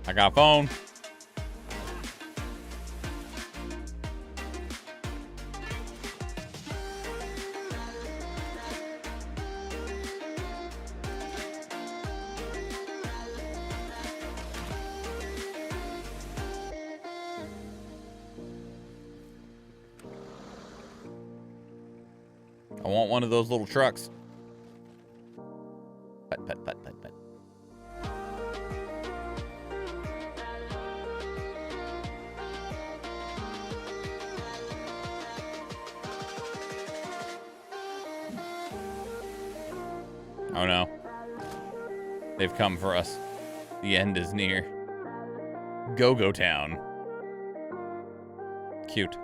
I got a phone. I want one of those little trucks. Put, put, put, put, put. Oh no. They've come for us. The end is near. Go-Go Town. Cute.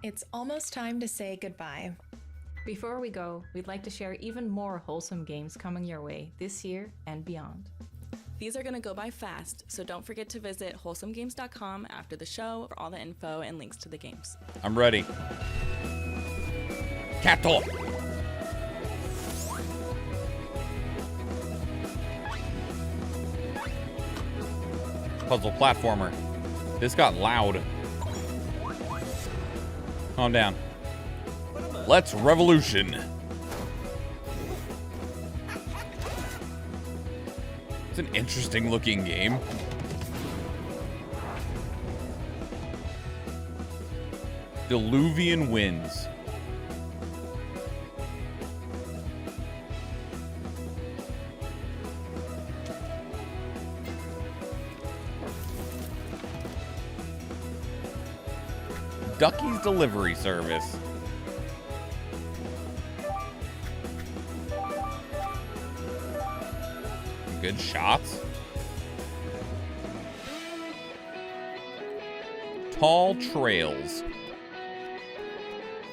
It's almost time to say goodbye. Before we go, we'd like to share even more wholesome games coming your way this year and beyond. These are going to go by fast, so don't forget to visit wholesomegames.com after the show for all the info and links to the games. I'm ready. Cattle. Puzzle platformer. This got loud. Calm down. Let's revolution. It's an interesting looking game. Diluvian winds. Ducky's delivery service. Good shots. Tall trails.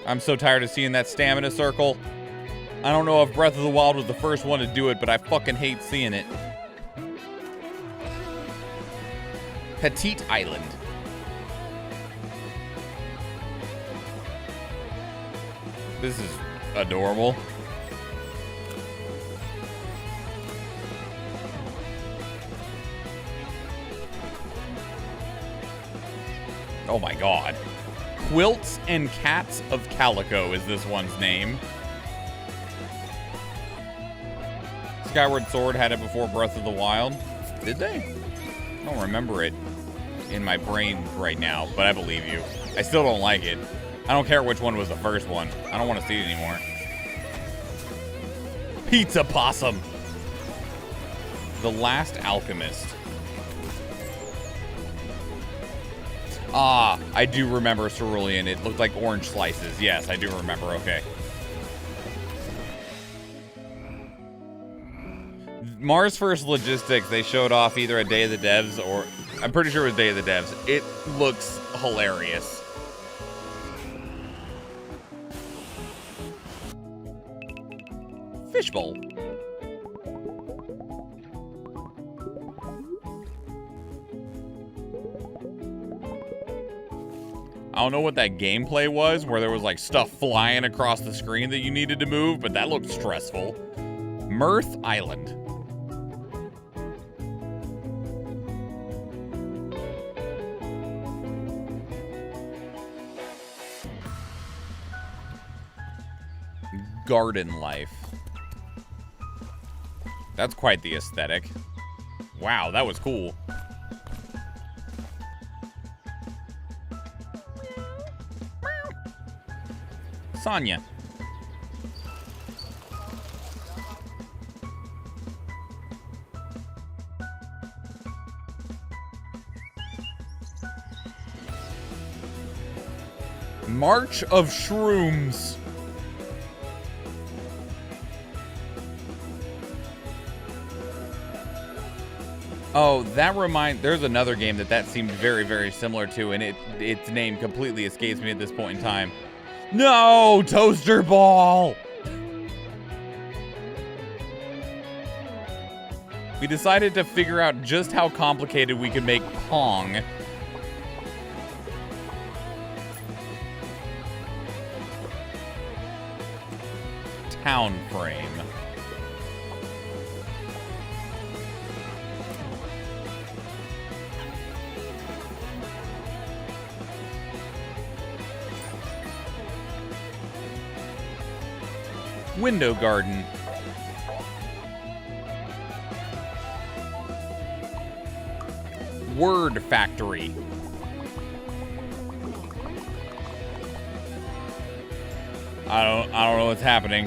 I'm so tired of seeing that stamina circle. I don't know if Breath of the Wild was the first one to do it, but I fucking hate seeing it. Petite Island. This is adorable. Oh my god. Quilts and Cats of Calico is this one's name. Skyward Sword had it before Breath of the Wild. Did they? I don't remember it in my brain right now, but I believe you. I still don't like it. I don't care which one was the first one. I don't want to see it anymore. Pizza Possum. The Last Alchemist. Ah, I do remember Cerulean. It looked like orange slices. Yes, I do remember. Okay. Mars First Logistics, they showed off either a Day of the Devs or... I'm pretty sure it was Day of the Devs. It looks hilarious. Fishbowl. I don't know what that gameplay was, where there was like stuff flying across the screen that you needed to move, but that looked stressful. Mirth Island. Garden Life. That's quite the aesthetic. Wow, that was cool. Sonya. March of Shrooms. Oh, there's another game that seemed very, very similar to, and its name completely escapes me at this point in time. No, Toaster Ball! We decided to figure out just how complicated we could make Pong. Town Frame. Window Garden. Word Factory. I don't know what's happening.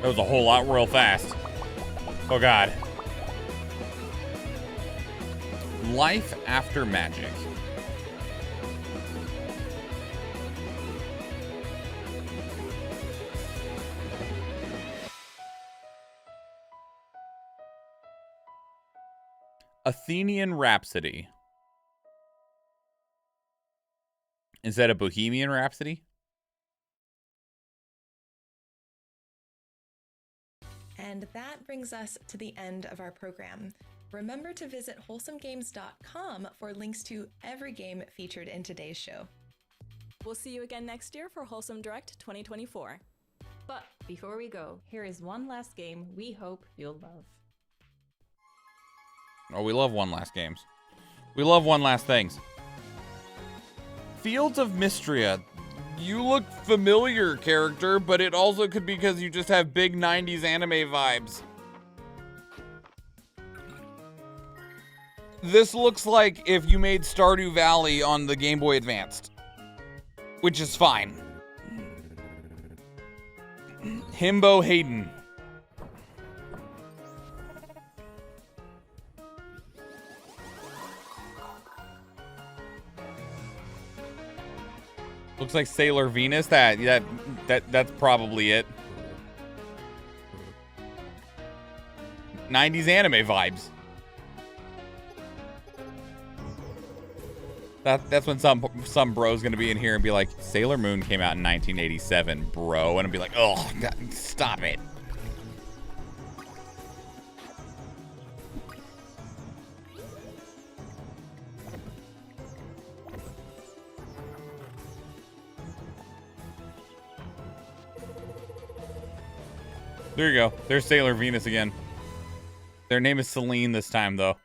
That was a whole lot real fast. Oh god. Life After Magic. Athenian Rhapsody. Is that a Bohemian Rhapsody? And that brings us to the end of our program. Remember to visit wholesomegames.com for links to every game featured in today's show. We'll see you again next year for Wholesome Direct 2024. But before we go, here is one last game we hope you'll love. Oh, we love one last games. We love one last things. Fields of Mystria. You look familiar, character, but it also could be because you just have big 90s anime vibes. This looks like if you made Stardew Valley on the Game Boy Advanced, which is fine. Himbo Hayden. Looks like Sailor Venus. That's probably it. 90s anime vibes. That's when some bro's gonna be in here and be like, Sailor Moon came out in 1987, bro, and I'll be like, oh, God, stop it. There you go. There's Sailor Venus again. Their name is Celine this time, though.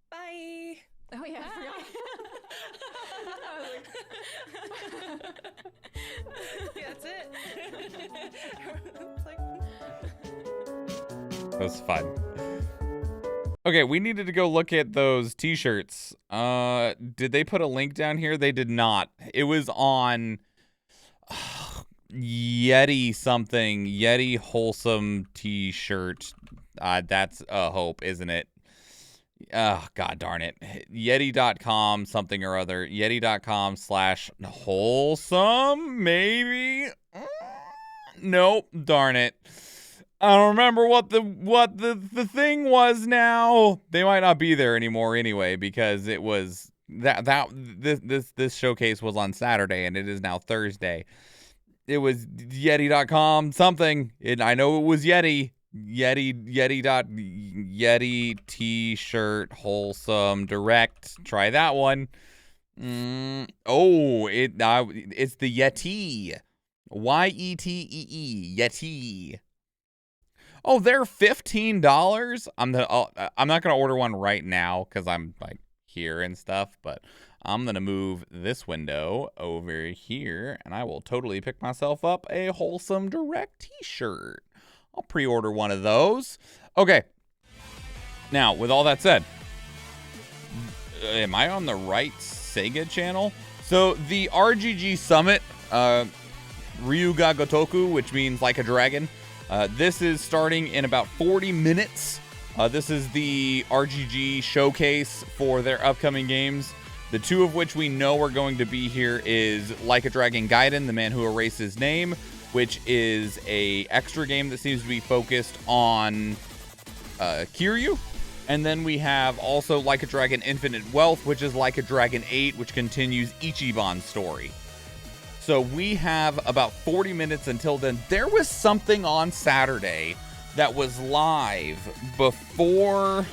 Bye. Oh yeah, I forgot. Yeah, that's it. That was fun. Okay, we needed to go look at those t-shirts. Did they put a link down here? They did not. It was on Yeti something. Yeti Wholesome t-shirt. That's a hope, isn't it? Oh, God darn it. Yeti.com something or other. Yeti.com/wholesome, maybe? Nope, darn it. I don't remember what the thing was now. They might not be there anymore anyway, because it was this showcase was on Saturday and it is now Thursday. It was Yeti.com something. I know it was Yeti. Yeti t-shirt Wholesome Direct. Try that one. It's the Yeti. Yetee. Yeti. Oh, they're $15. I'm not gonna order one right now because I'm like here and stuff, but I'm gonna move this window over here and I will totally pick myself up a Wholesome Direct t-shirt. I'll pre-order one of those. Okay. Now, with all that said, am I on the right Sega channel? So the RGG Summit, Ryuga Gotoku, which means like a dragon. This is starting in about 40 minutes. This is the RGG showcase for their upcoming games. The two of which we know are going to be here is Like a Dragon Gaiden, The Man Who Erased His Name, which is a extra game that seems to be focused on Kiryu. And then we have also Like a Dragon Infinite Wealth, which is Like a Dragon 8, which continues Ichiban's story. So we have about 40 minutes until then. There was something on Saturday that was live before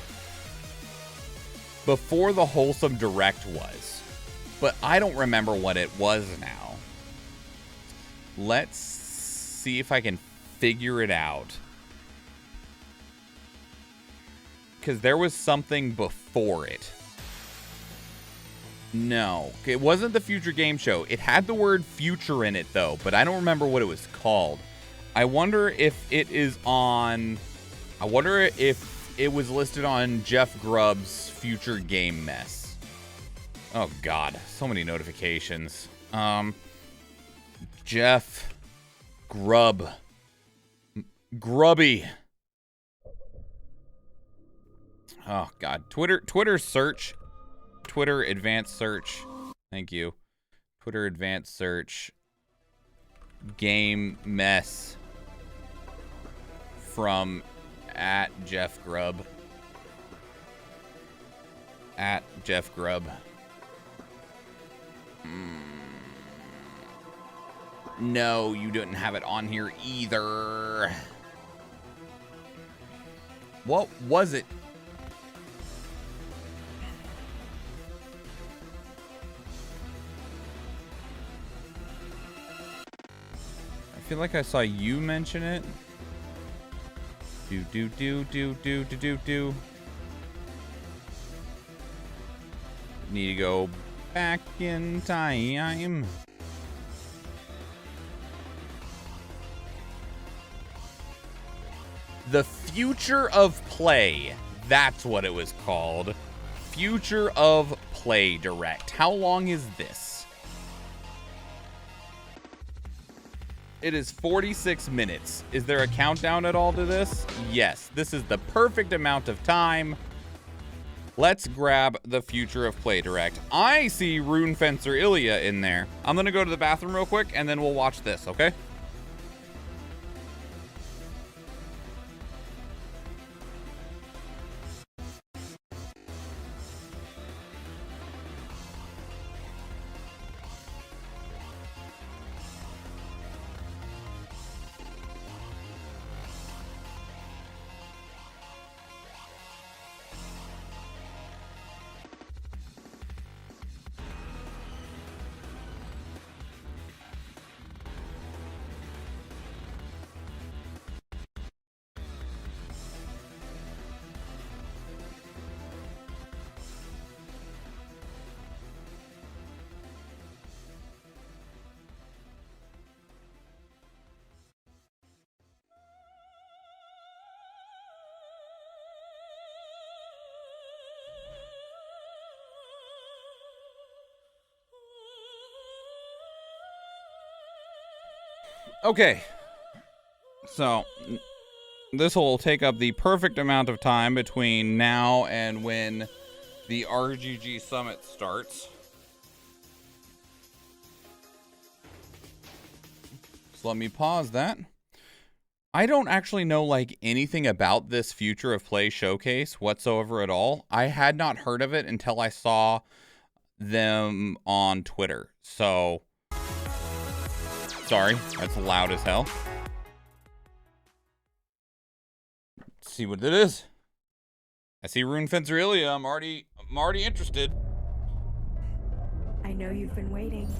the Wholesome Direct was. But I don't remember what it was now. Let's see if I can figure it out. Because there was something before it. No, it wasn't the Future Game Show. It had the word future in it, though, but I don't remember what it was called. I wonder if it is on... I wonder if it was listed on Jeff Grubb's Future Game Mess. Oh, God. So many notifications. Jeff Grubb. Grubby. Oh, God. Twitter search. Twitter advanced search. Thank you. Twitter advanced search. Game mess. From @Jeff Grubb. @Jeff Grubb. No, you didn't have it on here either. What was it? I feel like I saw you mention it. Do. Need to go back in time. The Future of Play. That's what it was called. Future of Play Direct. How long is this? It is 46 minutes. Is there a countdown at all to this? Yes. This is the perfect amount of time. Let's grab the Future of Play Direct. I see Rune Fencer Ilya in there. I'm going to go to the bathroom real quick, and then we'll watch this, okay? Okay, so this will take up the perfect amount of time between now and when the RGG Summit starts. So let me pause that. I don't actually know like anything about this Future of Play showcase whatsoever at all. I had not heard of it until I saw them on Twitter. So sorry, that's loud as hell. Let's see what it is. I see Rune Fencer Ilya. I'm already interested. I know you've been waiting,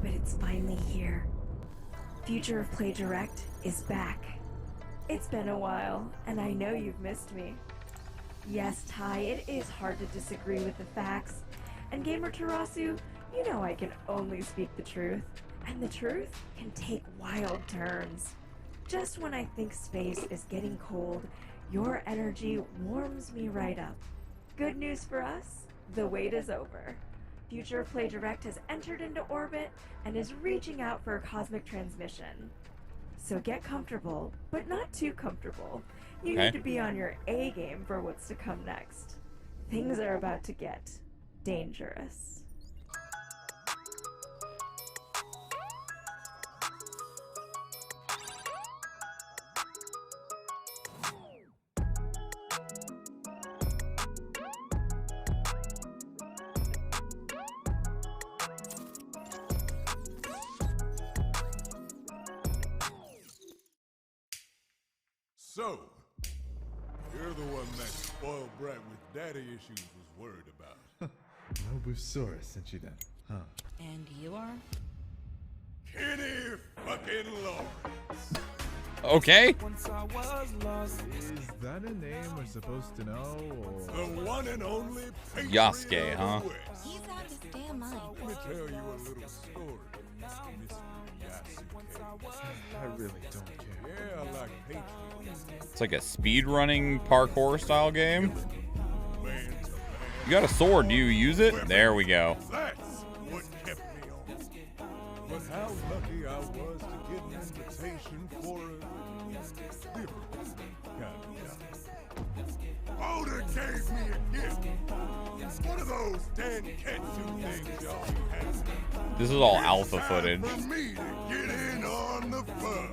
but it's finally here. Future of Play Direct is back. It's been a while, and I know you've missed me. Yes, Ty, it is hard to disagree with the facts. And Gamer Tarasu, you know I can only speak the truth. And the truth can take wild turns. Just when I think space is getting cold, your energy warms me right up. Good news for us, the wait is over. Future of Play Direct has entered into orbit and is reaching out for a cosmic transmission. So get comfortable, but not too comfortable. You need to be on your A game for what's to come next. Things are about to get dangerous. So, you're the one that spoiled brat with daddy issues was worried about. Nobusaurus sent you that, huh? And you are? Kenny fucking Lawrence. Okay. Is that a name we're supposed to know, or? The one and only Yasuke, huh? He's out of his damn mind. Let me tell you a little story. I really don't care. Yeah, I like Patriots. It's like a speedrunning parkour style game. You got a sword. Do you use it? There we go. That's what kept me on. But how lucky I was to get an invitation for a different kind of job. Oda gave me a gift. One of those Dan Ketsu things y'all have. This is all alpha footage. For me to get in on the fun.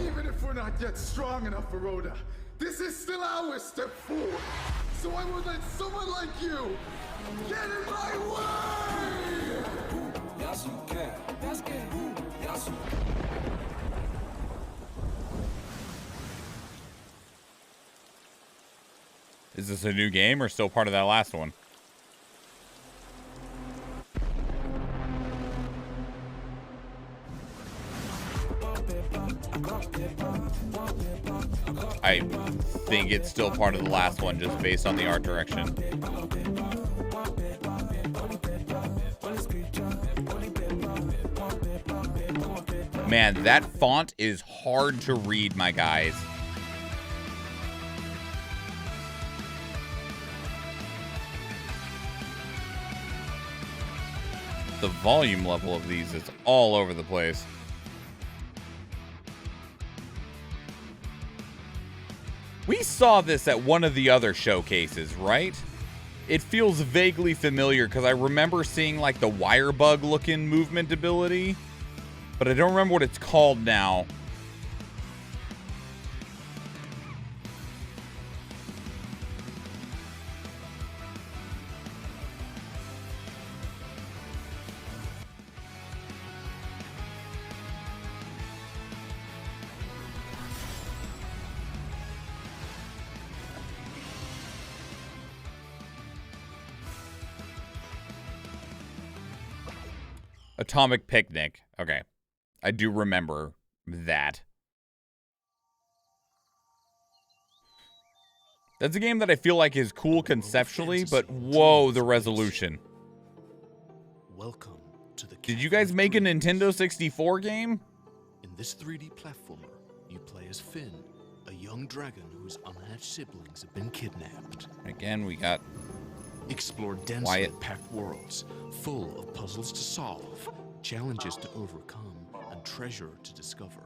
Even if we're not yet strong enough for Oda, this is still our step forward. So I would let someone like you get in my way! Is this a new game or still part of that last one? I think it's still part of the last one just based on the art direction. Man, that font is hard to read, my guys. The volume level of these is all over the place. We saw this at one of the other showcases, right? It feels vaguely familiar because I remember seeing like the Wirebug looking movement ability, but I don't remember what it's called now. Atomic Picnic. Okay. I do remember that. That's a game that I feel like is cool conceptually, but whoa, the resolution. Welcome to the Did you guys make a Nintendo 64 game? In this 3D platformer, you play as Finn, a young dragon whose unhatched siblings have been kidnapped. Again, we got Explore densely packed worlds full of puzzles to solve, challenges to overcome, and treasure to discover.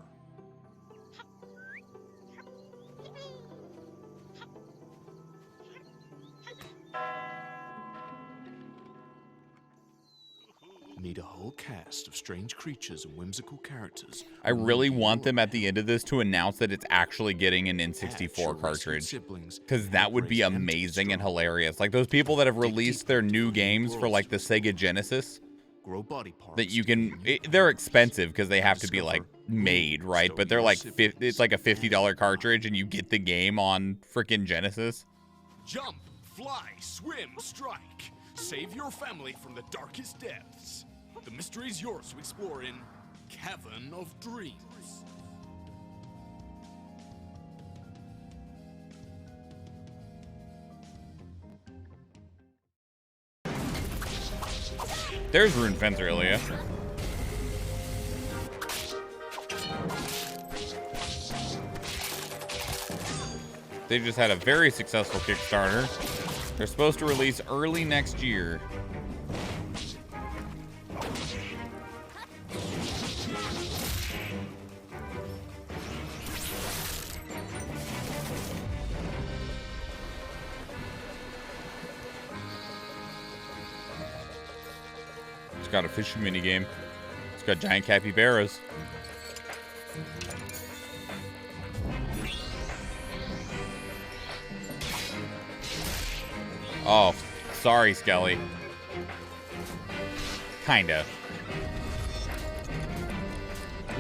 Meet a whole cast of strange creatures and whimsical characters. I really want them at the end of this to announce that it's actually getting an N64 cartridge, because that would be amazing and hilarious. Like those people that have released their new games for like the Sega Genesis, that you can, they're expensive because they have to be like made, right? But they're like, it's like a $50 cartridge and you get the game on freaking Genesis. Jump, fly, swim, strike. Save your family from the darkest depths. The mystery is yours to explore in Cavern of Dreams. There's Rune Fencer, Ilya. They just had a very successful Kickstarter. They're supposed to release early next year. It's got a fishing minigame. It's got giant capybaras. Oh, sorry, Skelly. Kinda.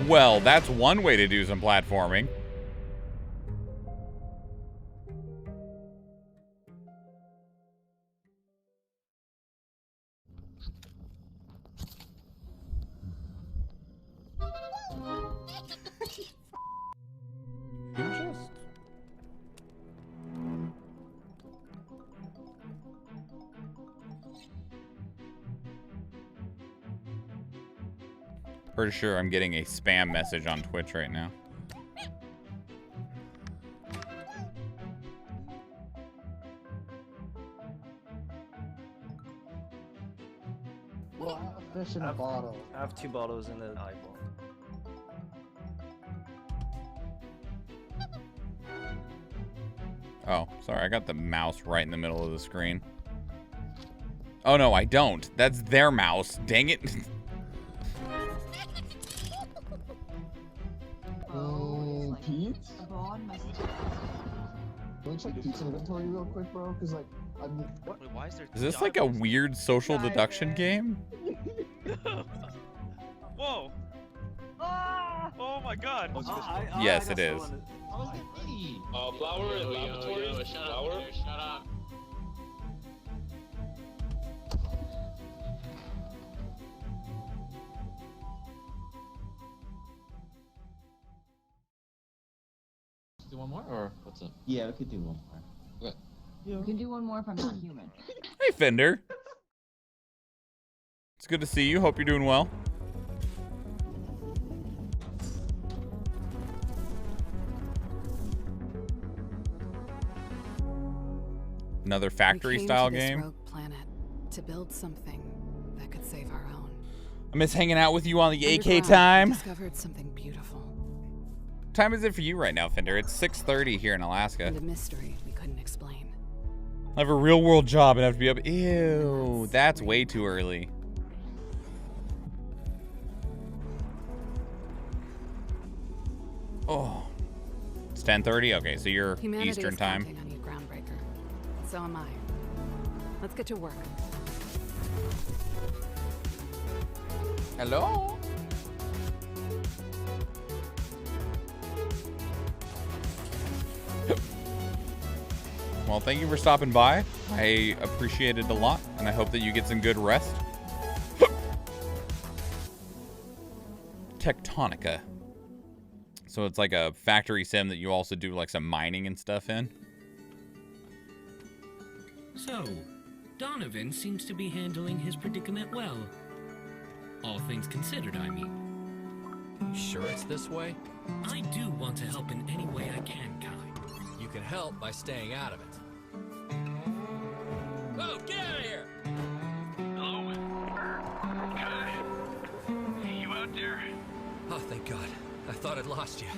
Well, that's one way to do some platforming. Pretty sure I'm getting a spam message on Twitch right now. Well, I have a fish in a bottle. I have 2 bottles in the eyeball. Oh, sorry. I got the mouse right in the middle of the screen. Oh, no, I don't. That's their mouse. Dang it. Pete? Can we check Pete's inventory real quick, bro? Because, like, I mean, what? Wait, why is there? Is this like a weird social deduction game? Whoa! Oh my god! Yes, it is. Flower and laboratory. Flower. Shut up. Do one more, or what's up? Yeah, we could do one more. Okay. We can do one more if I'm not human. Hey, Fender. It's good to see you. Hope you're doing well. Another factory-style game. Rogue planet to build something that could save our own. I miss hanging out with you on the AK Underground, time. we discovered something beautiful. What time is it for you right now, Fender? It's 6:30 here in Alaska. And a mystery we couldn't explain. I have a real-world job and have to be up. Ew, that's way too early. Oh, it's 10:30. Okay, so you're Humanity Eastern is time. counting on you, groundbreaker. So am I. Let's get to work. Hello. Well, thank you for stopping by. I appreciate it a lot, and I hope that you get some good rest. Tectonica. So it's like a factory sim that you also do like some mining and stuff in. So, Donovan seems to be handling his predicament well. All things considered, I mean. You sure it's this way? I do want to help in any way I can, Kai. You can help by staying out of it. Oh, get out of here! Hello? Kai? You out there? Oh, thank God. I thought I'd lost you.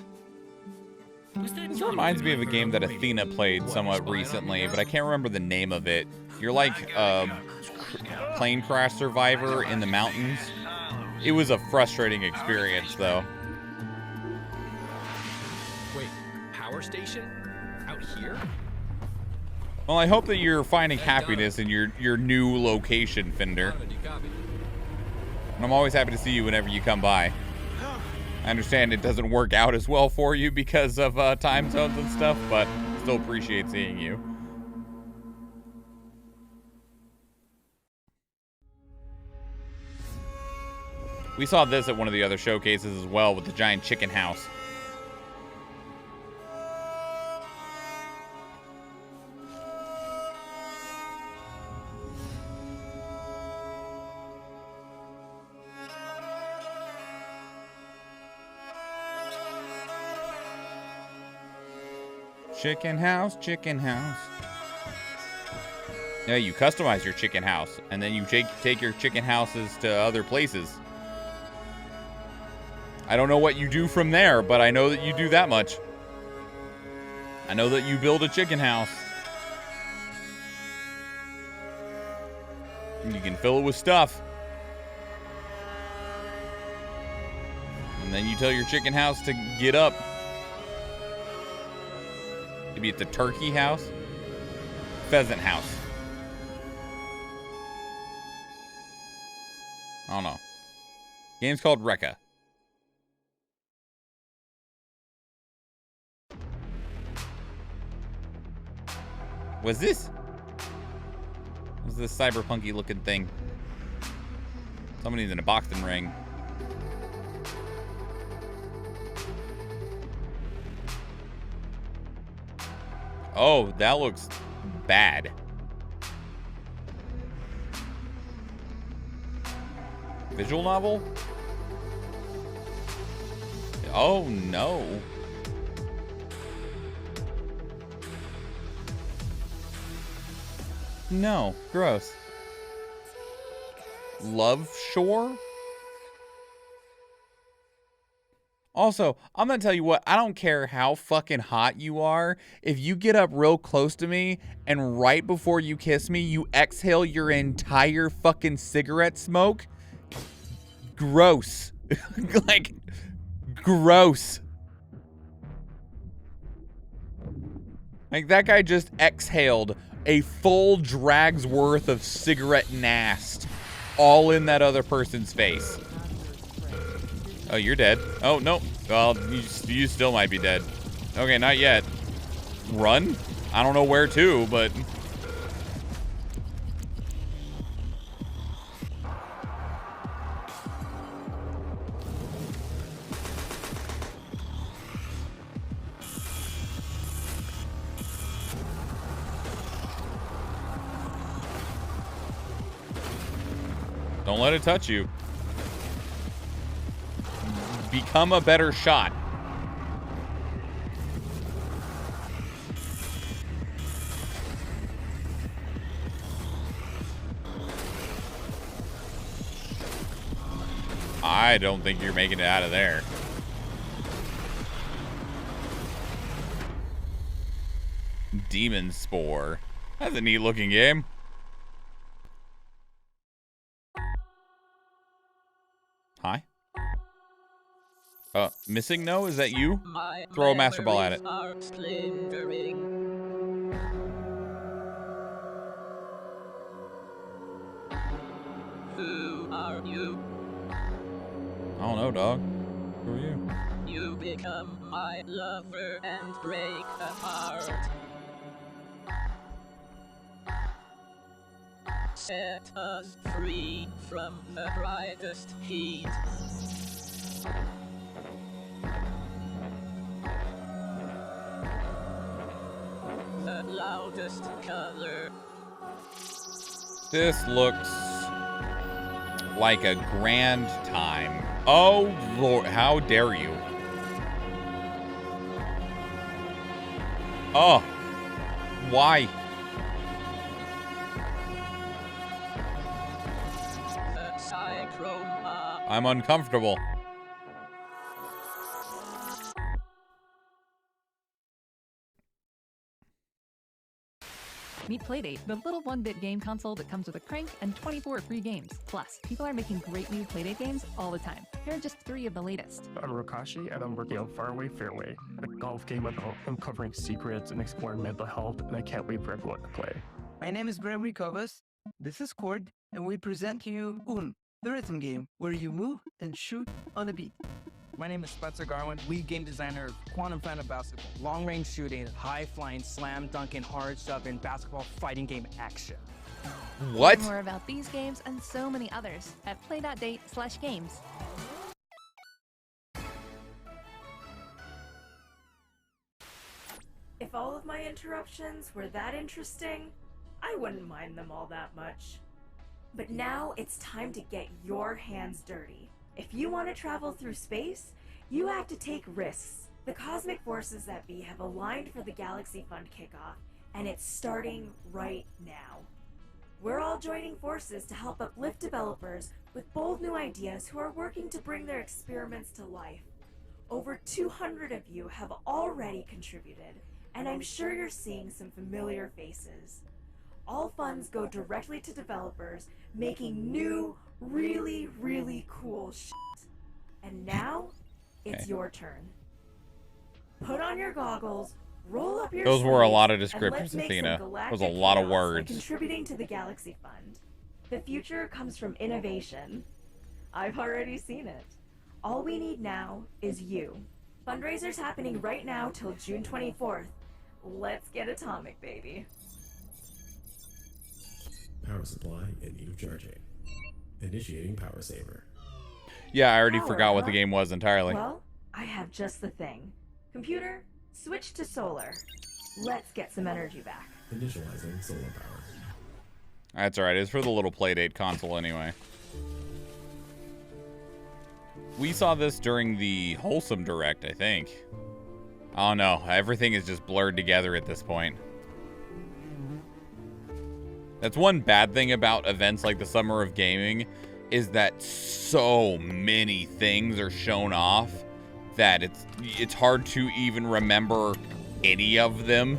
This reminds me of a game that Athena played somewhat recently, but I can't remember the name of it. You're like a plane crash survivor in the mountains. It was a frustrating experience, though. Wait, power station? Out here? Well, I hope that you're finding happiness in your new location, Fender. And I'm always happy to see you whenever you come by. I understand it doesn't work out as well for you because of time zones and stuff, but still appreciate seeing you. We saw this at one of the other showcases as well with the giant chicken house. Chicken house, chicken house. Yeah, you customize your chicken house, and then you take your chicken houses to other places. I don't know what you do from there, but I know that you do that much. I know that you build a chicken house. And you can fill it with stuff. And then you tell your chicken house to get up. Maybe it's a turkey house? Pheasant house. I don't know. Game's called Rekka. What's this? What's this cyberpunky looking thing? Somebody's in a boxing ring. Oh, that looks bad. Visual novel? Oh, no. No, gross. Love Shore? Also, I'm gonna tell you what, I don't care how fucking hot you are. If you get up real close to me and right before you kiss me, you exhale your entire fucking cigarette smoke. Gross. Like, gross. Like, that guy just exhaled a full drag's worth of cigarette nast all in that other person's face. Oh, you're dead. Oh, no. Well, you still might be dead. Okay, not yet. run. I don't know where to, but... Don't let it touch you. Become a better shot. I don't think you're making it out of there. Demon Spore. That's a neat looking game. Hi. Missing no? Is that you? Throw a master ball at it. Who are you? I don't know, dog. Who are you? You become my lover and break a heart. Set us free from the brightest heat. The loudest color. This looks like a grand time. Oh, Lord, how dare you? Oh, why? I'm uncomfortable. Meet Playdate, the little 1-bit game console that comes with a crank and 24 free games. Plus, people are making great new Playdate games all the time. Here are just 3 of the latest. I'm Rakashi, and I'm working on Faraway Fairway, a golf game about uncovering secrets and exploring mental health, and I can't wait for everyone to play. My name is Gregory Covas. This is Cord, and we present to you the rhythm game, where you move and shoot on a beat. My name is Spencer Garwin, lead game designer of Quantum Phantom Basketball. Long-range shooting, high-flying, slam-dunking, hard-shoving basketball fighting game action. What? Learn more about these games and so many others at play.date/games. If all of my interruptions were that interesting, I wouldn't mind them all that much. But now it's time to get your hands dirty. If you want to travel through space, you have to take risks. The cosmic forces that be have aligned for the Galaxy Fund kickoff, and it's starting right now. We're all joining forces to help uplift developers with bold new ideas who are working to bring their experiments to life. Over 200 of you have already contributed, and I'm sure you're seeing some familiar faces. All funds go directly to developers making new, really, really cool shit. And now, it's your turn. Put on your goggles, roll up your Those were a lot of sleeves, and descriptions, let's make Athena. some That was a galactic lot of chaos by words. contributing to the Galaxy Fund. The future comes from innovation. I've already seen it. All we need now is you. Fundraiser's happening right now till June 24th. Let's get atomic, baby. Power supply in need of charging. Initiating power saver. Yeah, I already Power, forgot what the huh? game was entirely. Well, I have just the thing. Computer, switch to solar. Let's get some energy back. Initializing solar power. That's alright. It's for the little Playdate console anyway. We saw this during the Wholesome Direct, I think. Oh no, everything is just blurred together at this point. That's one bad thing about events like the Summer of Gaming, is that so many things are shown off that it's hard to even remember any of them.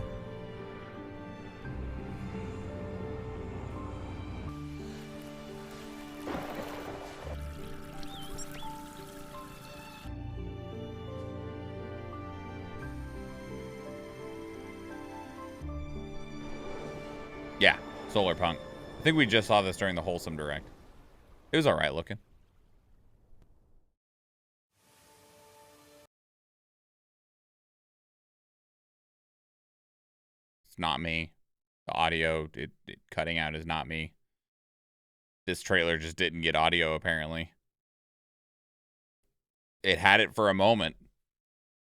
Yeah, Solar Punk. I think we just saw this during the Wholesome Direct. It was alright looking. It's not me. The audio it cutting out is not me. This trailer just didn't get audio, apparently. It had it for a moment.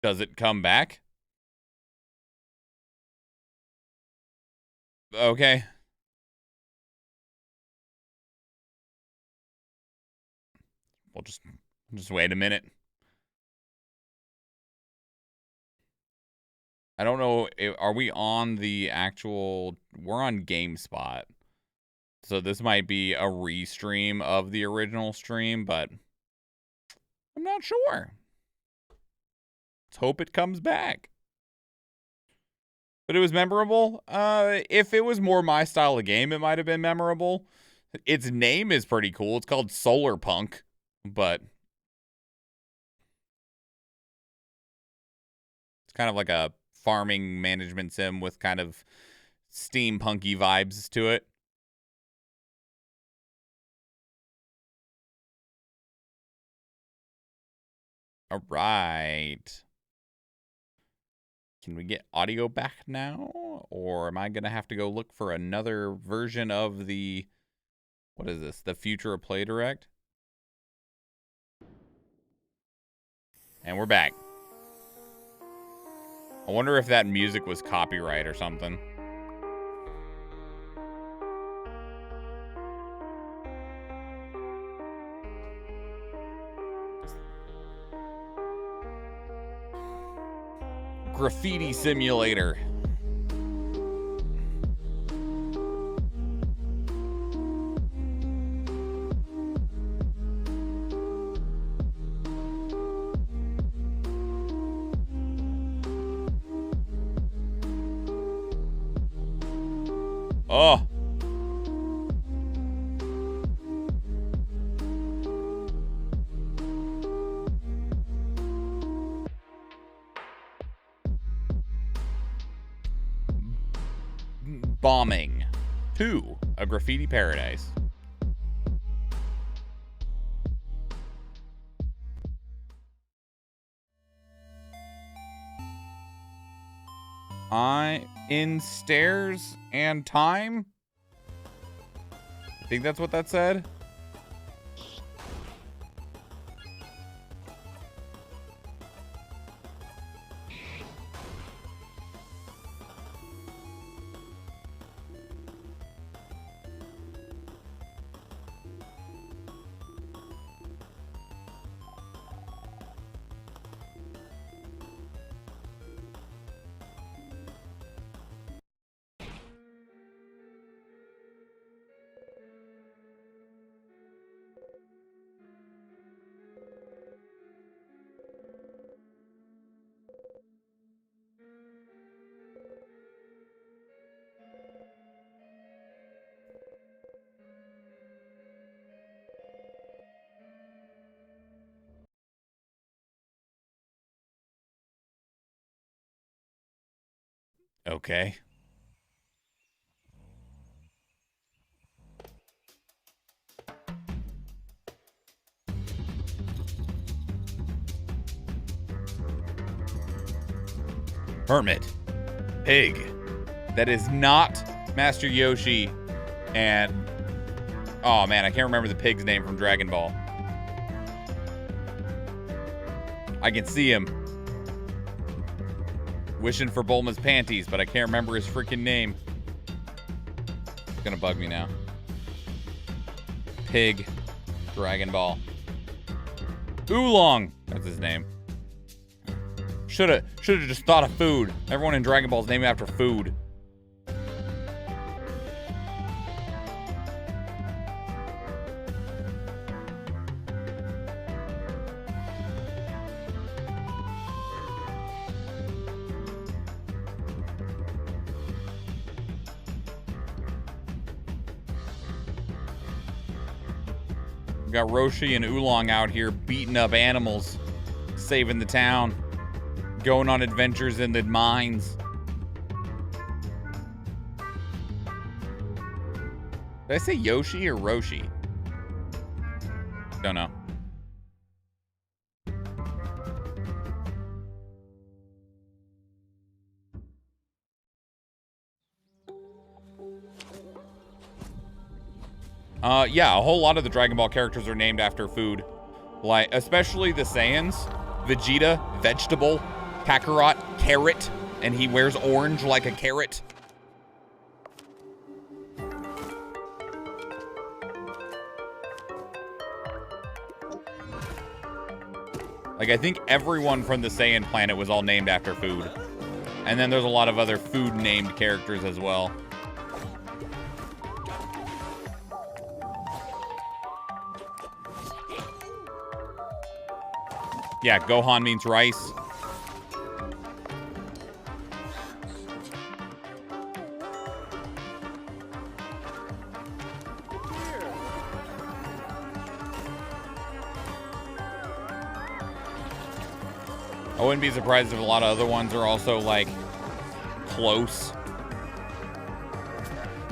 Does it come back? Okay. We'll just wait a minute. I don't know. Are we on the actual... We're on GameSpot. So this might be a restream of the original stream, but I'm not sure. Let's hope it comes back. But it was memorable. If it was more my style of game, it might have been memorable. Its name is pretty cool. It's called Solar Punk, but it's kind of like a farming management sim with kind of steampunky vibes to it. All right. Can we get audio back now? Or am I going to have to go look for another version of the... What is this? The Future of Play Direct? And we're back. I wonder if that music was copyright or something. Graffiti Simulator. Oh. Bombing 2, A Graffiti Paradise. In stairs and time? I think that's what that said. Okay. Hermit. Pig. That is not Master Yoshi. And... oh, man, I can't remember the pig's name from Dragon Ball. I can see him. Wishing for Bulma's panties, but I can't remember his freaking name. It's gonna bug me now. Pig. Dragon Ball. Oolong. That's his name. Shoulda just thought of food. Everyone in Dragon Ball is named after food. We got Roshi and Oolong out here beating up animals, saving the town, going on adventures in the mines. Did I say Yoshi or Roshi? Don't know. Yeah, a whole lot of the Dragon Ball characters are named after food. Like, especially the Saiyans. Vegeta, vegetable. Kakarot, carrot. And he wears orange like a carrot. Like, I think everyone from the Saiyan planet was all named after food. And then there's a lot of other food-named characters as well. Yeah, Gohan means rice. I wouldn't be surprised if a lot of other ones are also, like, close.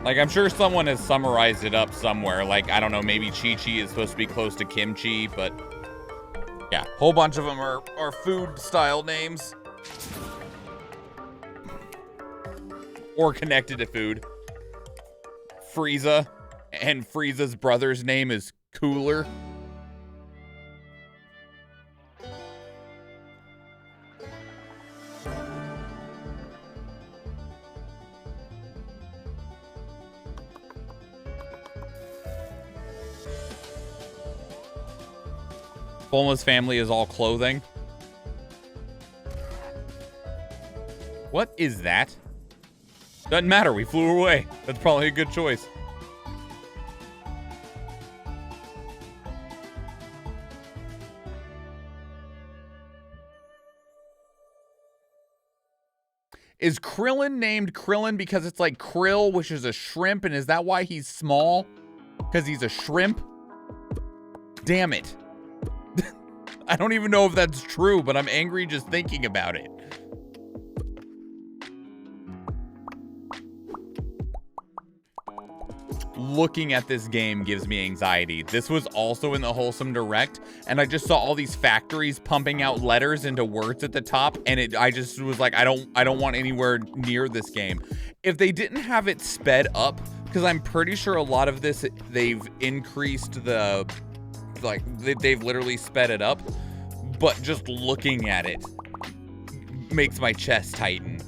Like, I'm sure someone has summarized it up somewhere. Like, I don't know, maybe Chi-Chi is supposed to be close to kimchi, but yeah, a whole bunch of them are food-style names. Or connected to food. Frieza, and Frieza's brother's name is Cooler. Bulma's family is all clothing. What is that? Doesn't matter, we flew away. That's probably a good choice. Is Krillin named Krillin because it's like krill, which is a shrimp, and is that why he's small? Because he's a shrimp? Damn it. I don't even know if that's true, but I'm angry just thinking about it. Looking at this game gives me anxiety. This was also in the Wholesome Direct, and I just saw all these factories pumping out letters into words at the top, and I just was like, I don't want anywhere near this game. If they didn't have it sped up, because I'm pretty sure a lot of this, they've increased the, like, they've literally sped it up, but just looking at it makes my chest tighten.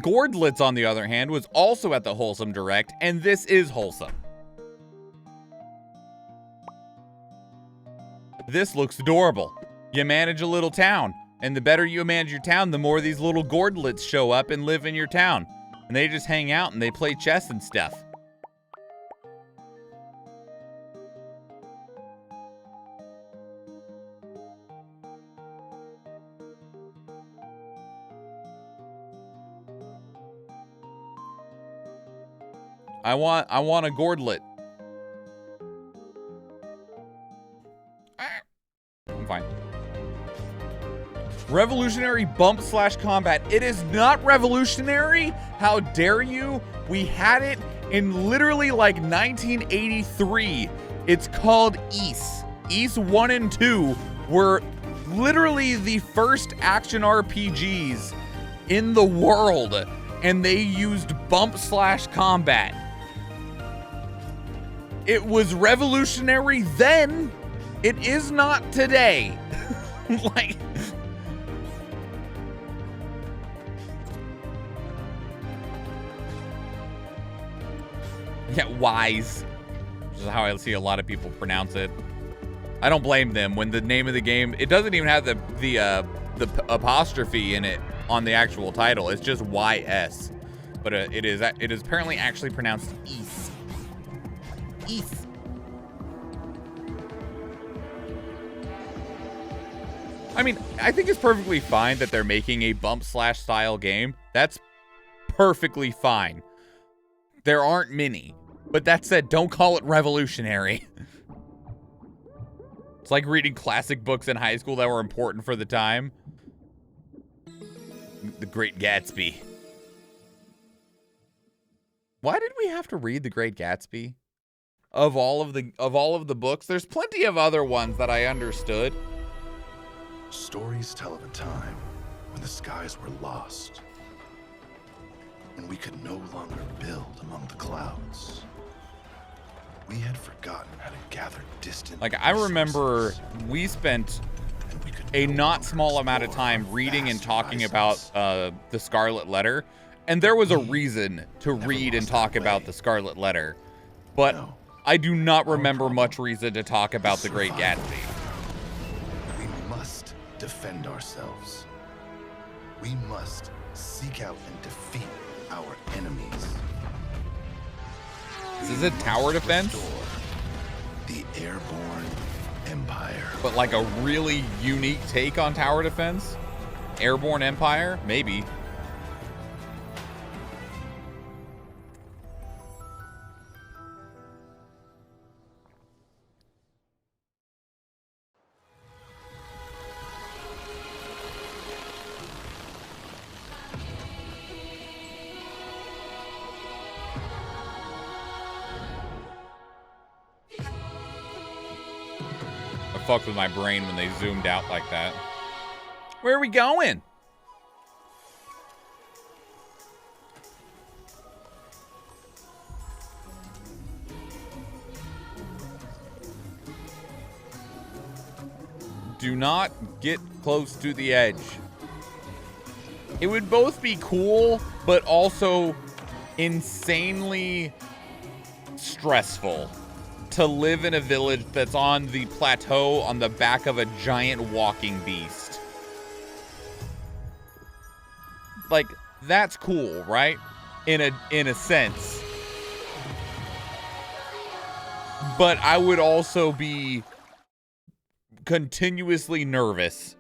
Gordlets, on the other hand, was also at the Wholesome Direct, and this is wholesome. This looks adorable. You manage a little town, and the better you manage your town, the more these little Gordlets show up and live in your town. And they just hang out and they play chess and stuff. I want a Gordlet. I'm fine. Revolutionary bump slash combat. It is not revolutionary. How dare you? We had it in literally like 1983. It's called Ys. Ys 1 and 2 were literally the first action RPGs in the world, and they used bump slash combat. It was revolutionary then. It is not today. Like, yeah, wise, which is how I see a lot of people pronounce it. I don't blame them when the name of the game, it doesn't even have the apostrophe in it on the actual title. It's just YS, but it is apparently actually pronounced Ys. Ys. I mean, I think it's perfectly fine that they're making a bump slash style game. That's perfectly fine. There aren't many. But that said, don't call it revolutionary. It's like reading classic books in high school that were important for the time. The Great Gatsby. Why did we have to read The Great Gatsby? Of all of the books, there's plenty of other ones that I understood. Stories tell of a time when the skies were lost, when we could no longer build among the clouds. We had forgotten how to gather distant Like, I remember we spent a not small amount of time reading and talking about the Scarlet Letter, and there was a reason to read and talk about the Scarlet Letter, but I do not remember much reason to talk about the Great Gatsby. We must defend ourselves. We must seek out and defeat our enemies. Is this a tower defense? The Airborne Empire. But like a really unique take on tower defense? Airborne Empire? Maybe. Fucked with my brain when they zoomed out like that. Where are we going? Do not get close to the edge. It would both be cool, but also insanely stressful to live in a village that's on the plateau on the back of a giant walking beast. Like, that's cool, right? In a sense. But I would also be continuously nervous.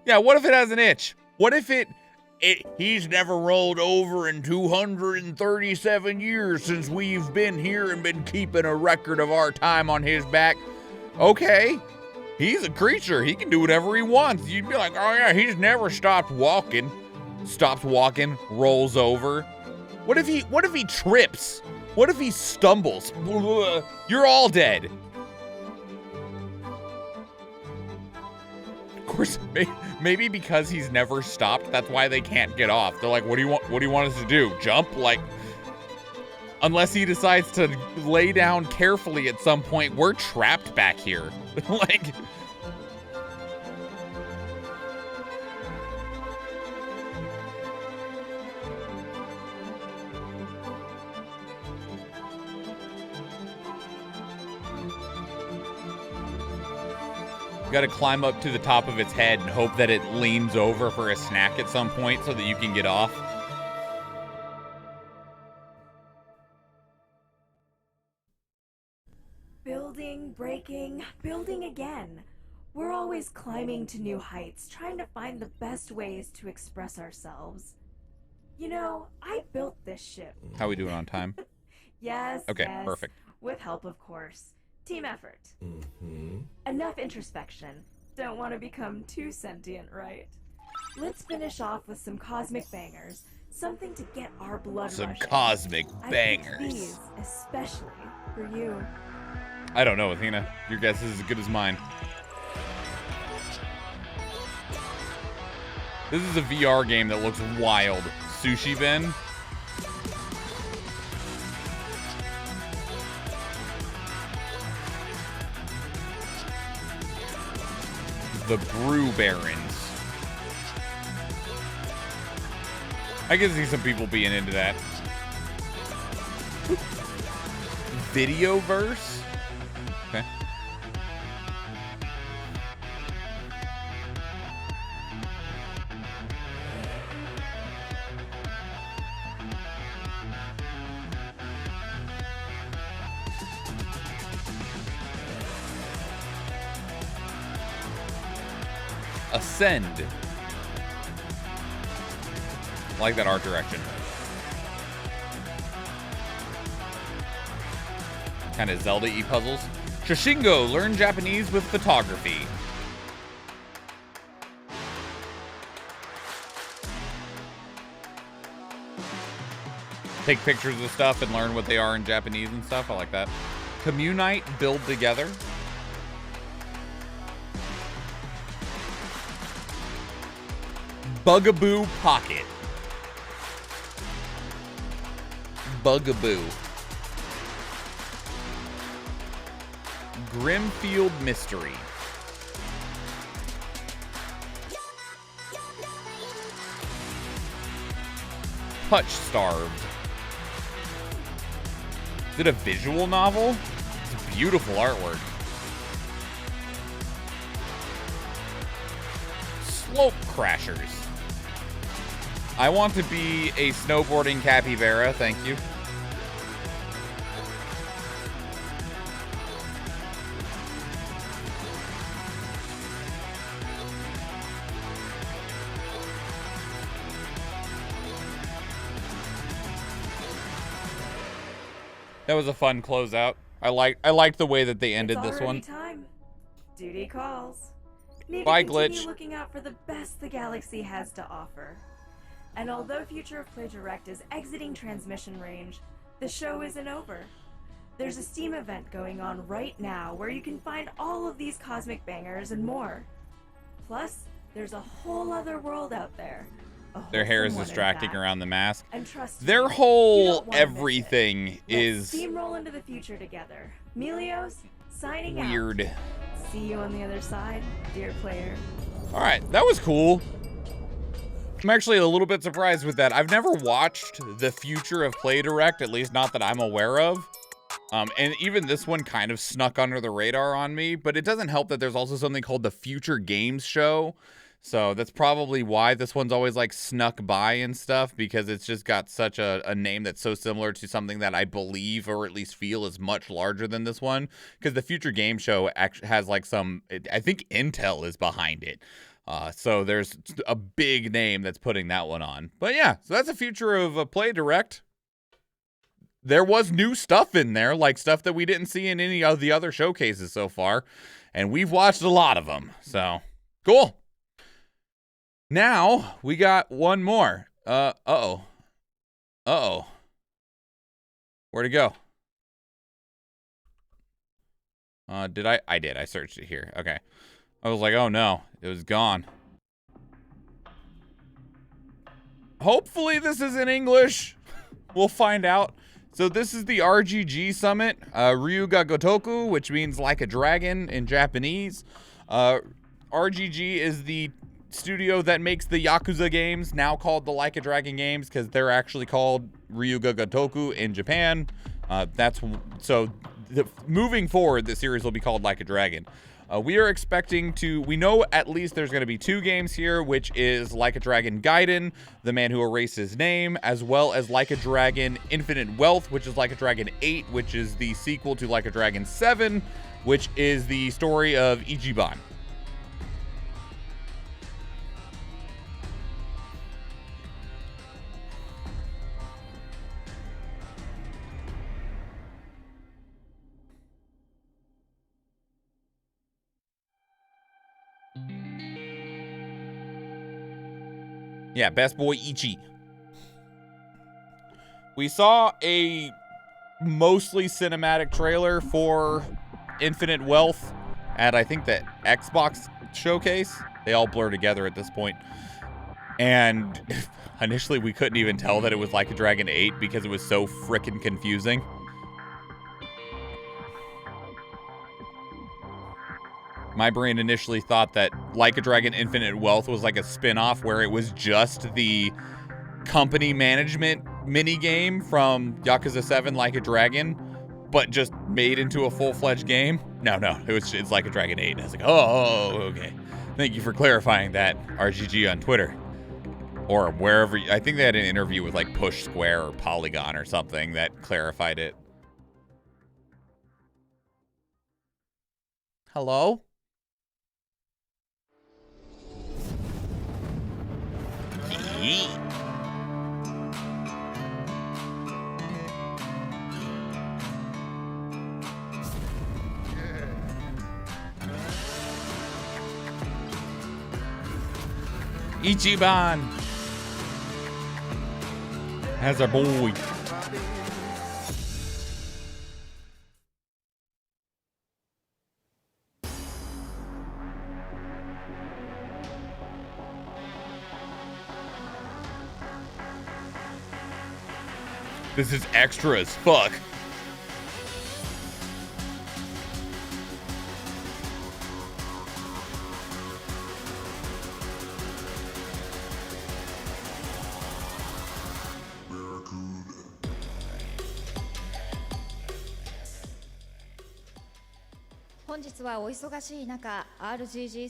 Yeah, what if it has an itch? What if he's never rolled over in 237 years since we've been here and been keeping a record of our time on his back. Okay, he's a creature. He can do whatever he wants. You'd be like, oh yeah, he's never stopped walking. Stops walking, rolls over. What if he trips? What if he stumbles? You're all dead. Of course, maybe because he's never stopped, that's why they can't get off. They're like, what do you want us to do? Jump? Like, unless he decides to lay down carefully at some point, we're trapped back here. Like, got to climb up to the top of its head and hope that it leans over for a snack at some point so that you can get off. Building, breaking, building again. We're always climbing to new heights, trying to find the best ways to express ourselves. You know, I built this ship. How we doing on time? Yes, Okay, yes. perfect. With help, of course. Team effort. Enough introspection. Don't want to become too sentient, right? Let's finish off with some cosmic bangers. Something to get our blood Some rushing. cosmic I bangers. picked these especially for you. I don't know, Athena. Your guess is as good as mine. This is a VR game that looks wild. Sushi Ben. The Brew Barons. I can see some people being into that. Videoverse? Okay. Ascend. I like that art direction. Kind of Zelda-y puzzles. Shishingo, learn Japanese with photography. Take pictures of stuff and learn what they are in Japanese and stuff. I like that. Communite, build together. Bugaboo Pocket. Bugaboo. Grimfield Mystery. Touch Starved. Is it a visual novel? It's beautiful artwork. Slope Crashers. I want to be a snowboarding capybara, thank you. That was a fun closeout. I like the way that they ended this one. Time. Duty calls. Need Bye, to continue Glitch. looking out for the best the galaxy has to offer. And although Future of Play Direct is exiting transmission range, the show isn't over. There's a Steam event going on right now where you can find all of these cosmic bangers and more. Plus, there's a whole other world out there. Their hair is Wholesome one, in distracting fact. around the mask. And trust me, Their you whole don't wanna miss it. everything Let's is steamroll into the future together. Melios, signing out. weird. See you on the other side, dear player. All right, that was cool. I'm actually a little bit surprised with that. I've never watched the Future of Play Direct, at least not that I'm aware of. And even this one kind of snuck under the radar on me, but it doesn't help that there's also something called the Future Games Show. So that's probably why this one's always like snuck by and stuff, because it's just got such a name that's so similar to something that I believe or at least feel is much larger than this one. Because the Future Game Show actually has like I think Intel is behind it. So there's a big name that's putting that one on. But yeah, so that's a Future of Play Direct. There was new stuff in there, like stuff that we didn't see in any of the other showcases so far. And we've watched a lot of them. So, cool. Now, we got one more. Uh-oh. Where'd it go? Did I? I did. I searched it here. Okay. I was like, oh no. It was gone. Hopefully this is in English. We'll find out. So this is the RGG Summit. Ryuga Gotoku, which means like a dragon in Japanese. RGG is the studio that makes the Yakuza games, now called the Like a Dragon games, because they're actually called Ryuga Gotoku in Japan. Moving forward, the series will be called Like a Dragon. We are expecting we know at least there's going to be 2 games here, which is Like a Dragon Gaiden, The Man Who Erased His Name, as well as Like a Dragon Infinite Wealth, which is Like a Dragon 8, which is the sequel to Like a Dragon 7, which is the story of Ichiban. Yeah, Best Boy Ichi. We saw a mostly cinematic trailer for Infinite Wealth at, I think, the Xbox showcase. They all blur together at this point. And initially we couldn't even tell that it was Like a Dragon 8 because it was so frickin' confusing. My brain initially thought that Like a Dragon Infinite Wealth was like a spin-off where it was just the company management mini-game from Yakuza 7 Like a Dragon, but just made into a full-fledged game. No, it's Like a Dragon 8. And I was like, oh, okay. Thank you for clarifying that, RGG on Twitter. Or wherever. I think they had an interview with like Push Square or Polygon or something that clarified it. Hello? Ichiban as our boy. This is extra as fuck.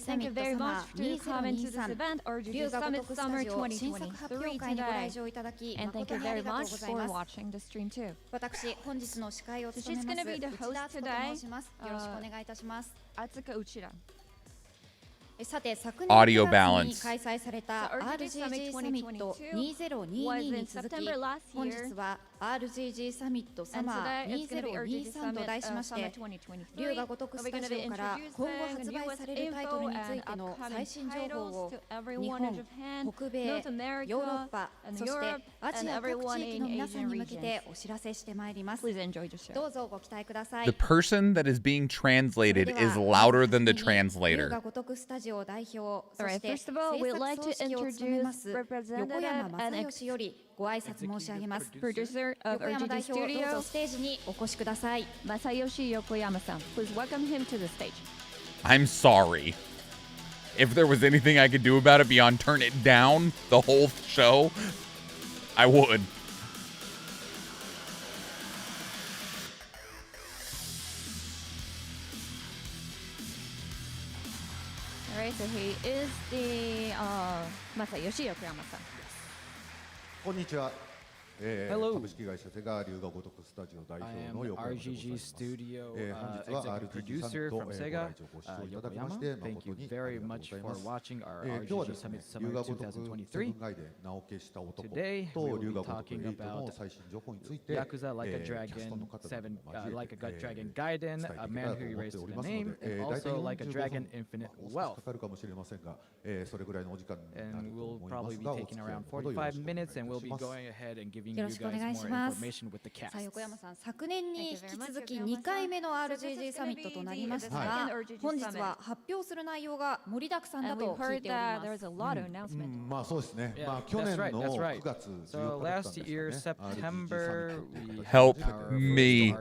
Thank you very much for coming to this event, RGG Summit Summer 2023 today. And thank you very much for watching the stream too. So she's going to be the host today, Atsuka Uchida. Audio balance. So RGG Summit 2022 was in September last year. And today it's going to be RGG Summit 2023. We're going to be introducing newest info and upcoming titles to everyone in Japan, North America, and Europe, and everyone in Asian regions. Please enjoy the show. The person that is being translated is louder than the translator. Alright, first of all, we'd like to introduce representative and producer of RGG Studio, Masayoshi Yokoyama-san. Please welcome him to the stage. I'm sorry. If there was anything I could do about it beyond turn it down the whole show, I would. Alright, so he is the Masayoshi Yokoyama-san. Hello. I am RGG Studio executive producer from Sega, Yokoyama. Thank you very much for watching our RGG Summit Summer 2023. Today we will be talking about Yakuza Like a Dragon 7, Like a Dragon Gaiden, A Man Who Erased the Name, and also Like a Dragon Infinite Wealth. And we'll probably be taking around 45 minutes, and we'll be going ahead and giving you guys more information with the cast. 横山さん、昨年に引き続き2回目の RGG サミットとなりましたが、本日は発表する内容が盛りだくさんだと聞いております。まあそうですね。まあ去年の9月14日だったんですかね。Help me.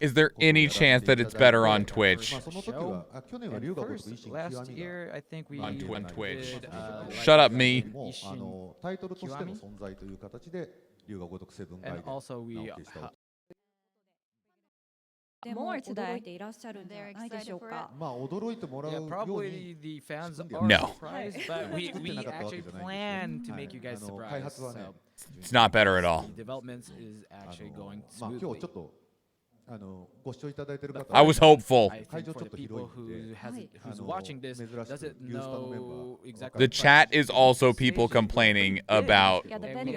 Is there any chance that it's better on Twitch? Last year, I think we on Twitch. Shut up, me. タイトルとしての存在という形で龍が如くセブンガイデン直した。More today. They're excited for it. まあ驚いてもらうように Probably the fans are No. surprised, but we actually plan to make you guys surprised. So It's not better at all. the development is actually going まあ今日 smoothly. ちょっとご視聴いただいている方 I was hopeful. I think for the people who's watching this doesn't know exactly. The chat is also people complaining about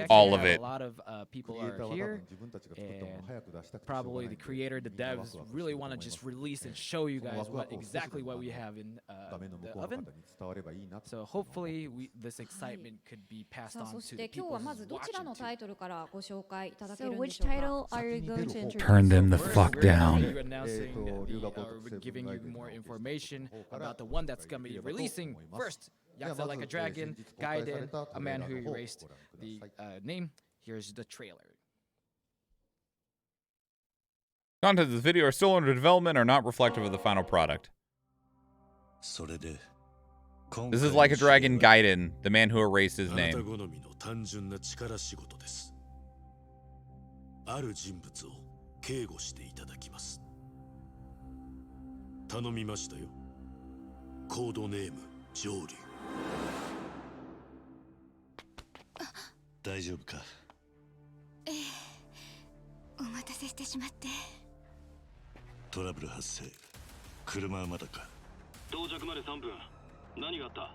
all of it. A lot of people are here, and probably the creator, the devs really want to just release and show you guys exactly what we have in the oven. So hopefully this excitement could be passed on to the people who's watching. So which title are you going to introduce? Turn them the fuck down. We're announcing we're giving you more information about the one that's going to be releasing first. Yakuza Like a Dragon, Gaiden, A Man Who Erased the Name. Here's the trailer. Content of the video are still under development or not reflective of the final product. This is Like a Dragon Gaiden, The Man Who Erased His Name. 警護していただきます。頼みましたよ。コードネーム上流。大丈夫か？ええ。お待たせしてしまって。トラブル発生。車はまだか？到着まで3分。何があった？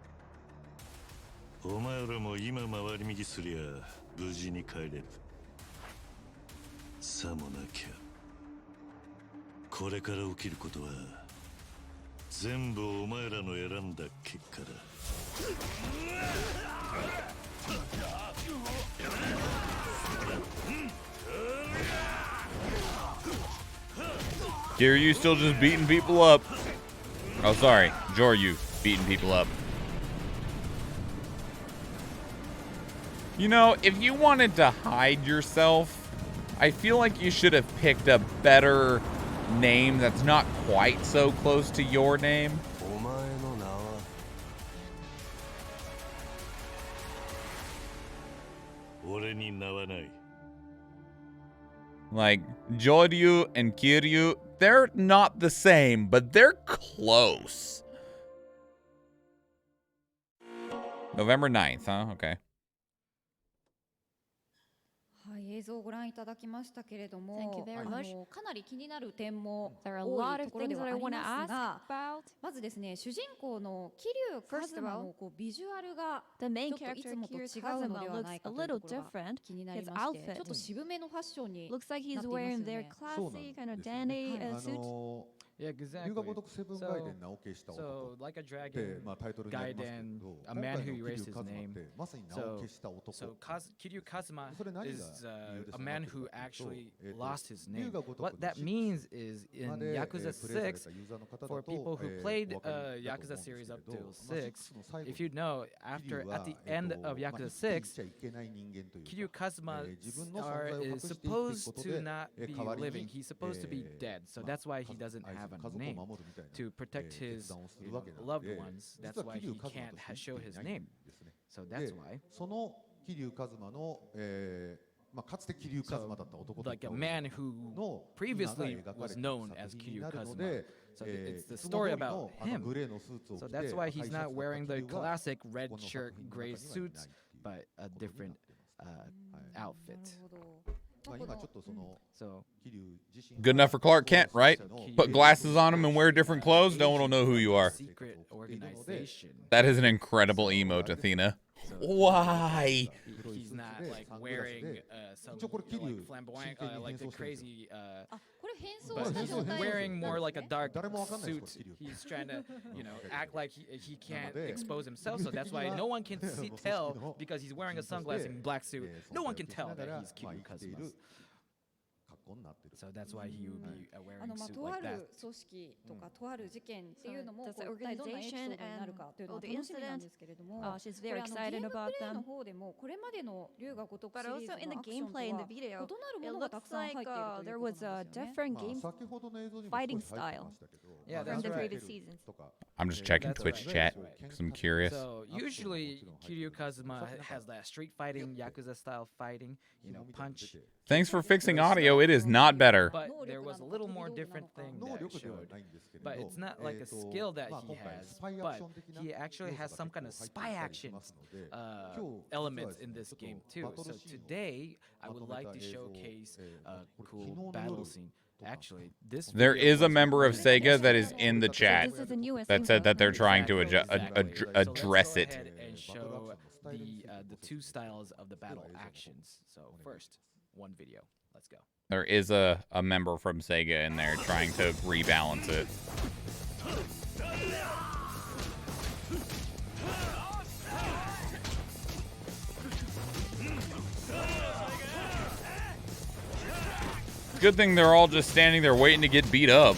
お前らも今回り右すりゃ無事に帰れる。さもなきゃこれから起きることは全部お前らの選んだ結果だ。Kiryu still just beating people up. Oh, sorry. Joryu beating people up. You know, if you wanted to hide yourself, I feel like you should have picked a better name that's not quite so close to your name. Like, Joryu and Kiryu, they're not the same, but they're close. November 9th, huh? Okay. はい、映像をご覧いただきましたけれども、 Thank you very much. かなり気になる点も There are a 多 lot い of ところで things は that あ I り want to ます ask が、 about. まずですね、主人公の桐生一馬のこうビジュアルが The main ちょっとい character つもと違 Kiryu うのではない looks か a というと little ころが different. 気になり His まして、 outfit ちょっと渋めのファッションに looks like な he's っていますよ wearing ね。 their classy kind of dandy suit. Yeah, exactly. So, like a dragon, Gaiden, a man who erased his name. So Kiryu Kazuma is a man who actually lost his name. What that means is in Yakuza 6, for people who played Yakuza series up to 6, if you know, at the end of Yakuza 6, Kiryu Kazuma is supposed to not be living. He's supposed to be dead. So that's why he doesn't have a name. To protect his loved ones. That's why he can't show his name. So that's why. So, like a man who previously was known as Kiryu Kazuma. So it's the story about him. So that's why he's not wearing the classic red shirt, gray suits, but a different outfit. So good enough for Clark Kent, right? Put glasses on him and wear different clothes. No one will know who you are. Secret organization. That is an incredible emote, Athena. Why? He's not like wearing some like flamboyant, like the crazy. But he's wearing more like a dark suit. He's trying to, act like he can't expose himself. So that's why no one can tell because he's wearing a sunglass and black suit. No one can tell that he's Kiryu Kazuma. So that's why he would be wearing a suit と like あ that. る組織とかとある事件っていうのも So こう一体どんなエピソードになるかというのは the 楽しみなん incident, ですけれども、 she's これ very ゲー excited ムプ about レイ them. の方でもこれまでの龍が如く But シリーズ also in の the アクションと gameplay in the は video, 異なる it ものがた looks くさん入 like っているとい there うこ was となん a ですよね。 different game fighting style Yeah, from that's the right. previous seasons. I'm just checking That's Twitch right. chat That's right. because I'm curious. So usually Kiryu Kazuma has that street fighting, Yakuza style fighting, punch. Thanks for fixing audio. It is not better. But there was a little more different thing that it showed. But it's not like a skill that he has, but he actually has some kind of spy action elements in this game too. So today, I would like to showcase a cool battle scene. Actually, this There video is a was member of recorded Sega that is yesterday. in the chat This is the newest that said info. that they're trying to Exactly. So address let's it. go ahead and show the two styles of the battle actions. So first, one video. Let's go. There is a member from Sega in there trying to rebalance it. Good thing they're all just standing there waiting to get beat up.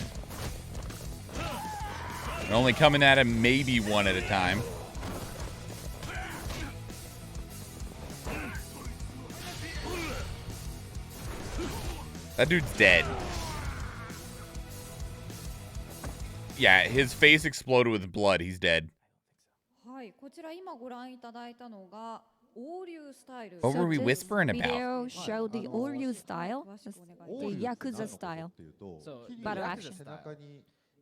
And only coming at him maybe one at a time. That dude's dead. Yeah, his face exploded with blood. He's dead. はい、こちら今ご覧いただいたのが王流スタイル。 What were we this whispering about? video showed the Oryu style, the Yakuza style So battle Yakuza action. style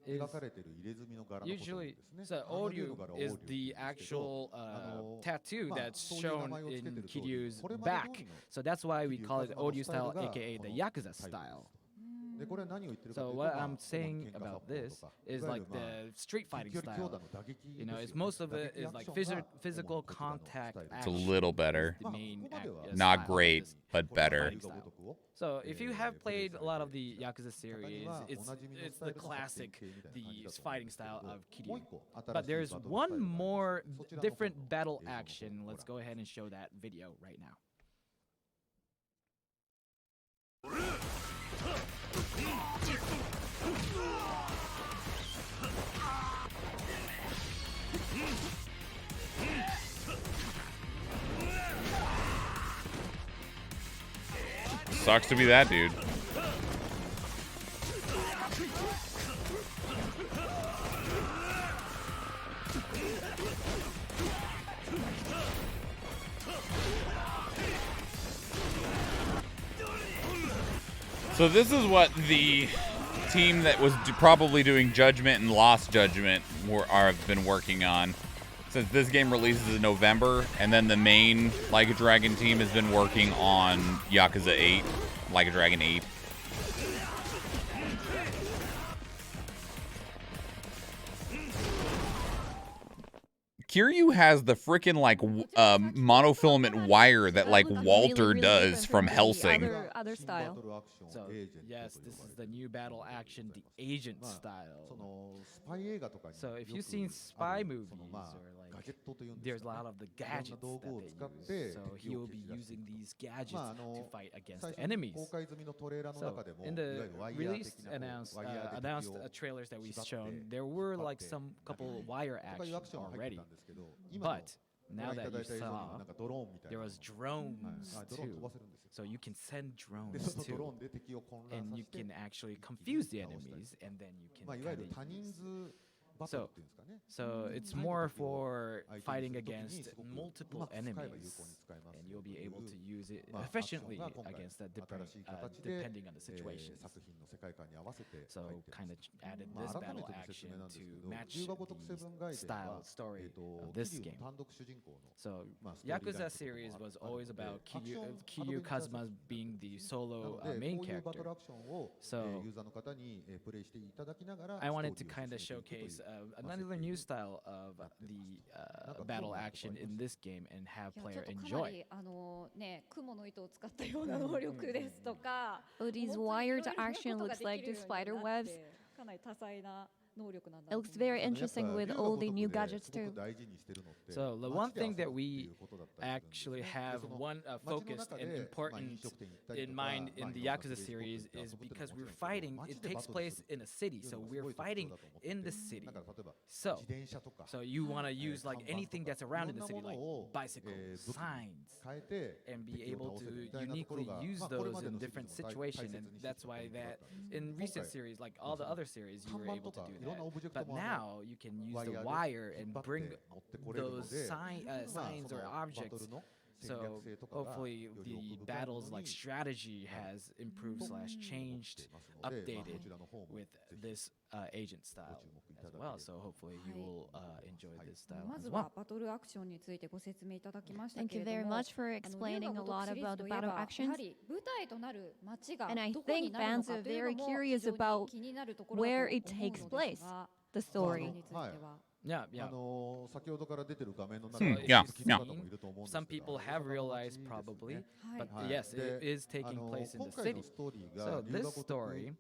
is usually so Oryu is the actual tattoo that's shown in Kiryu's back. So that's why we call it Oryu style, aka the Yakuza style. So what I'm saying about this is like the street fighting style. It's most of it is like physical contact. It's a little better. The main Not style great, of this but better. fighting style. So if you have played a lot of the Yakuza series, it's the classic, the fighting style of Kiryu. But there's one more different battle action. Let's go ahead and show that video right now. Sucks to be that dude. So this is what the team that was probably doing Judgment and Lost Judgment have been working on since this game releases in November, and then the main Like a Dragon team has been working on Yakuza 8, Like a Dragon 8. Kiryu has the freaking like monofilament wire that like Walter does from Hellsing. Other style. So yes, this is the new battle action, the agent style. So if you've seen spy movies or like, there's a lot of the gadgets that they use. So he will be using these gadgets to fight against enemies. So in the released announced trailers that we've shown, there were like some couple wire action already. But now that you saw, there was drones too. So you can send drones too, and you can actually confuse the enemies, and then you can kind of use. So it's more for fighting against multiple enemies, and you'll be able to use it efficiently against the different, depending on the situations. So kind of added this battle action to match the style story of this game. So Yakuza series was always about Kiryu Kazuma being the solo main character. So I wanted to kind of showcase another new style of the battle action in this game and have player enjoy. VOD's wired action looks like the spider webs. It looks very interesting with all the new gadgets too. So the one thing that we actually have focused and important in mind in the Yakuza series is because we're fighting, it takes place in a city, so we're fighting in the city. So you want to use like anything that's around in the city, like bicycles, signs, and be able to uniquely use those in different situations. And that's why that in recent series, like all the other series, you were able to do that. But now you can use the wire and bring those signs or objects. So hopefully the battles like strategy has improved / changed, updated with this agent style as well. So hopefully you will enjoy this style as well. Thank you very much for explaining a lot about the battle actions. And I think fans are very curious about where it takes place, the story. Yeah. Some people have realized probably, but yes, it is taking place in the city. So this story,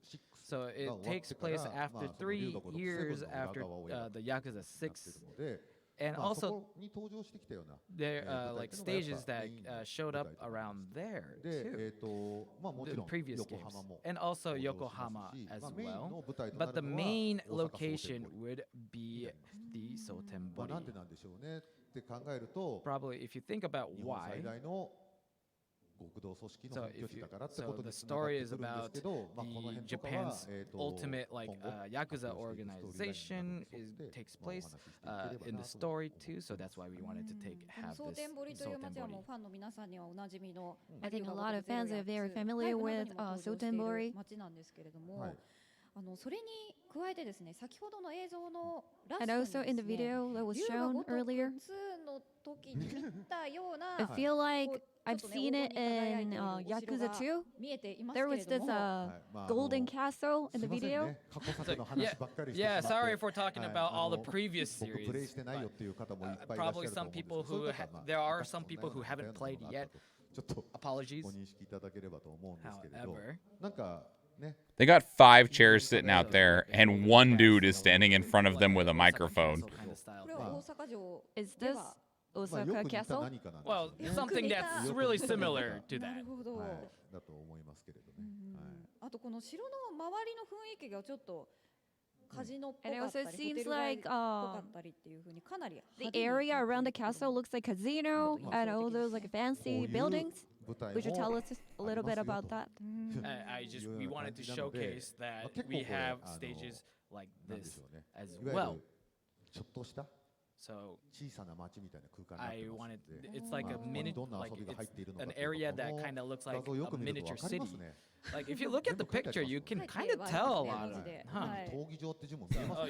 it takes place after 3 years after the Yakuza 6. And also, there are like stages that showed up around there too, the previous games, and also Yokohama as well. But the main location would be the Sotenbori. Probably, if you think about why. So the story is about Japan's ultimate Yakuza organization takes place in the story too. So that's why we wanted to have this Sotenbori. I think a lot of fans are very familiar with Sotenbori. And also in the video that was shown earlier, I feel like I've seen it in Yakuza 2. There was this golden castle in the video. Yeah, sorry if we're talking about all the previous series. Probably some people who there are some people who haven't played yet. Apologies. However, they got 5 chairs sitting out there, and one dude is standing in front of them with a microphone. Is this Osaka Castle? Well, something that's really similar to that. And it also seems like the area around the castle looks like casino and all those like fancy buildings. Would you tell us a little bit about that? We wanted to showcase that we have stages like this as well. So I wanted, it's like a miniature, like it's an area that kind of looks like a miniature city. Like if you look at the picture, you can kind of tell a lot of it, huh?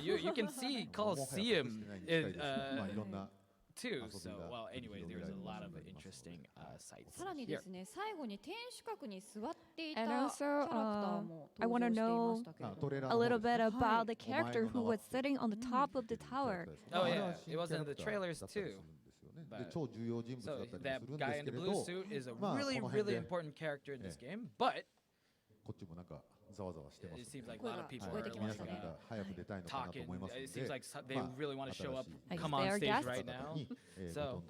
You can see Colosseum too. So, well, anyways, there's a lot of interesting sites here. And also, I want to know a little bit about the character who was sitting on the top of the tower. Oh yeah, it was in the trailers too. But, so that guy in the blue suit is a really, really important character in this game, but it seems like a lot of people are like, talking. It seems like they really want to show up, come on stage right now. So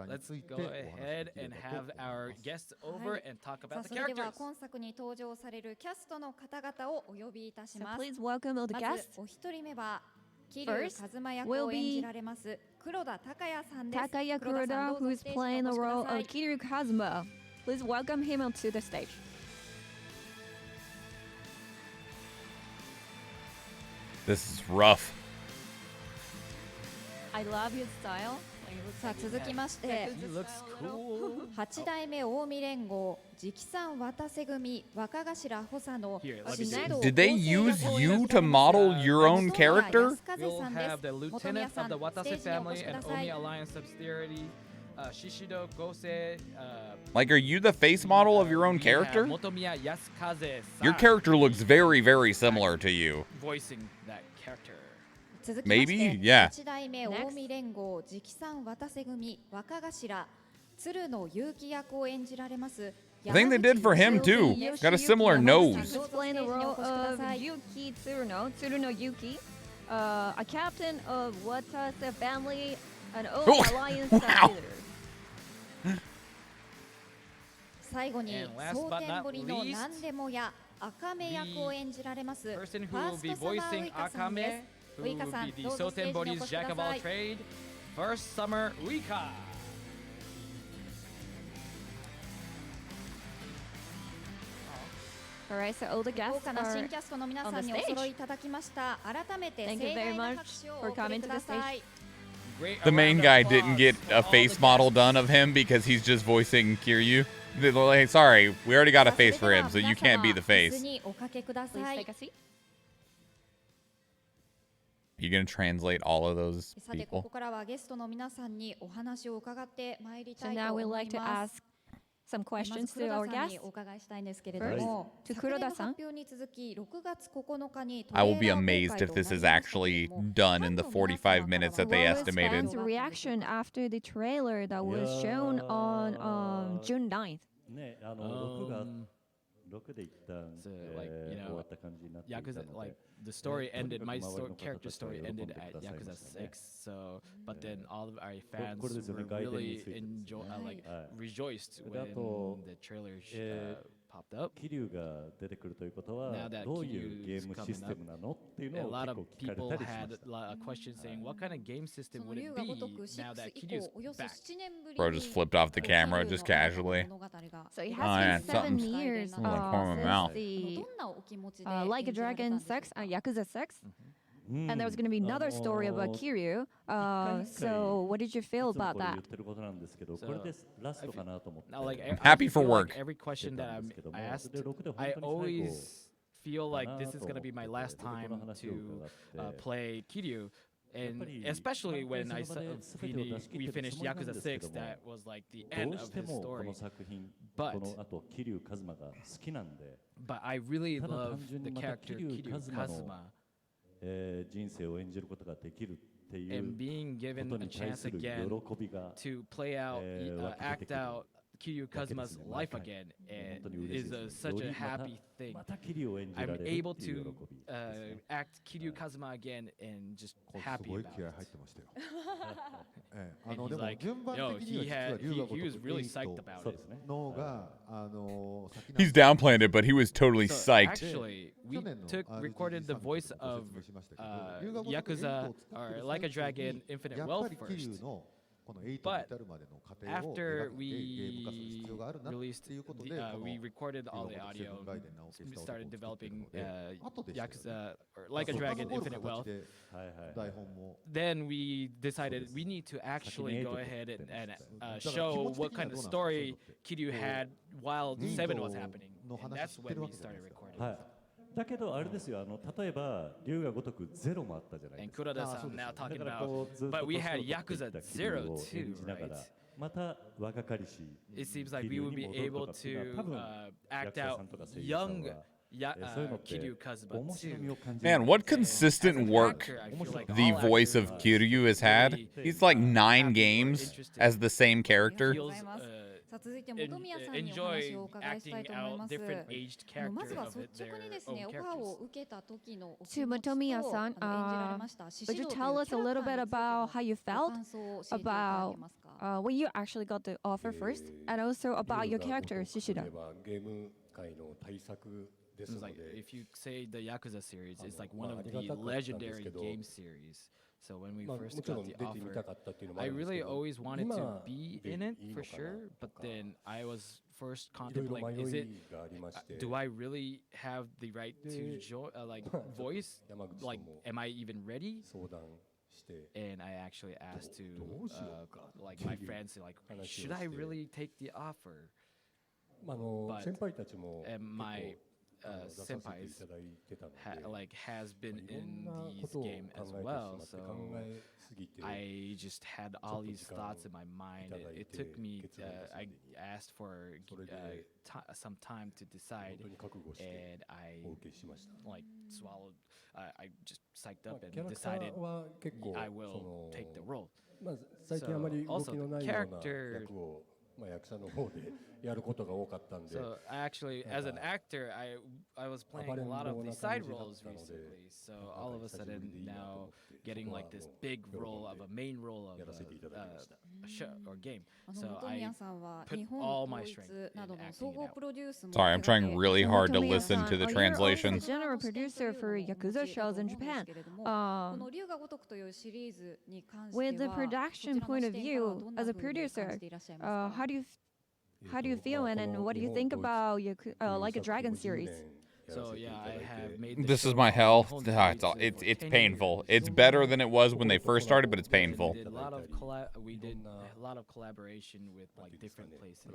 let's go ahead and have our guests over and talk about the characters. So please welcome all the guests. First will be Takaya Kuroda, who is playing the role of Kiryu Kazuma. Please welcome him onto the stage. This is rough. I love his style. さあ続きまして、8代目近江連合直参渡瀬組若頭補佐の Did they use you to model your own character? We'll have the lieutenant of the Watase family and Omi Alliance subsidiary, Shishido Gose. Like, are you the face model of your own character? Your character looks very, very similar to you. Voicing that character. Maybe? Yeah. I think they did for him too. Got a similar nose. Playing the role of Yuki Tsuruno Yuki, a captain of Watase family, an Alliance leader. And last but not least, the person who will be voicing Akame, who will be the Sotenbori's jack of all trade, First Summer Uika. Alright, so all the guests are on the stage. Thank you very much for coming to the stage. The main guy didn't get a face model done of him because he's just voicing Kiryu. They're like, sorry, we already got a face for him, so you can't be the face. Please take a seat. You gonna translate all of those people? So now we'd like to ask some questions to our guests. First, to Kuroda-san. I will be amazed if this is actually done in the 45 minutes that they estimated. Fans' reaction after the trailer that was shown on June 9th. So, like, you know, Yakuza, like, the story ended, my character story ended at Yakuza 6, so, but then all of our fans were really rejoiced when the trailer popped up. Now that Kiryu's coming up, a lot of people had a question saying, what kind of game system would it be now that Kiryu's back? Bro just flipped off the camera just casually. So it has been 7 years since the Like a Dragon 6, Yakuza 6. And there was going to be another story about Kiryu. So what did you feel about that? I'm happy for work. Like every question that I asked, I always feel like this is going to be my last time to play Kiryu. And especially when we finished Yakuza 6, that was like the end of his story. But I really love the character Kiryu Kazuma. And being given a chance again to play out, act out Kiryu Kazuma's life again is such a happy thing. I'm able to act Kiryu Kazuma again and just happy about it. And he's like, yo, he was really psyched about it. He's downplaying it, but he was totally psyched. Actually, we recorded the voice of Yakuza or Like a Dragon Infinite Wealth first. But after we released, we recorded all the audio, we started developing Yakuza or Like a Dragon Infinite Wealth. Then we decided we need to actually go ahead and show what kind of story Kiryu had while 7 was happening. And that's when we started recording. だけどあれですよ、例えば龍が如くゼロもあったじゃないですか。And Kuroda-san now talking about, but we had Yakuza 0 too, right? また若かりし。It seems like we would be able to act out young Kiryu Kazuma too. Man, what consistent work the voice of Kiryu has had. He's like 9 games as the same character. Enjoy acting out different aged characters of their own characters. To Motomiya-san, would you tell us a little bit about how you felt about when you actually got the offer first, and also about your character, Shishida? It's like, if you say the Yakuza series, it's like one of the legendary game series. So when we first got the offer, I really always wanted to be in it for sure, but then I was first contemplating, do I really have the right to voice? Like, am I even ready? And I actually asked to my friends, like, should I really take the offer? But my senpais has been in these game as well, so I just had all these thoughts in my mind. It took me, I asked for some time to decide, and I swallowed, I just psyched up and decided I will take the role. So also the character. So actually, as an actor, I was playing a lot of the side roles recently. So all of a sudden now getting like this big role of a main role of a show or game. So I put all my strength in acting it out. Sorry, I'm trying really hard to listen to the translations. You're also the general producer for Yakuza shows in Japan. With the production point of view, as a producer, how do you feel, and what do you think about Like a Dragon series? So yeah, I have made this is my hell. It's painful. It's better than it was when they first started, but it's painful. We did a lot of collaboration with like different places.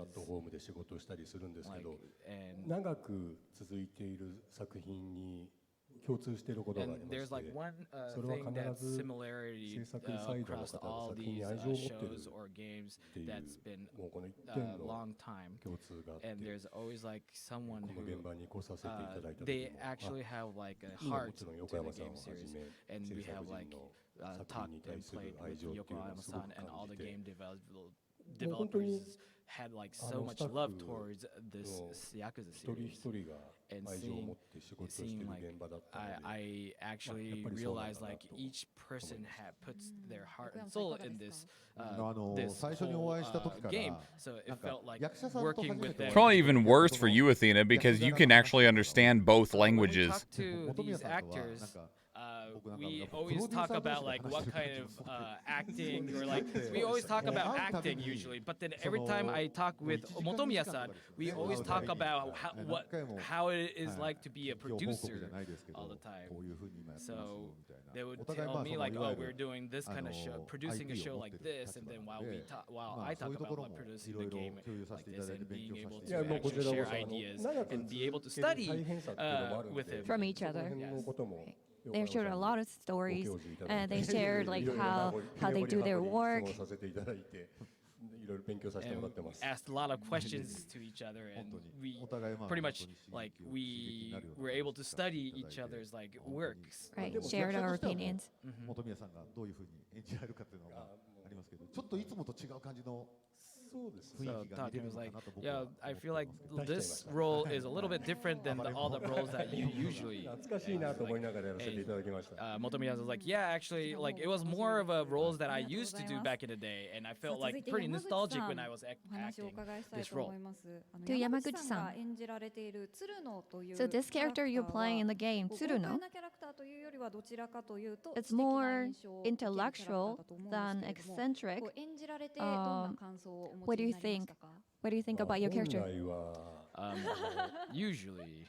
And there's like one thing that's similarity across all these shows or games that's been a long time, and there's always like someone who they actually have like a heart to the game series, and we have like talked and played with Yokohama-san, and all the game developers had like so much love towards this Yakuza series, and seeing like I actually realized like each person puts their heart and soul in this whole game, so it felt like working with them. Probably even worse for you, Athena, because you can actually understand both languages. Talk to these actors. We always talk about like what kind of acting, or like we always talk about acting usually, but then every time I talk with Motomiya-san, we always talk about how it is like to be a producer all the time. So they would tell me like, oh, we're doing this kind of show, producing a show like this, and then while I talk about like producing the game like this, and being able to actually share ideas and be able to study with him from each other. Yes. They shared a lot of stories, and they shared like how they do their work. And asked a lot of questions to each other, and we pretty much like we were able to study each other's like works. Right, shared our opinions. So Takumi was like, yeah, I feel like this role is a little bit different than all the roles that you usually. Motomiya was like, yeah, actually, like it was more of a roles that I used to do back in the day, and I felt like pretty nostalgic when I was acting this role. To Yamaguchi-san. So this character you're playing in the game, Tsuruno, it's more intellectual than eccentric. What do you think? What do you think about your character? Usually,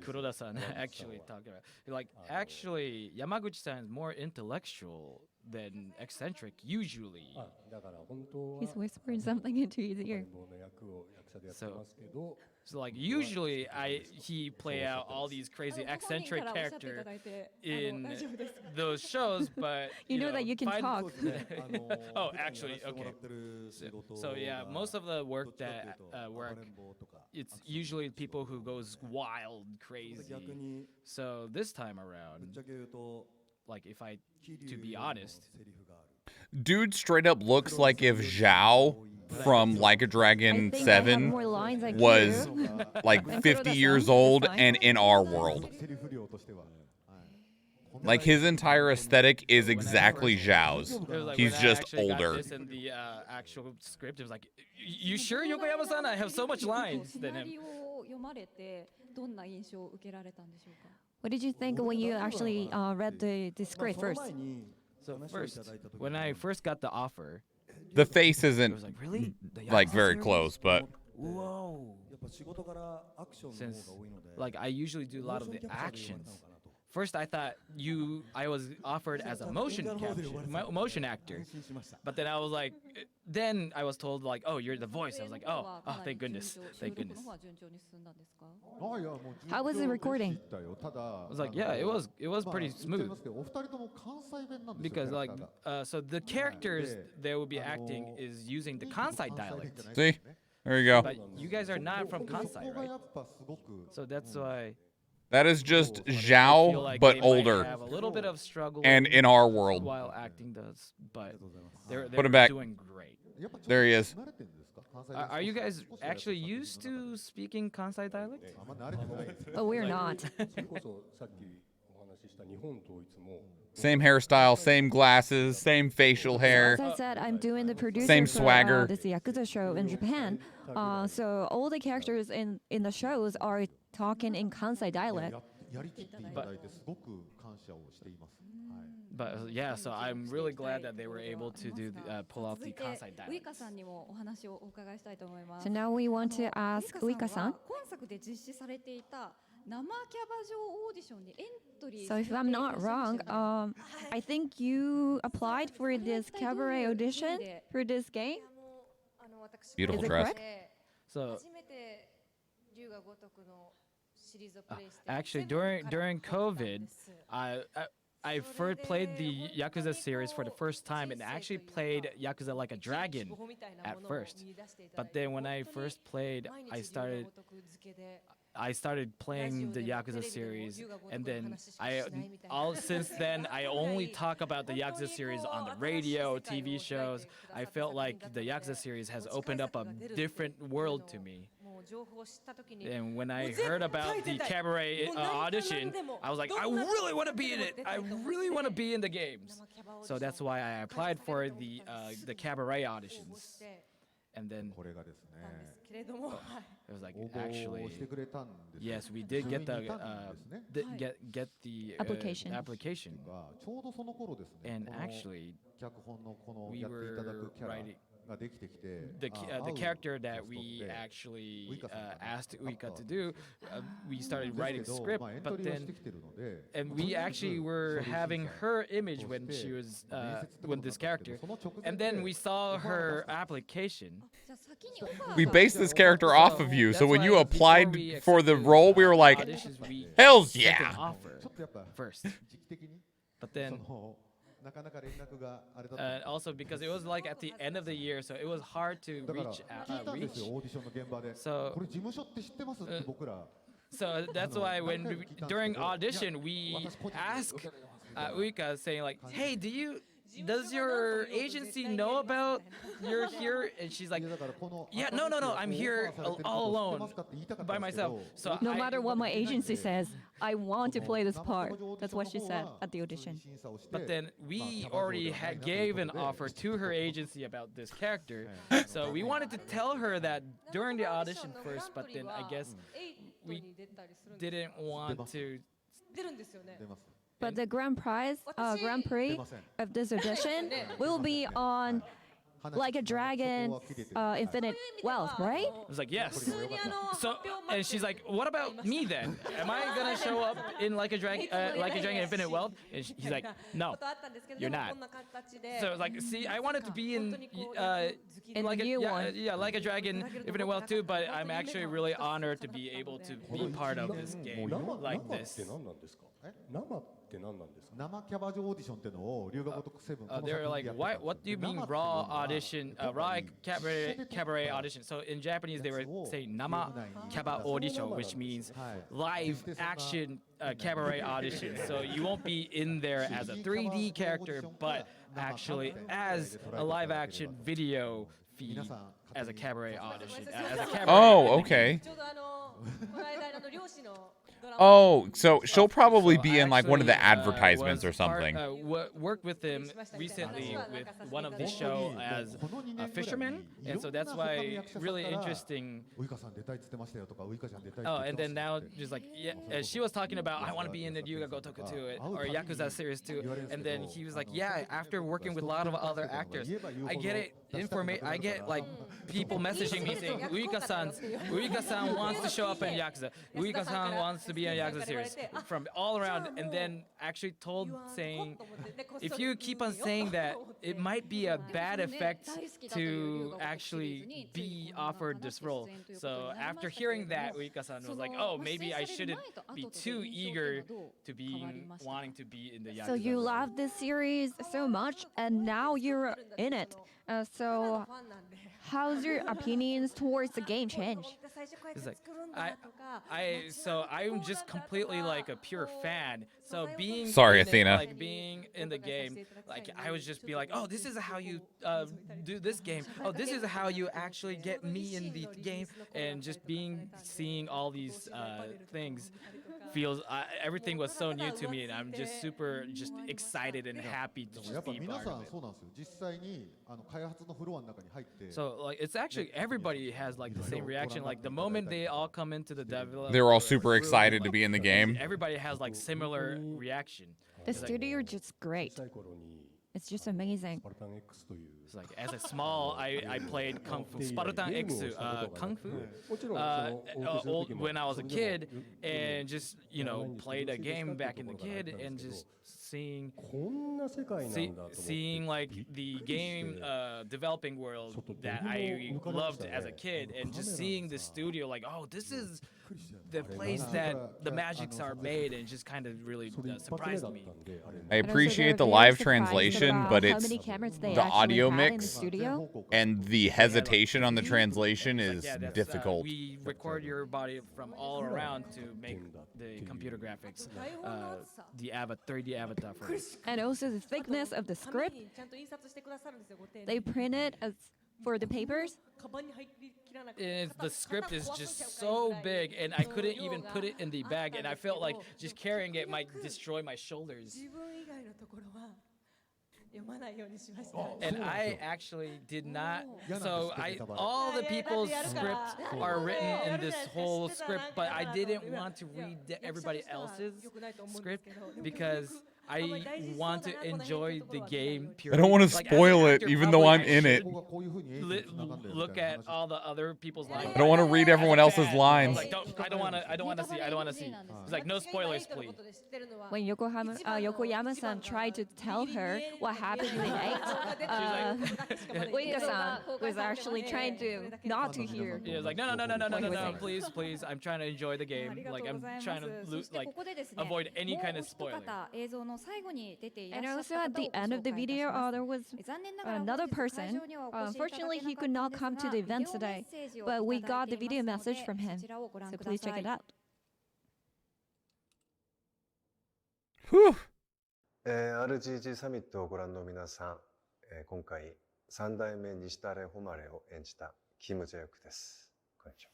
Kuroda-san actually talked about like actually Yamaguchi-san is more intellectual than eccentric usually. He's whispering something into his ear. So like usually he play out all these crazy eccentric characters in those shows, but you know that you can talk. Oh, actually, okay. So yeah, most of the work that it's usually people who goes wild, crazy. So this time around, like if I, to be honest, dude straight up looks like if Zhao from Like a Dragon 7 was like 50 years old and in our world. Like his entire aesthetic is exactly Zhao's. He's just older. This in the actual script, it was like, you sure, Yokoyama-san? I have so much lines than him. What did you think when you actually read the script first? So first, when I first got the offer, the face isn't was like, really? Like very close, but whoa. Since like I usually do a lot of the actions. First, I thought I was offered as a motion actor, but then I was like, then I was told like, oh, you're the voice. I was like, oh, thank goodness, thank goodness. How was the recording? I was like, yeah, it was pretty smooth. Because like, so the characters they will be acting is using the Kansai dialect. See, there you go. But you guys are not from Kansai, right? So that's why. That is just Zhao, like but they older. Have a little bit of struggle and in our world. While acting does, but they're Put him back. doing great. There he is. Are you guys actually used to speaking Kansai dialect? Oh, we're not. Same hairstyle, same glasses, same facial hair. As I said, I'm doing the producer same for swagger. this Yakuza show in Japan. So all the characters in the shows are talking in Kansai dialect. But yeah, so I'm really glad that they were able to do pull off the Kansai dialect. So now we want to ask Uika-san. So if I'm not wrong, I think you applied for this cabaret audition for this game? Beautiful Is it dress. correct? So actually during COVID, I first played the Yakuza series for the first time and actually played Yakuza Like a Dragon at first. But then when I first played, I started playing the Yakuza series, and then since then I only talk about the Yakuza series on the radio, TV shows. I felt like the Yakuza series has opened up a different world to me. And when I heard about the cabaret audition, I was like, I really want to be in it. I really want to be in the games. So that's why I applied for the cabaret auditions. And then it was like, actually, yes, we did get the get the application. And actually, we were writing. The character that we actually asked Uika to do, we started writing the script, but then, and we actually were having her image when she was with this character, and then we saw her application. We based this character off of you, so when you applied for the role, we were like, hells yeah! Offer first, but then. Also because it was like at the end of the year, so it was hard to reach. So that's why during audition we ask Uika saying like, hey, do does your agency know about you're here? And she's like, yeah, no, I'm here all alone by myself. So no matter what my agency says, I want to play this part. That's what she said at the audition. But then we already gave an offer to her agency about this character. So we wanted to tell her that during the audition first, but then I guess we didn't want to. But the Grand Prix of this audition will be on Like a Dragon, Infinite Wealth, right? I was like, yes. So, and she's like, what about me then? Am I gonna show up in Like a Dragon Infinite Wealth? And he's like, no, you're not. So I was like, see, I wanted to be in like the new one. Yeah, Like a Dragon Infinite Wealth too, but I'm actually really honored to be able to be part of this game like this. They're like, what do you mean raw audition, raw cabaret audition? So in Japanese, they would say nama kaba audition, which means live action cabaret audition. So you won't be in there as a 3D character, but actually as a live action video feed as a cabaret audition. Oh, okay. Oh, so she'll probably be in like one of the advertisements or something. Worked with him recently with one of the show as a fisherman, and so that's why really interesting. Oh, and then now just like she was talking about I want to be in the Ryuga Gotoku too, or Yakuza series too, and then he was like, yeah, after working with a lot of other actors, I get it. I get like people messaging me saying Uika-san wants to show up in Yakuza. Uika-san wants to be in Yakuza series from all around, and then actually saying if you keep on saying that, it might be a bad effect to actually be offered this role. So after hearing that, Uika-san was like, oh, maybe I shouldn't be too eager to be wanting to be in the Yakuza. So you love this series so much, and now you're in it. So how's your opinions towards the game change? It's like I'm just completely like a pure fan. So being Athena. Like being in the game, like I would just be like, oh, this is how you do this game. Oh, this is how you actually get me in the game, and just seeing all these things. Everything was so new to me, and I'm just super excited and happy to just be part of it. So like it's actually everybody has like the same reaction. Like the moment they all come into the development, they're all super excited to be in the game. Everybody has like similar reaction. The studio is just great. It's just amazing. It's like as a small, I played Kung Fu, Spartan X, Kung Fu, when I was a kid, and just played a game back in the kid, and just seeing like the game developing world that I loved as a kid, and just seeing the studio like, oh, this is the place that the magics are made, and just kind of really surprised me. I appreciate the live translation, but it's the audio mix and the hesitation on the translation is difficult. We record your body from all around to make the computer graphics, the 3D avatar for it. And also the thickness of the script. They print it for the papers. The script is just so big, and I couldn't even put it in the bag, and I felt like just carrying it might destroy my shoulders. And I actually did not. So all the people's scripts are written in this whole script, but I didn't want to read everybody else's script because I want to enjoy the game purely. I don't want to spoil it, even though I'm in it. Look at all the other people's lines. I don't want to read everyone else's lines. Like, I don't want to see. It's like, no spoilers, please. When Yokoyama-san tried to tell her what happened in the eight, Uika-san was actually trying to not to hear. He was like, no, please, I'm trying to enjoy the game. Like, I'm trying to avoid any kind of spoiler. And also at the end of the video, there was another person. Unfortunately, he could not come to the event today, but we got the video message from him. So please check it out. Whew. RGG サミットをご覧の皆さん、今回3代目西垂誉を演じたキム・ジェヨクです。こんにち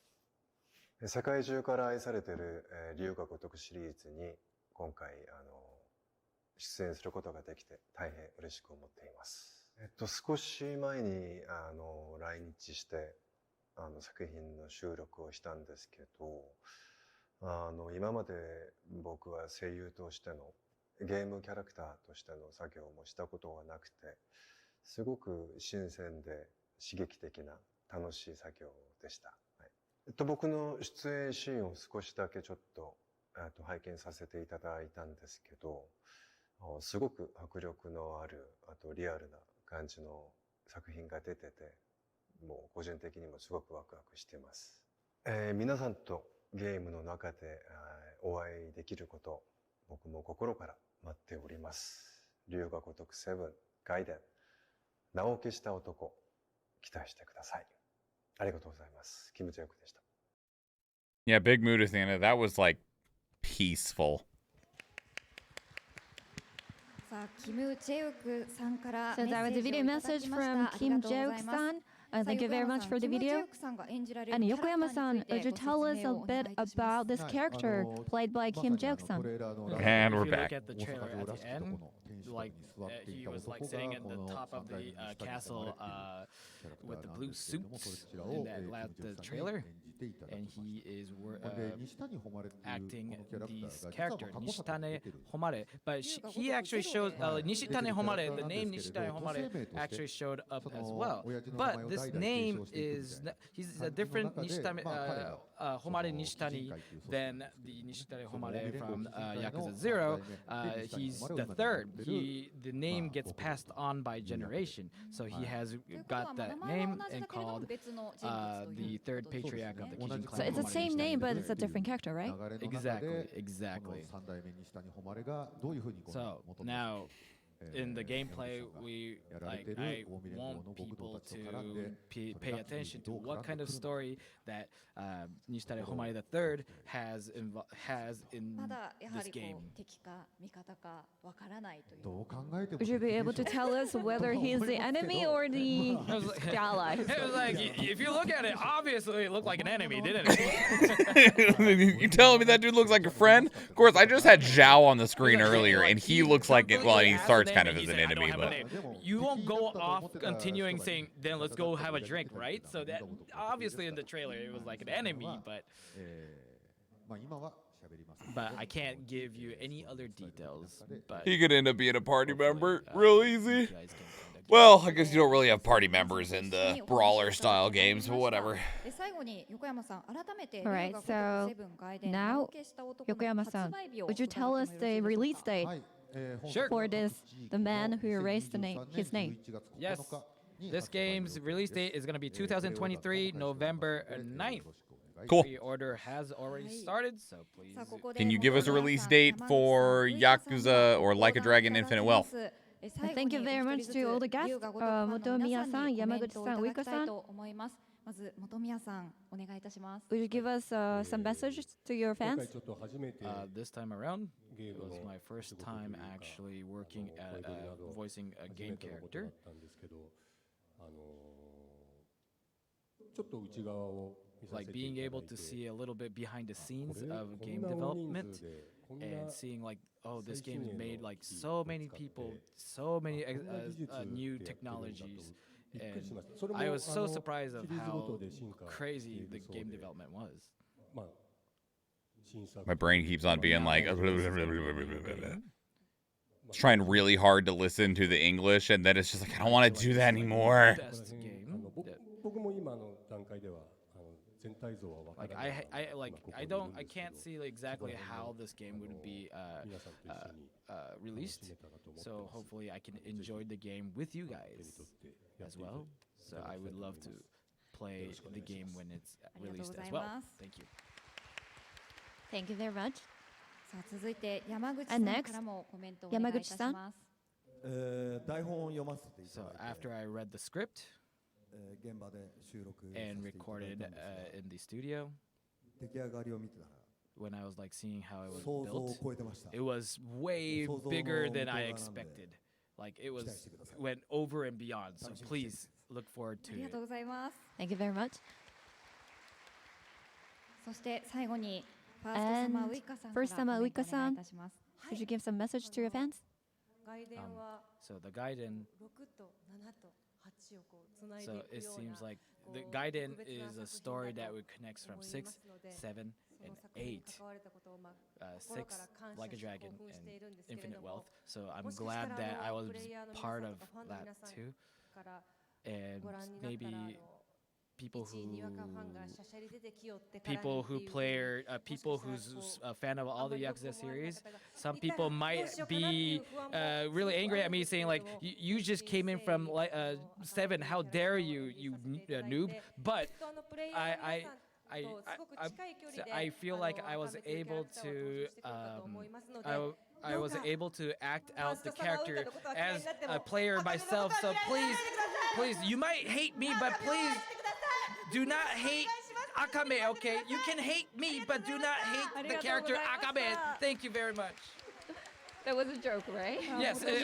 は。世界中から愛されている龍が如くシリーズに今回出演することができて大変嬉しく思っています。少し前に来日して作品の収録をしたんですけど、今まで僕は声優としてのゲームキャラクターとしての作業もしたことがなくて、すごく新鮮で刺激的な楽しい作業でした。はい、僕の出演シーンを少しだけちょっと拝見させていただいたんですけど、すごく迫力のある、あとリアルな感じの作品が出てて、もう個人的にもすごくワクワクしています。皆さんとゲームの中でお会いできること、僕も心から待っております。龍が如くセブン、ガイデン、名を消した男、期待してください。ありがとうございます。キム・ジェヨクでした。Yeah, big mood at the end of that. Was like peaceful. So that was a video message from Kim Jae-ok-san. Thank you very much for the video. And Yokoyama-san, would you tell us a bit about this character played by Kim Jae-ok-san? And we're if you back. Look at the trailer at the end, like he was like sitting at the top of the castle with the blue suits in the trailer, and he is acting this character Nishitane Homare. But he actually showed Nishitane Homare. The name Nishitane Homare actually showed up as well. But this name is he's a different Nishitane Homare Nishitani than the Nishitane Homare from Yakuza 0. He's the third. The name gets passed on by generation, so he has got that name and called the third patriarch of the Kijin clan. So it's the same name, but it's a different character, right? Exactly. So now, in the gameplay, I want people to pay attention to what kind of story that Nishitare Homare III has in this game. Would you be able to tell us whether he's the enemy or the ally? It was like, if you look at it, obviously it looked like an enemy, didn't it? You telling me that dude looks like a friend? Of course, I just had Zhao on the screen earlier, and he looks like it. Well, he starts kind of as an enemy, but you won't go off continuing saying, "Then let's go have a drink," right? So that obviously in the trailer it was like an enemy, but I can't give you any other details. But he could end up being a party member real easy. Well, I guess you don't really have party members in the brawler-style games, but whatever. All right, so now, Yokoyama-san, would you tell us the release date for this, the man who erased his name? Yes, this game's release date is going to be 2023, November 9th. Cool. Pre-order has already started, so please. Can you give us a release date for Yakuza or Like a Dragon Infinite Wealth? Thank you very much to all the guests, Motomiya-san, Yamaguchi-san, Uiko-san. Would you give us some messages to your fans? This time around, it was my first time actually working at voicing a game character. Like being able to see a little bit behind the scenes of game development and seeing like, oh, this game's made like so many people, so many new technologies, and I was so surprised of how crazy the game development was. My brain keeps on being like trying really hard to listen to the English, and then it's just like I don't want to do that anymore. Like I can't see exactly how this game would be released, so hopefully I can enjoy the game with you guys as well. So I would love to play the game when it's released as well. Thank you. Thank you very much. And next, Yamaguchi-san. So after I read the script and recorded in the studio, when I was like seeing how it was built. It was way bigger than I expected. Like it went over and beyond. So please look forward to it. Thank you very much. そして最後に And first time, Uika-san, could you give some message to your fans? So the Gaiden. So it seems like the Gaiden is a story that would connect from 6, 7, and 8. 6, Like a Dragon, and Infinite Wealth. So I'm glad that I was part of that too. And maybe people who's a fan of all the Yakuza series, some people might be really angry at me saying like, you just came in from 7, how dare you noob. But I feel like I was able to act out the character as a player myself. So please, you might hate me, but please do not hate Akame, okay? You can hate me, but do not hate the character Akame. Thank you very much. That was a joke, right? Yes, yes.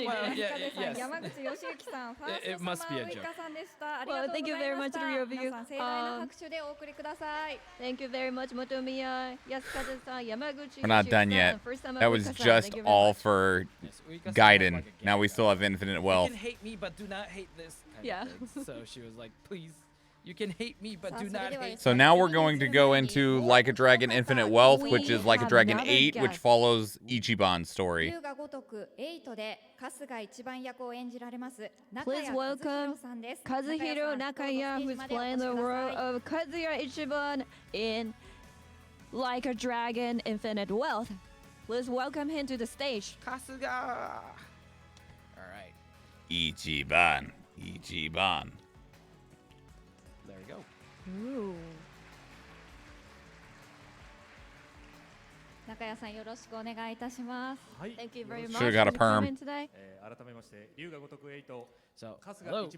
It must be a joke. Well, thank you very much, the three of you. Thank you very much, Motomiya, Yasukaze-san, Yamaguchi. We're not done yet. That was just all for Gaiden. Now we still have Infinite Wealth. You can hate me, but do not hate this. Yeah. So she was like, please. You can hate me, but do not hate. So now we're going to go into Like a Dragon Infinite Wealth, which is Like a Dragon 8, which follows Ichiban's story. Please welcome Kazuhiro Nakaya, who's playing the role of Kazuya Ichiban in Like a Dragon Infinite Wealth. Please welcome him to the stage. Kasuga! Alright. Ichiban. There you go. Ooh. Nakaya-san, よろしくお願いいたします。Thank you very much. Should've got a perm. So, hello.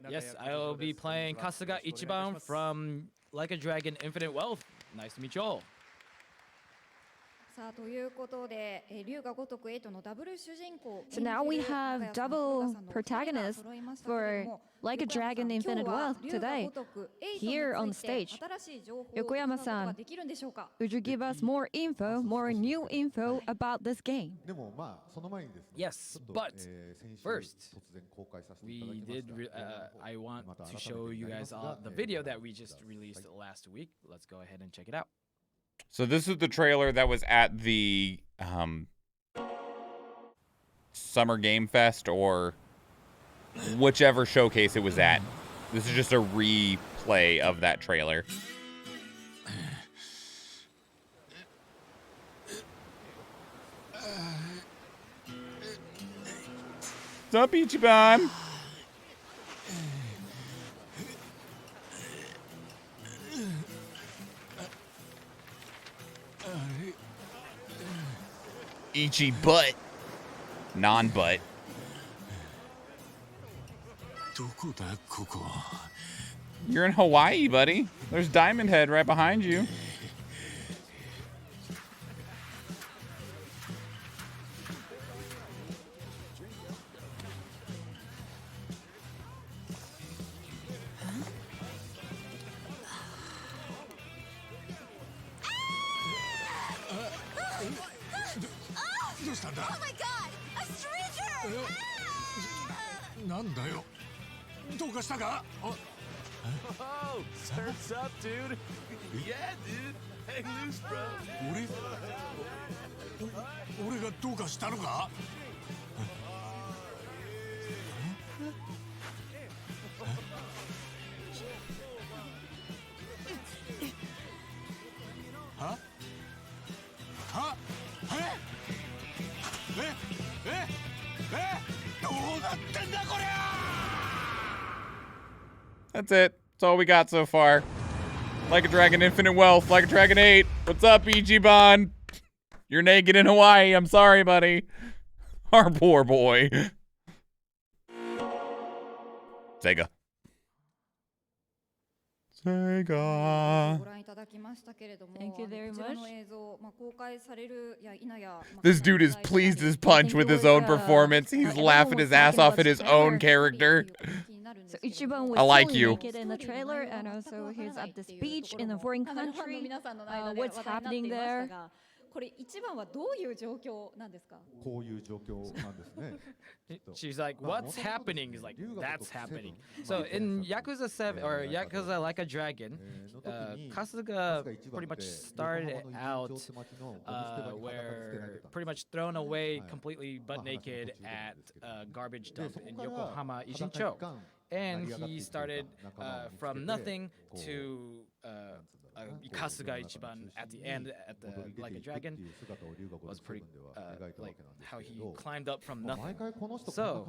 Yes, I will be playing Kasuga Ichiban from Like a Dragon Infinite Wealth. Nice to meet you all. さあということで、龍が如く8のダブル主人公。So now we have double protagonists for Like a Dragon Infinite Wealth today, here on stage. Yokoyama-san, would you give us more new info about this game? Yes, but first, I want to show you guys the video that we just released last week. Let's go ahead and check it out. So this is the trailer that was at the Summer Game Fest or whichever showcase it was at. This is just a replay of that trailer. What's up, Ichiban? Ichi butt. Non-butt. You're in Hawaii, buddy. There's Diamond Head right behind you. Oh my god! A stranger! なんだよ。どうかしたか? Oh, surf's up, dude. Yeah, dude. Hang loose, bro. 俺がどうかしたのか? どうなってんだこりゃ! That's it. That's all we got so far. Like a Dragon Infinite Wealth, Like a Dragon 8. What's up, Ichiban? You're naked in Hawaii. I'm sorry, buddy. Our poor boy. Sega. Sega. ご覧いただきましたけれども、 Thank you very こちら much. の映像、公開されるや否や、This dude is pleased as punch with his own performance. He's laughing his ass off at his own character. So Ichiban was I like fully you. naked in the trailer, and also he's at this beach in a foreign country. What's happening there? これ一番はどういう状況なんですか？ こういう状況なんですね。 She's like, what's happening? He's like, that's happening. So in Yakuza 7 or Yakuza Like a Dragon, Kasuga pretty much started out where pretty much thrown away completely butt naked at a garbage dump in Yokohama Ishincho. And he started from nothing to Kasuga Ichiban at the end at the Like a Dragon. Was pretty like how he climbed up from nothing. So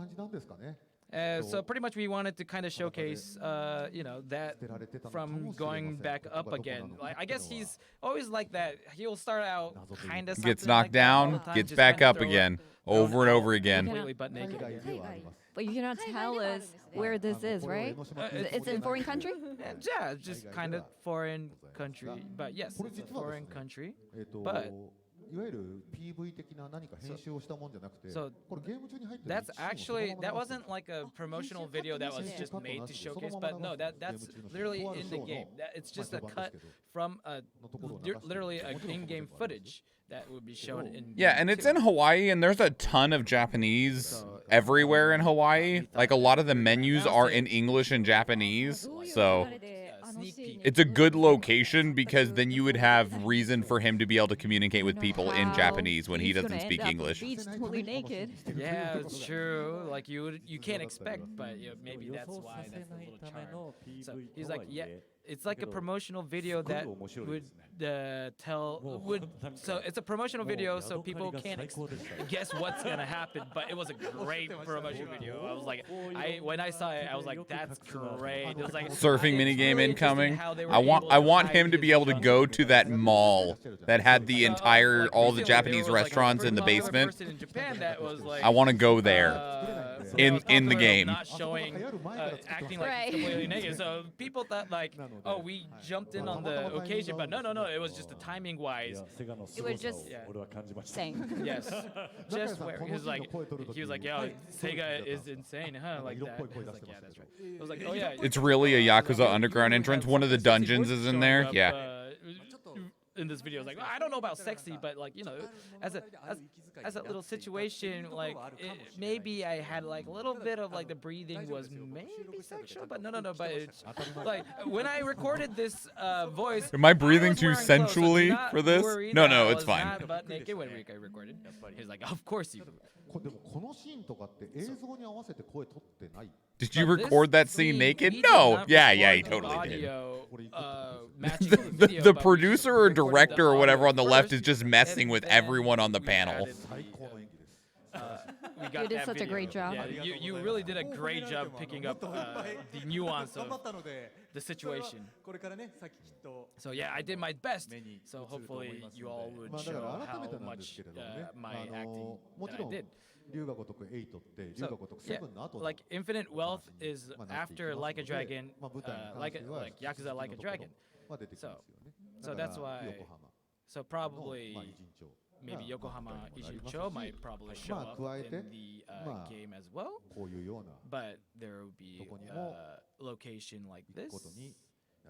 pretty much we wanted to kind of showcase, you know, that from going back up again. Like I guess he's always like that. He'll start out kind of Gets knocked down, gets back up again, over and over again. Completely butt naked again. But you cannot tell us where this is, right? It's in foreign country? Yeah, just kind of foreign country. But yes, it's a foreign country. But いわゆる PV 的な何か編集をしたもんじゃなくて、 So これゲーム中に入ってる that's actually that wasn't like a promotional video that was just made to showcase, but no, that's literally in the game. It's just a cut from literally an in-game footage that would be shown in. Yeah, and it's in Hawaii, and there's a ton of Japanese everywhere in Hawaii. Like a lot of the menus are in English and Japanese, so it's a good location because then you would have reason for him to be able to communicate with people in Japanese when he doesn't speak English. Totally naked. Yeah, it's true. Like you can't expect, but you know, maybe that's why that's the little charm. So he's like, yeah, it's like a promotional video that would so it's a promotional video so people can't guess what's gonna happen, but it was a great promotional video. I was like, when I saw it, I was like, that's great. It was like Surfing minigame incoming. I want him to be able to go to that mall that had the entire all the Japanese restaurants in the basement. I want to go there in the game. Not showing, acting like he's completely naked. So people thought like, oh, we jumped in on the occasion, but no, it was just the timing wise. You were just saying. Yes, just where he was like, yo, Sega is insane, huh? Like that. I was like, yeah, that's right. I was like, oh yeah. It's really a Yakuza underground entrance. One of the dungeons is in there. Yeah. In this video, I was like, well, I don't know about sexy, but like, you know, as a little situation, like maybe I had like a little bit of like the breathing was maybe sexual, but no, but it's like when I recorded this voice. Am I breathing too sensually for this? No, it's fine. Not butt naked when I recorded. He's like, of course you. Did you record that scene naked? No. Yeah, he totally did. The producer or director or whatever on the left is just messing with everyone on the panel. You did such a great job. Yeah, you really did a great job picking up the nuance of the situation. So yeah, I did my best. So hopefully you all would show how much my acting that I did. So, like Infinite Wealth is after Like a Dragon, like Yakuza Like a Dragon. So that's why. So probably maybe Yokohama Ishincho might probably show up in the game as well. But there will be a location like this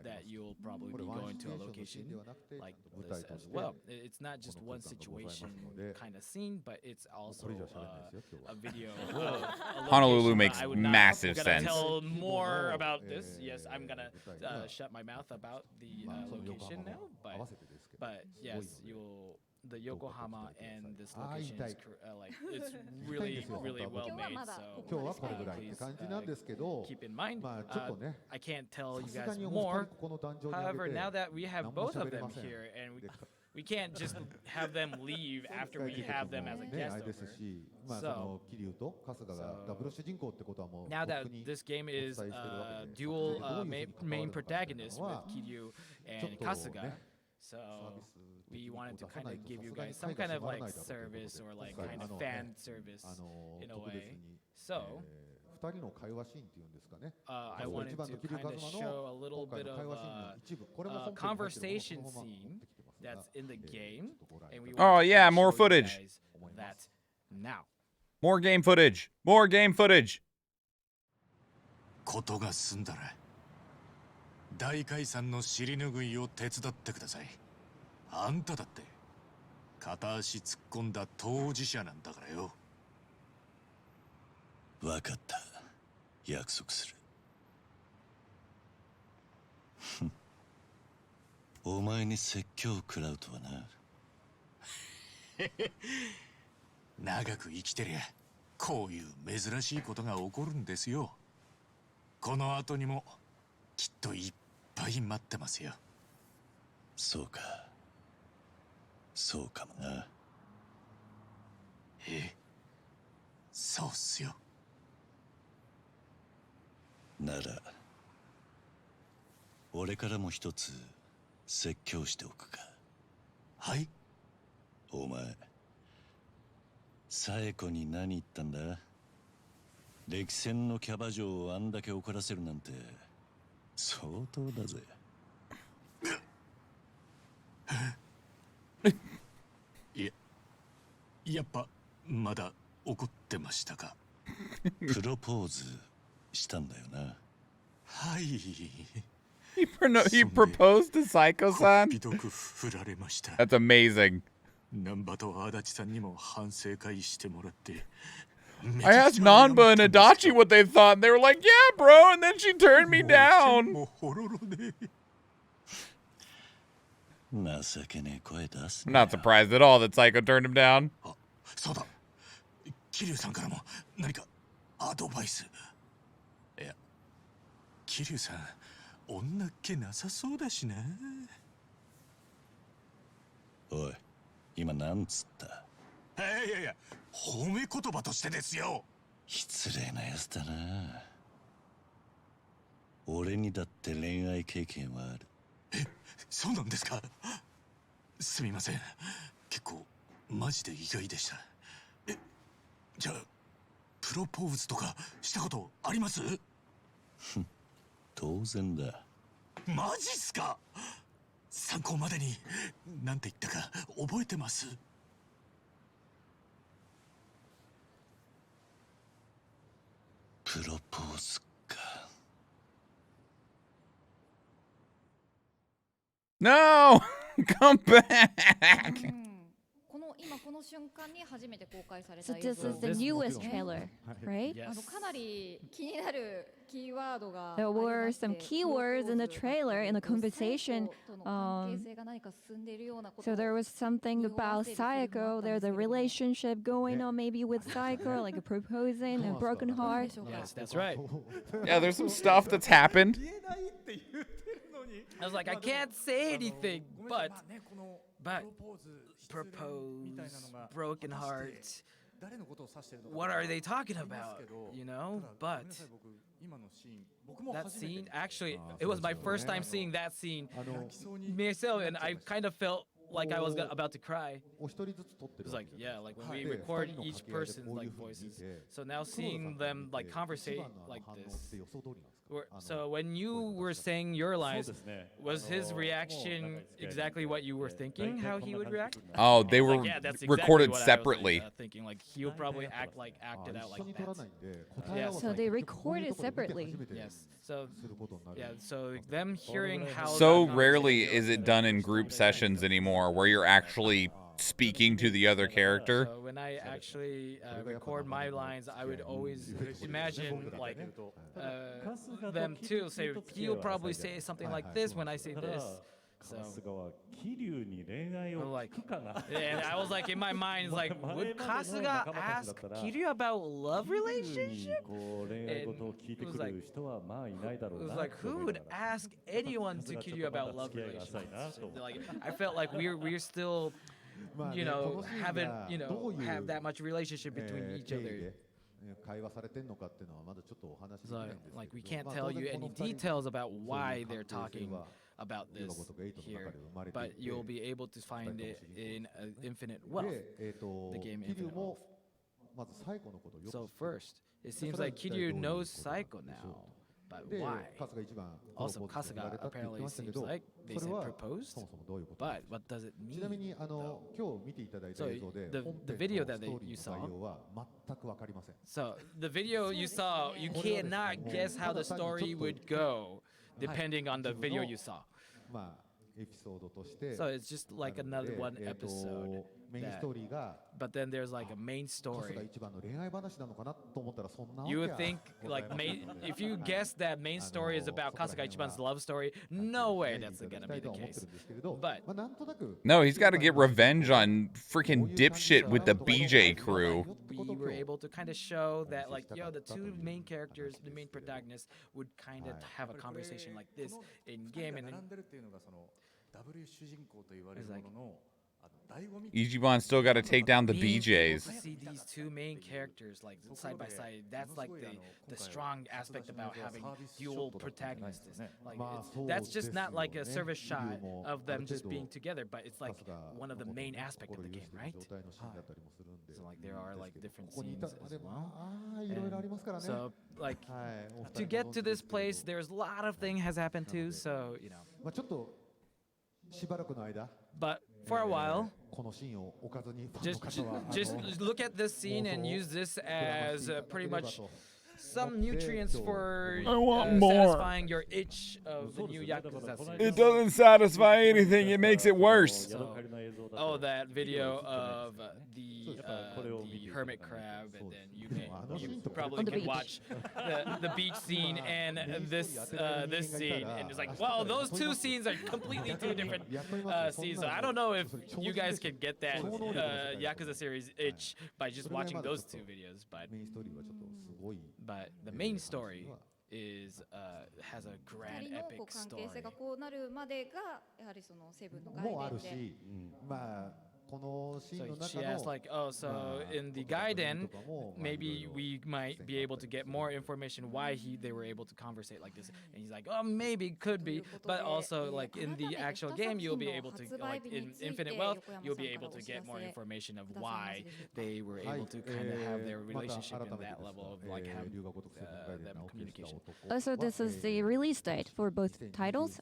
that you'll probably be going to a location like this as well. It's not just one situation kind of scene, but it's also a video of Honolulu makes massive sense. Tell more about this. Yes, I'm gonna shut my mouth about the location now, but yes, the Yokohama and this location is like it's really well made. So please keep in mind. I can't tell you guys more. However, now that we have both of them here, and we can't just have them leave after we have them as a guest over. So now that this game is dual main protagonists with Kiryu and Kasuga, so we wanted to kind of give you guys some kind of like service or like kind of fan service in a way. So I wanted to kind of show a little bit of conversation scene that's in the game, and we Oh yeah, more show you footage. guys that now. More game footage. More game footage. ことが済んだら大解散の尻拭いを手伝ってください。あんただって片足突っ込んだ当事者なんだからよ。分かった。約束する。お前に説教を食らうとはな。長く生きてりゃこういう珍しいことが起こるんですよ。この後にもきっといっぱい待ってますよ。そうか。そうかもな。そうっすよ。なら俺からも一つ説教しておくか。はい。お前サエコに何言ったんだ。歴戦のキャバ嬢をあんだけ怒らせるなんて相当だぜ。やっぱまだ怒ってましたか。プロポーズしたんだよな。はい。He proposed to Psycho-san? ひどく振られました。That's amazing. 南波と足立さんにも反省会してもらって。I asked Nanba and Adachi what they thought, and they were like, yeah, bro, and then she turned me down. I'm not surprised at all that Psycho turned him down. そうだ。桐生さんからも何かアドバイス。いや、桐生さん、女っ気なさそうだしな。おい、今なんつった？いやいや、褒め言葉としてですよ。失礼なやつだな。俺にだって恋愛経験はある。そうなんですか？すみません。結構マジで意外でした。じゃあプロポーズとかしたことあります？当然だ。マジっすか？参考までに何て言ったか覚えてます？プロポーズか。No! Come back! 今この瞬間に初めて公開された So this is the newest trailer, right? かなり気になるキーワードが There were some keywords in the trailer in the conversation. So there was something about Sayako. There's a relationship going on maybe with Sayako, like a proposing, a broken heart. Yes, that's right. Yeah, there's some stuff that's happened. I was like, I can't say anything, but propose, broken heart. What are they talking about? You know, but that scene, actually, it was my first time seeing that scene myself, and I kind of felt like I was about to cry. It was like, yeah, like when we record each person's like voices. So now seeing them like conversate like this. So when you were saying your lines, was his reaction exactly what you were thinking? How he would react? Oh, they were recorded separately. Thinking like he'll probably acted out like that. Yeah. So they recorded separately. Yes. So yeah. So them hearing how. So rarely is it done in group sessions anymore, where you're actually speaking to the other character. So when I actually record my lines, I would always imagine like them too. Say he'll probably say something like this when I say this. So like, and I was like in my mind, like, would Kasuga ask Kiryu about love relationship? And it was like, who would ask anyone to Kiryu about love relationship? Like, I felt like we're still, you know, haven't, you know, have that much relationship between each other. So, like, we can't tell you any details about why they're talking about this here, but you'll be able to find it in Infinite Wealth, the game Infinite Wealth. So first, It seems like Kiryu knows Saiko now, but why? Also, Kasuga apparently seems like they said proposed, but what does it mean? So the video that you saw. So the video you saw, you cannot guess how the story would go, depending on the video you saw. So it's just like another one episode. But then there's like a main story. You would think like if you guess that main story is about Kasuga Ichiban's love story, no way that's gonna be the case. But no, he's got to get revenge on freaking dipshit with the BJ crew. We were able to kind of show that like the two main characters, the main protagonists would kind of have a conversation like this in game, and then it's like, Ichiban still got to take down the BJs. See these two main characters like side by side. That's like the strong aspect about having dual protagonists. Like that's just not like a service shot of them just being together, but it's like one of the main aspect of the game, right? So like there are like different scenes as well. And so like to get to this place, there's a lot of things has happened too. So but for a while, just look at this scene and use this as pretty much some nutrients for satisfying your itch of the new Yakuza series. It doesn't satisfy anything, it makes it worse. So, that video of the hermit crab, and then you probably can watch the beach scene and this scene, and it's like, wow, those two scenes are completely two different scenes. So I don't know if you guys can get that Yakuza series itch by just watching those two videos, but the main story is has a grand epic story. So she asked like, oh, so in the Gaiden, maybe we might be able to get more information why they were able to conversate like this. And he's like, oh, maybe, could be. But also like in the actual game, you'll be able to, like in Infinite Wealth, you'll be able to get more information of why they were able to kind of have their relationship in that level of like have them communication. So this is the release date for both titles.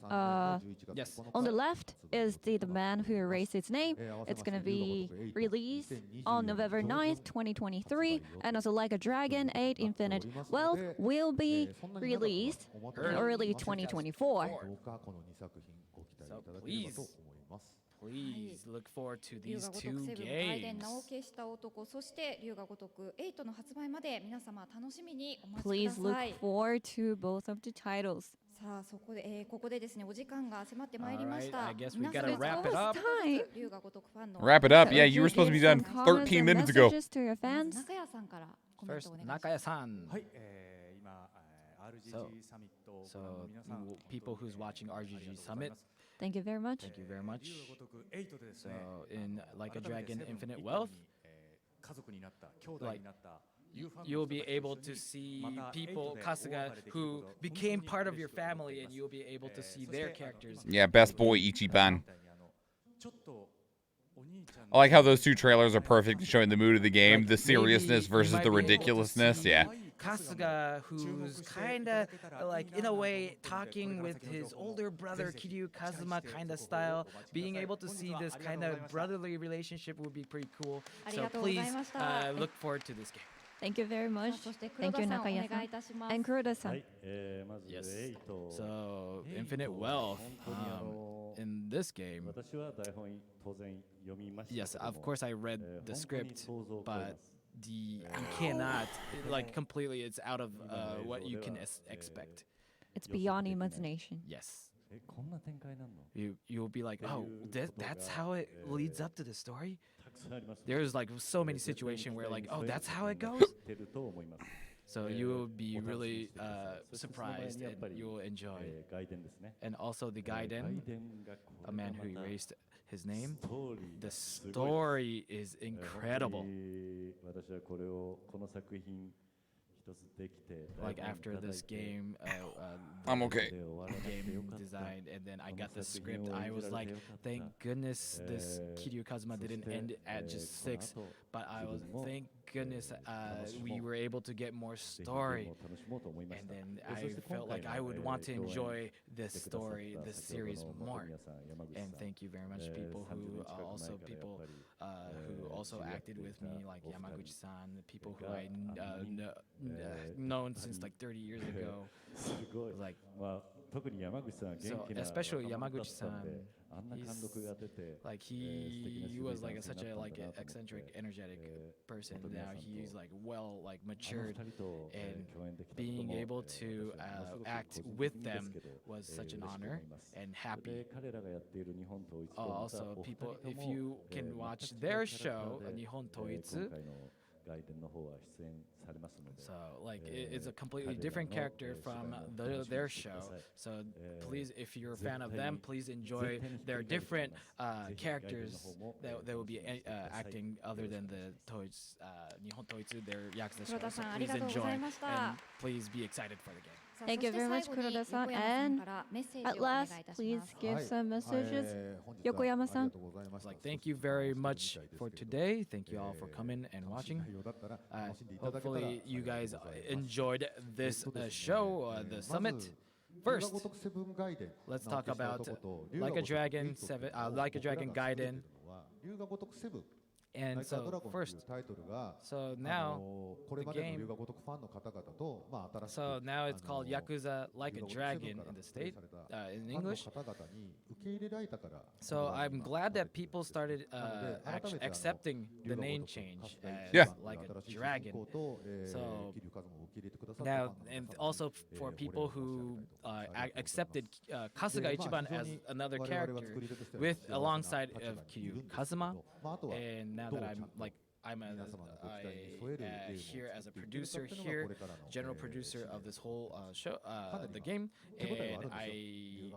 Yes. On the left is the man who erased its name. It's going to be released on November 9th, 2023, and also Like a Dragon 8 Infinite Wealth will be released in early 2024. So please look forward to these two games. Please look forward to both of the titles. さあそこで、ここでですねお時間が迫ってまいりました。 I guess we gotta wrap it up. Wrap it up. Yeah, you were supposed to be done 13 minutes ago. First, Nakaya-san. So people who's watching RGG Summit, thank you very much. Thank you very much. So in Like a Dragon Infinite Wealth, like, you'll be able to see people, Kasuga, who became part of your family, and you'll be able to see their characters. Yeah, best boy Ichiban. I like how those two trailers are perfect, showing the mood of the game, the seriousness versus the ridiculousness. Yeah. Kasuga, who's kind of like in a way talking with his older brother Kiryu Kazuma kind of style, being able to see this kind of brotherly relationship would be pretty cool. So please look forward to this game. Thank you very much. Thank you, Nakaya-san. And Kuroda-san. Yes. So, Infinite Wealth. In this game, yes, of course I read the script, but you cannot, like, completely, it's out of what you can expect. It's beyond imagination. Yes. You'll be like, oh, that's how it leads up to the story? There's like so many situations where like, oh, that's how it goes? So you will be really surprised and you will enjoy. And also the Gaiden, a man who erased his name. The story is incredible. like after this game, I'm okay. Game designed, and then I got the script. I was like, thank goodness this Kiryu Kazuma didn't end at just 6, but I was thank goodness we were able to get more story, and then I felt like I would want to enjoy this story, this series more. And thank you very much, people who also acted with me, like Yamaguchi-san, people who I known since like 30 years ago. Like, so especially Yamaguchi-san, he was like such a eccentric, energetic person. Now he's like matured, and being able to act with them was such an honor and happy. Also, people, if you can watch their show, Nihon Toitsu. So it's a completely different character from their show. So please, if you're a fan of them, please enjoy their different characters that will be acting other than the Nihon Toitsu, their Yakuza show. So please enjoy, and please be excited for the game. Thank you very much, Kuroda-san. And at last, please give some messages. Yokoyama-san. Thank you very much for today. Thank you all for coming and watching. Hopefully you guys enjoyed this show, the summit. First, let's talk about Like a Dragon Gaiden. And so first, so now the game, so now it's called Yakuza Like a Dragon in the state, in English. So I'm glad that people started accepting the name change as Like a Dragon. So now, and also for people who accepted Kasuga Ichiban as another character alongside of Kiryu Kazuma, and now that I'm here as a producer here, general producer of this whole show, the game, and I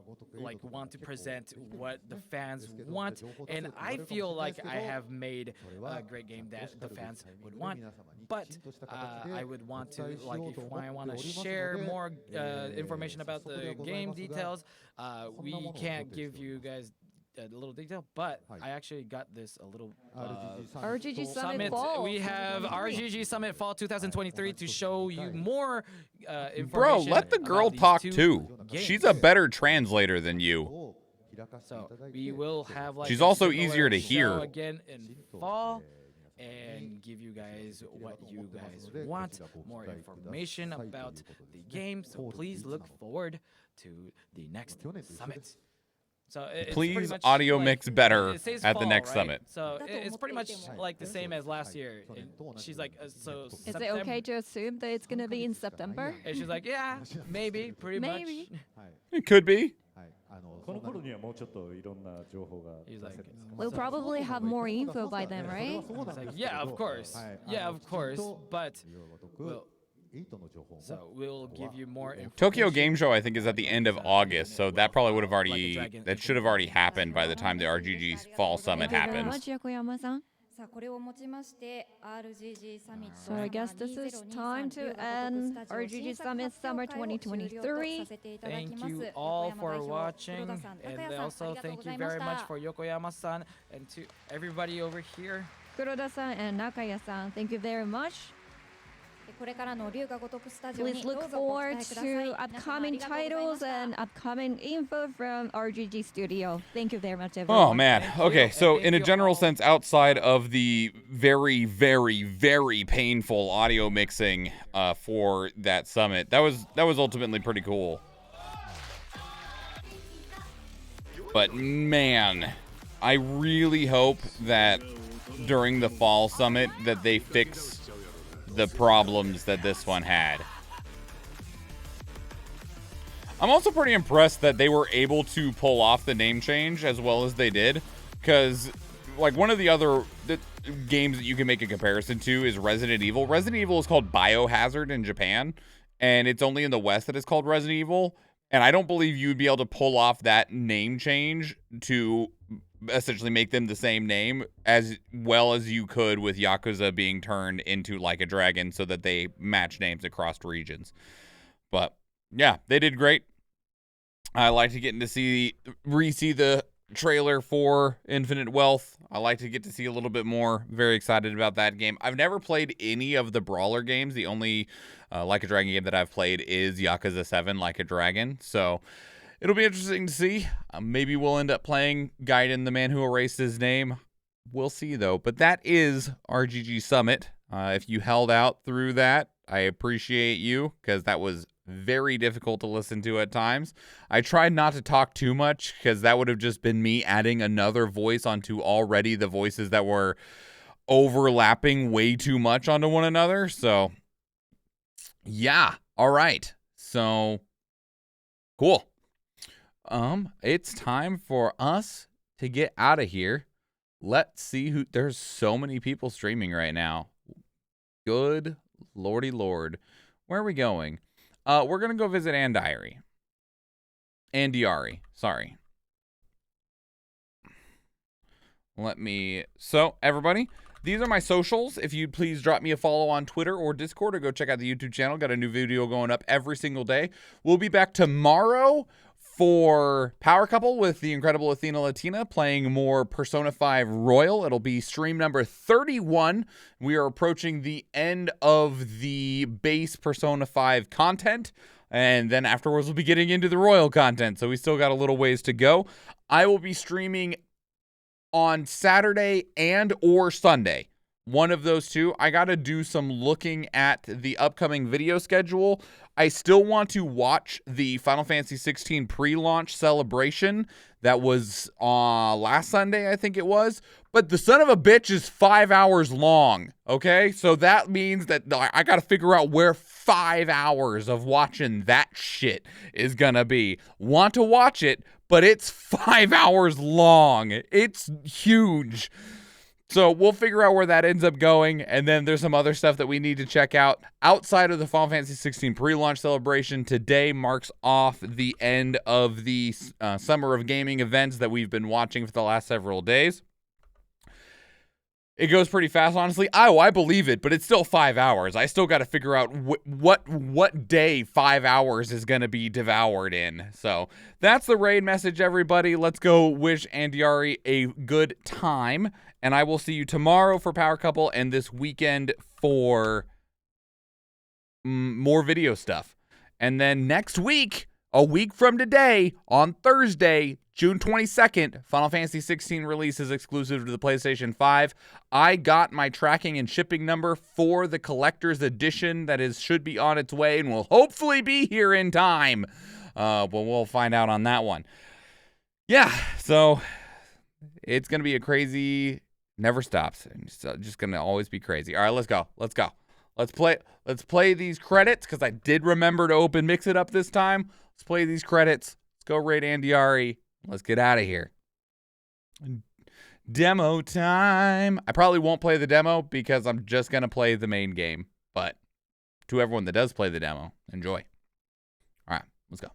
want to present what the fans want, and I feel like I have made a great game that the fans would want. But I would want to, if I want to share more information about the game details, we can't give you guys a little detail, but I actually got this a little RGG Summit Fall. We have RGG Summit Fall 2023 to show you more information. Bro, let the girl talk too. She's a better translator than you. So we will have she's also easier to hear again in fall, and give you guys what you guys want, more information about the game. So please look forward to the next summit. So please audio mix better at the next summit. So it's pretty much like the same as last year. She's like, so is it okay to assume that it's going to be in September? And she's like, yeah, maybe, pretty much. It could be. He's like, we'll probably have more info by then, right? It's like, yeah, of course. Yeah, of course. But so we'll give you more information. Tokyo Game Show, I think, is at the end of August, so that probably would have already, that should have already happened by the time the RGG Fall Summit happens. So I guess this is time to end RGG Summit Summer 2023. Thank you all for watching, and also thank you very much for Yokoyama-san and to everybody over here. Kuroda-san and Nakaya-san, thank you very much. Please look forward to upcoming titles and upcoming info from RGG Studio. Thank you very much, everyone. Oh, man. Okay, so in a general sense, outside of the very, very, very painful audio mixing for that summit, that was ultimately pretty cool. But, man, I really hope that during the fall summit that they fix the problems that this one had. I'm also pretty impressed that they were able to pull off the name change as well as they did, because like one of the other games that you can make a comparison to is Resident Evil. Resident Evil is called Biohazard in Japan, and it's only in the West that it's called Resident Evil, and I don't believe you would be able to pull off that name change to essentially make them the same name as well as you could with Yakuza being turned into Like a Dragon so that they match names across regions. But yeah, they did great. I like to get to re-see the trailer for Infinite Wealth. I like to get to see a little bit more. Very excited about that game. I've never played any of the Brawler games. The only Like a Dragon game that I've played is Yakuza 7 Like a Dragon. So it'll be interesting to see. Maybe we'll end up playing Gaiden, the Man Who Erased His Name. We'll see, though. But that is RGG Summit. If you held out through that, I appreciate you, because that was very difficult to listen to at times. I tried not to talk too much, because that would have just been me adding another voice onto already the voices that were overlapping way too much onto one another. So, yeah. All right. So, cool. It's time for us to get out of here. Let's see who. There's so many people streaming right now. Good lordy lord. Where are we going? We're gonna go visit Andiari. Sorry. So everybody, these are my socials. If you'd please drop me a follow on Twitter or Discord, or go check out the YouTube channel. Got a new video going up every single day. We'll be back tomorrow for Power Couple with the incredible Athena Latina playing more Persona 5 Royal. It'll be stream number 31. We are approaching the end of the base Persona 5 content, and then afterwards we'll be getting into the Royal content, so we still got a little ways to go. I will be streaming on Saturday and or Sunday. One of those two. I got to do some looking at the upcoming video schedule. I still want to watch the Final Fantasy 16 pre-launch celebration that was last Sunday, I think it was. But the son of a bitch is 5 hours long, okay? So that means that I got to figure out where 5 hours of watching that shit is going to be. Want to watch it, but it's 5 hours long. It's huge. So we'll figure out where that ends up going, and then there's some other stuff that we need to check out outside of the Final Fantasy 16 pre-launch celebration. Today marks off the end of the Summer of Gaming events that we've been watching for the last several days. It goes pretty fast, honestly. I believe it, but it's still 5 hours. I still got to figure out what day 5 hours is going to be devoured in. So that's the raid message, everybody. Let's go wish Andiari a good time. And I will see you tomorrow for Power Couple and this weekend for more video stuff. And then next week, a week from today, on Thursday, June 22nd, Final Fantasy 16 release is exclusive to the PlayStation 5. I got my tracking and shipping number for the collector's edition that should be on its way and will hopefully be here in time. But we'll find out on that one. Yeah, so it's going to be a crazy... Never stops. It's just going to always be crazy. All right, let's go. Let's play these credits, because I did remember to open Mix It Up this time. Let's play these credits. Let's go raid Andiari. Let's get out of here. Demo time. I probably won't play the demo because I'm just going to play the main game. But to everyone that does play the demo, enjoy. All right, let's go.